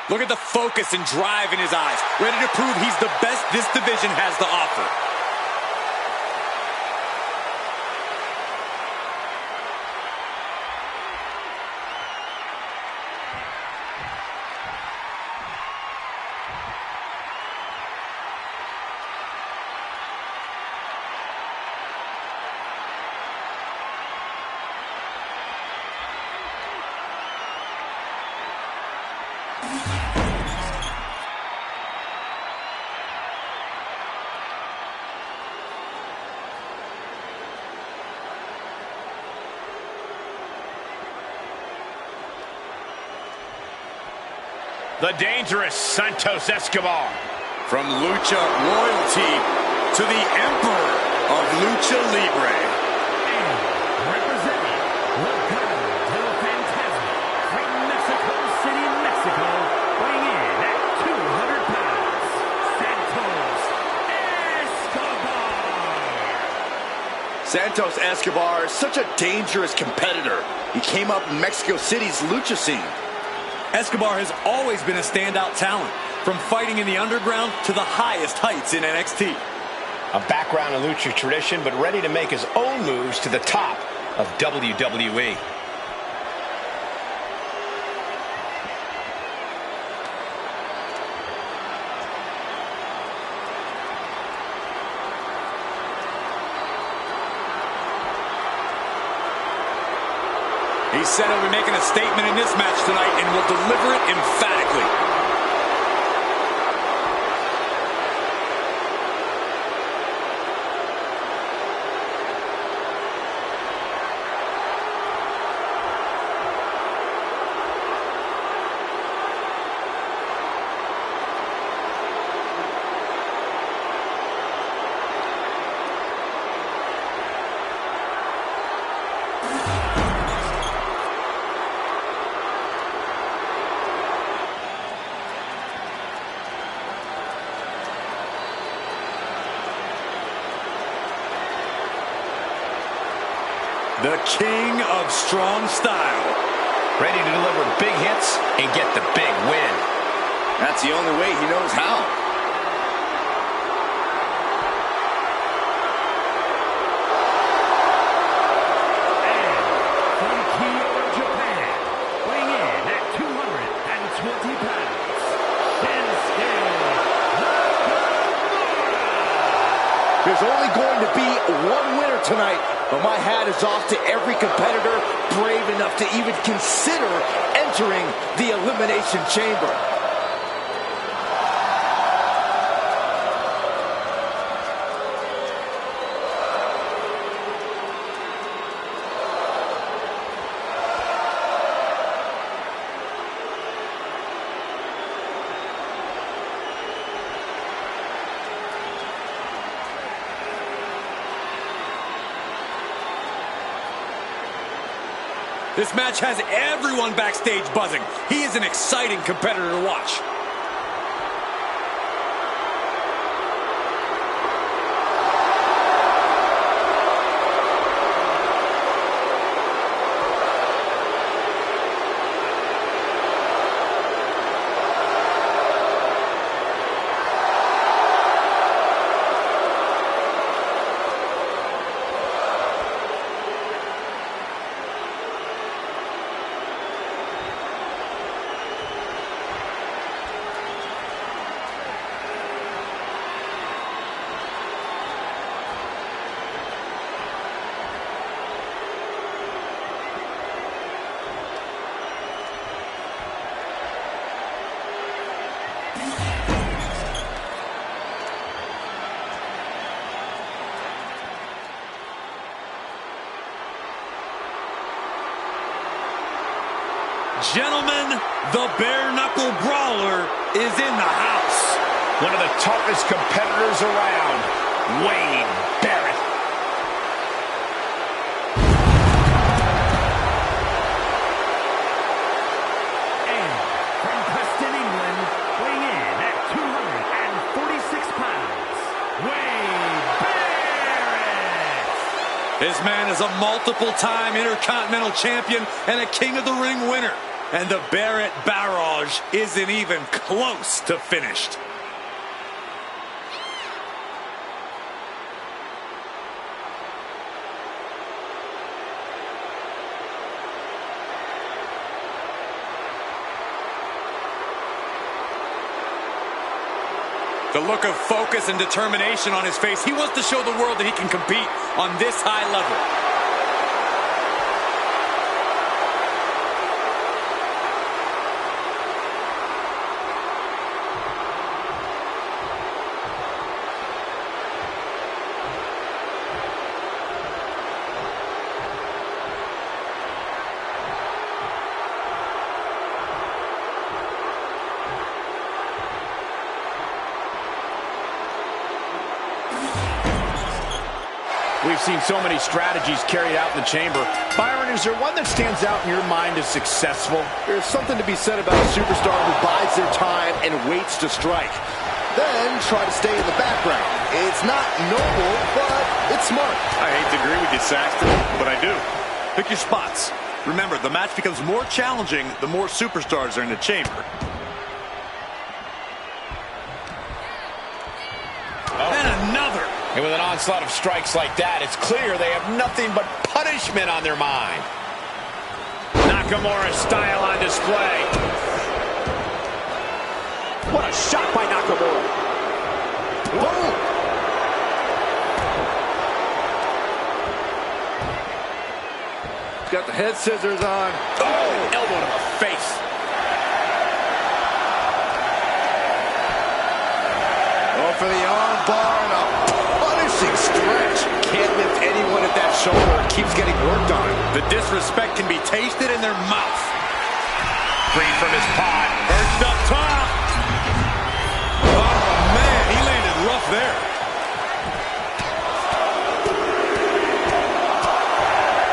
Look at the focus and drive in his eyes, ready to prove he's the best this division has to offer. The dangerous Santos Escobar. From Lucha Royalty to the Emperor of Lucha Libre. And representing welcome to the Phantasm from Mexico City, Mexico, weighing in at 200 pounds, Santos Escobar. Santos Escobar is such a dangerous competitor. He came up in Mexico City's lucha scene. Escobar has always been a standout talent, from fighting in the underground to the highest heights in NXT. A background in lucha tradition, but ready to make his own moves to the top of WWE. He said he'll be making a statement in this match tonight and will deliver it emphatically. The king of strong style. Ready to deliver big hits and get the big win. That's the only way he knows how. And from Kyoto, Japan, weighing in at 220 pounds, Shinsuke Nakamura. There's only going to be one winner tonight. But my hat is off to every competitor brave enough to even consider entering the Elimination Chamber. This match has everyone backstage buzzing. He is an exciting competitor to watch. Gentlemen, the bare-knuckle brawler is in the house. One of the toughest competitors around, Wade Barrett. And from Preston, England, weighing in at 246 pounds, Wade Barrett. This man is a multiple-time Intercontinental Champion and a King of the Ring winner. And the Barrett barrage isn't even close to finished. The look of focus and determination on his face. He wants to show the world that he can compete on this high level. We've seen so many strategies carried out in the chamber. Byron, is there one that stands out in your mind as successful? There's something to be said about a superstar who bides their time and waits to strike. Then try to stay in the background. It's not noble, but it's smart. I hate to agree with you, Saxton, but I do. Pick your spots. Remember, the match becomes more challenging the more superstars are in the chamber. And another. And with an onslaught of strikes like that, it's clear they have nothing but punishment on their mind. Nakamura's style on display. What a shot by Nakamura. Boom. He's got the head scissors on. Oh, elbow to the face. Oh, for the arm bar and a punishing stretch. Can't lift anyone at that shoulder. Keeps getting worked on. The disrespect can be tasted in their mouth. Free from his pod. Perched up top. Oh, man, he landed rough there.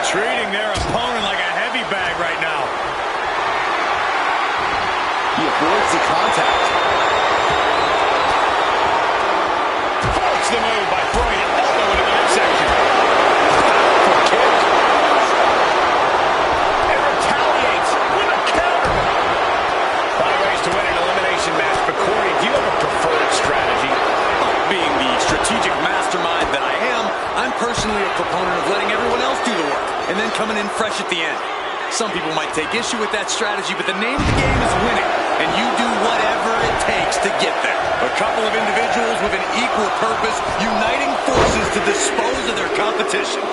Treating their opponent like a heavy bag right now. He avoids the contact. Forks the move by throwing an elbow into the midsection. And retaliates with a counter. A lot of ways to win an elimination match, but Corey, do you have a preferred strategy? Being the strategic mastermind that I am, I'm personally a proponent of letting everyone else do the work and then coming in fresh at the end. Some people might take issue with that strategy, but the name of the game is winning, and you do whatever it takes to get there. A couple of individuals with an equal purpose, uniting forces to dispose of their competition.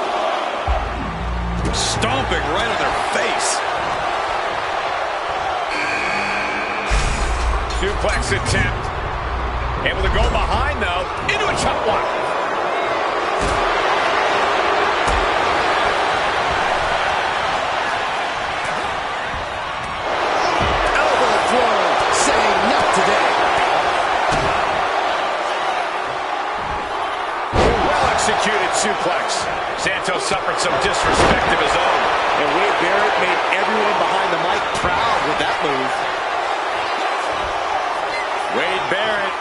Stomping right on their face. Suplex attempt. Able to go behind, though. Into a chop block. Elbow throw, saying not today. Well-executed suplex. Santos suffered some disrespect of his own. And Wade Barrett made everyone behind the mic proud with that move. Wade Barrett.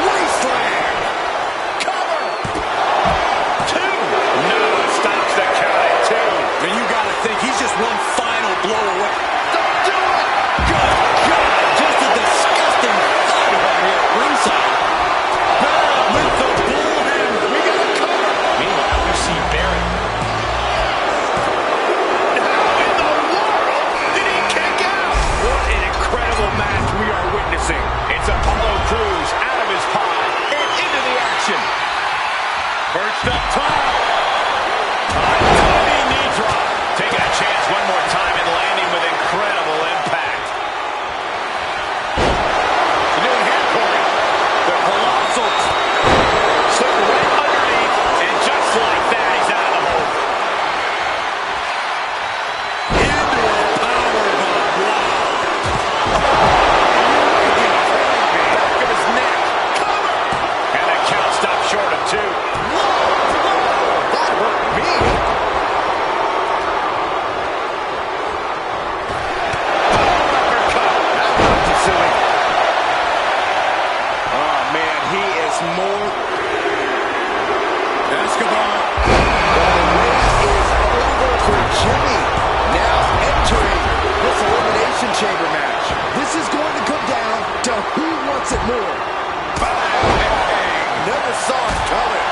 Wasteland! Cover! Two. No, stops the count at two. And you got to think he's just one final blow away. Don't do it! Good God, just a disgusting thud right here at ringside. Barrett with the bull hammer. We got to cover. Meanwhile, you see Barrett. How in the world did he kick out? What an incredible match we are witnessing. It's Apollo Crews out of his pod and into the action. Perched up top. Diving knee drop. Taking a chance one more time and landing with incredible impact. They're doing hair pulling. The colossal slipped right underneath, and just like that, he's out of the hole. Into a powerbomb. Wow. Back of his neck. Cover. And the count stopped short of two. That hurt me. Uppercut. That was silly. Oh, man, he is more... Escobar. The wait is over for Jimmy. Now entering this Elimination Chamber match. This is going to come down to who wants it more. Bang! Never saw it coming.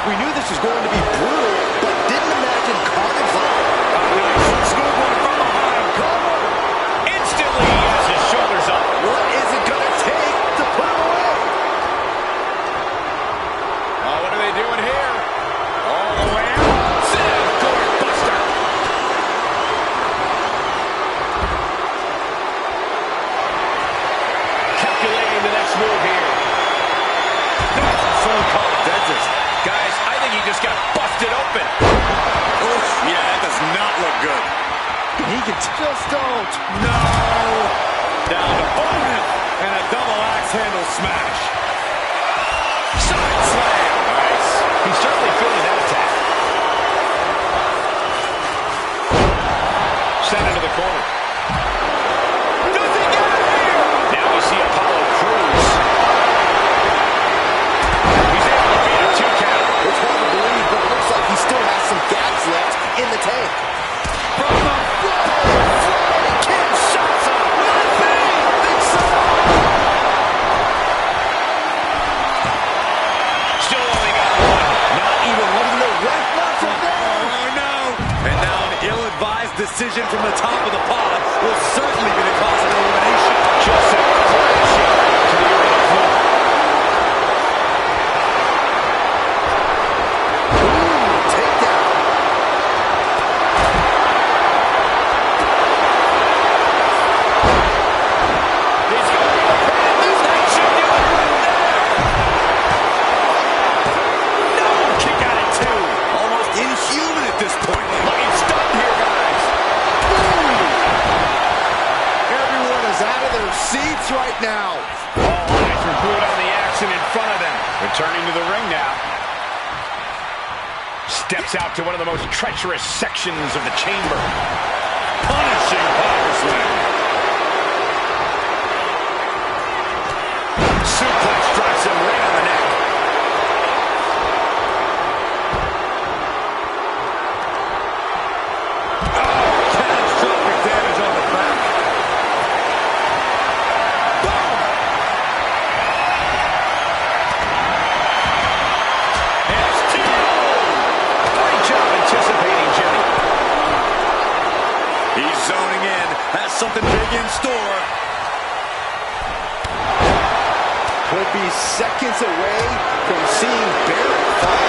We knew this was going to be brutal, but didn't imagine carnage like it. Schoolboy from behind. Cover. Instantly, he has his shoulders up. What is it going to take to put him away? Oh, what are they doing here? All the way out. Sit down, buster. Calculating the next move here. Someone call a dentist. Guys, I think he just got busted open. Oof, yeah, that does not look good. He can just don't. No. Down opponent and a double axe handle smash. Side slam. Nice. He's certainly feeling that attack. Sent into the corner. Does he get it here? Now we see Apollo Crews. He's able to beat a 2 count. It's hard to believe, but it looks like he still has some gas left in the tank. From the Ken shots up. Will it be? Think so. Still only got one. Not even letting the ref not from there. Oh, no. And now an ill-advised decision from the top of the pod will certainly be the cause of elimination. Just a crashing to the arena floor. Ooh, takedown. He's going to pin this. That should do it right there. No, kick out at two. Almost inhuman at this point. Looking stunned here, guys. Everyone is out of their seats right now. All eyes are glued on the action in front of them. Returning to the ring now. Steps out to one of the most treacherous sections of the chamber. Punishing power slam. Suplex drives him right on the neck. Catastrophic damage on the back. Boom! Great job anticipating Jimmy. He's zoning in. Has something big in store. Could be seconds away from seeing Barrett fall.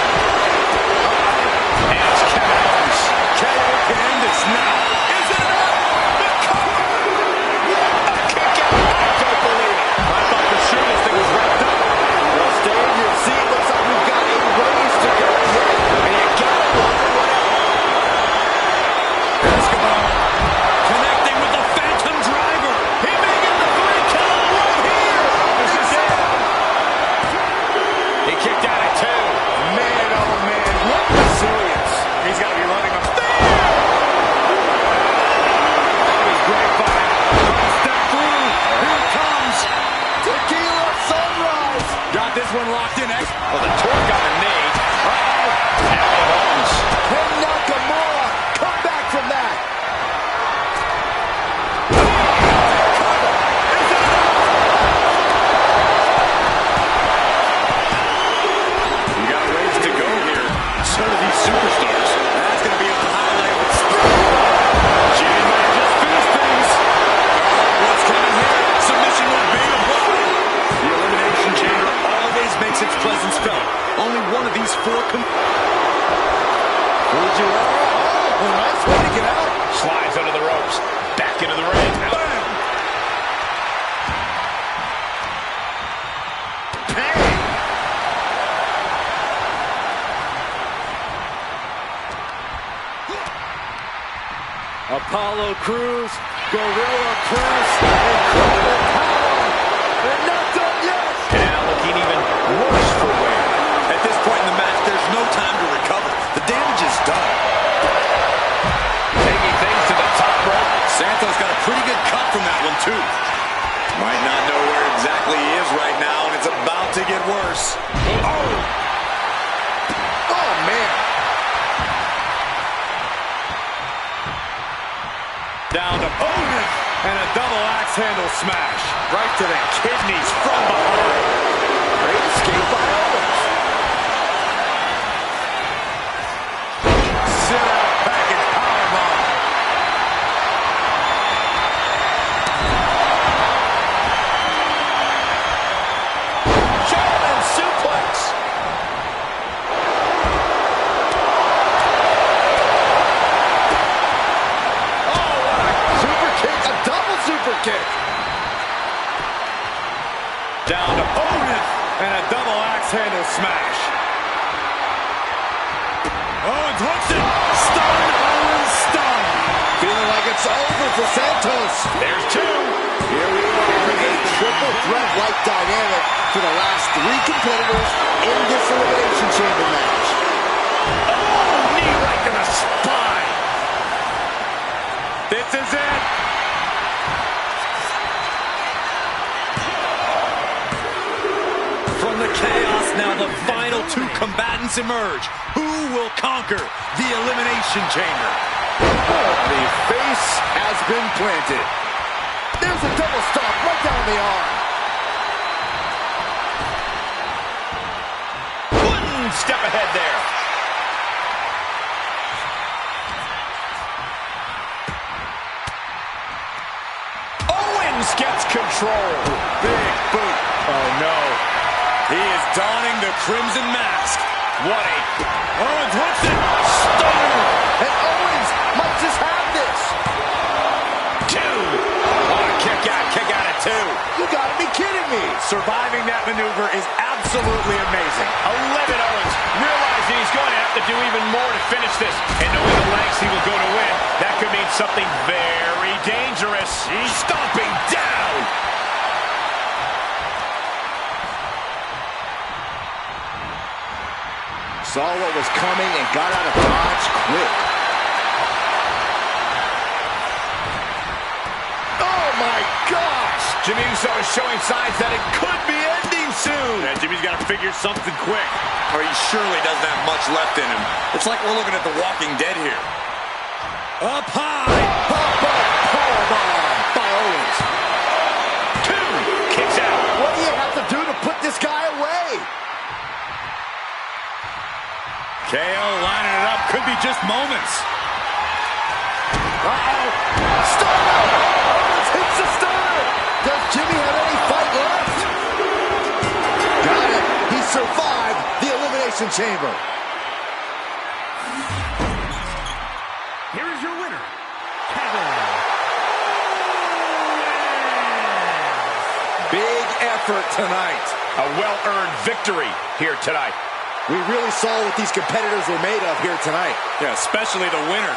superstars. That's going to be on highlight with speed. Jimmy might have just finished things. What's coming here? Submission will be applied. The Elimination Chamber always makes its presence felt. Only one of these four Oh, nice way to get out. Slides under the ropes. Back into the ring. Bam! Bang! Apollo Crews, Gorilla Press, incredible power, and not done yet. And now looking even worse for wear. At this point in the match, there's no time to recover. The damage is done. Taking things to the top rope. Santos got a pretty good cut from that one, too. Might not know where exactly he is right now, and it's about to get worse. Oh, man. Down to Owen, and a double axe handle smash. Right to the kidneys from behind. Great escape by Owens. Sit out package powerbomb. German suplex. Oh, what a super kick. A double super kick. Down to Owen, and a double axe handle smash. Owens hooks it. Stun, Owens stun. Feeling like it's over for Santos. There's two. Here we are, a triple threat-like dynamic for the last three competitors in this Elimination Chamber match. Oh, knee right to the spine. This is it. From the chaos, now the final two combatants emerge. Who will conquer the Elimination Chamber? The face has been planted. There's a double stop right down the arm. One step ahead there. Owens gets control. Big boot. Oh, no. He is donning the crimson mask. What a... Owens hooks it. Stun. And Owens might just have this. Two. Oh, kick out at two. You gotta be kidding me. Surviving that maneuver is absolutely amazing. 11 Owens, realizing he's going to have to do even more to finish this. And knowing the lengths he will go to win, that could mean something very dangerous. He's stomping down. Saw what was coming and got out of dodge quick. Oh my gosh! Jimmy Uso is showing signs that it could be ending soon. Yeah, Jimmy's got to figure something quick, or he surely doesn't have much left in him. It's like we're looking at The Walking Dead here. Up high. Powerbomb by Owens. Two. Kicks out. What do you have to do to put this guy away? KO lining it up. Could be just moments. Uh-oh. Stunner! Owens hits the stunner! Does Jimmy have any fight left? Got it. He survived the Elimination Chamber. Here is your winner, Kevin. Big effort tonight. A well-earned victory here tonight. We really saw what these competitors were made of here tonight. Yeah, especially the winner.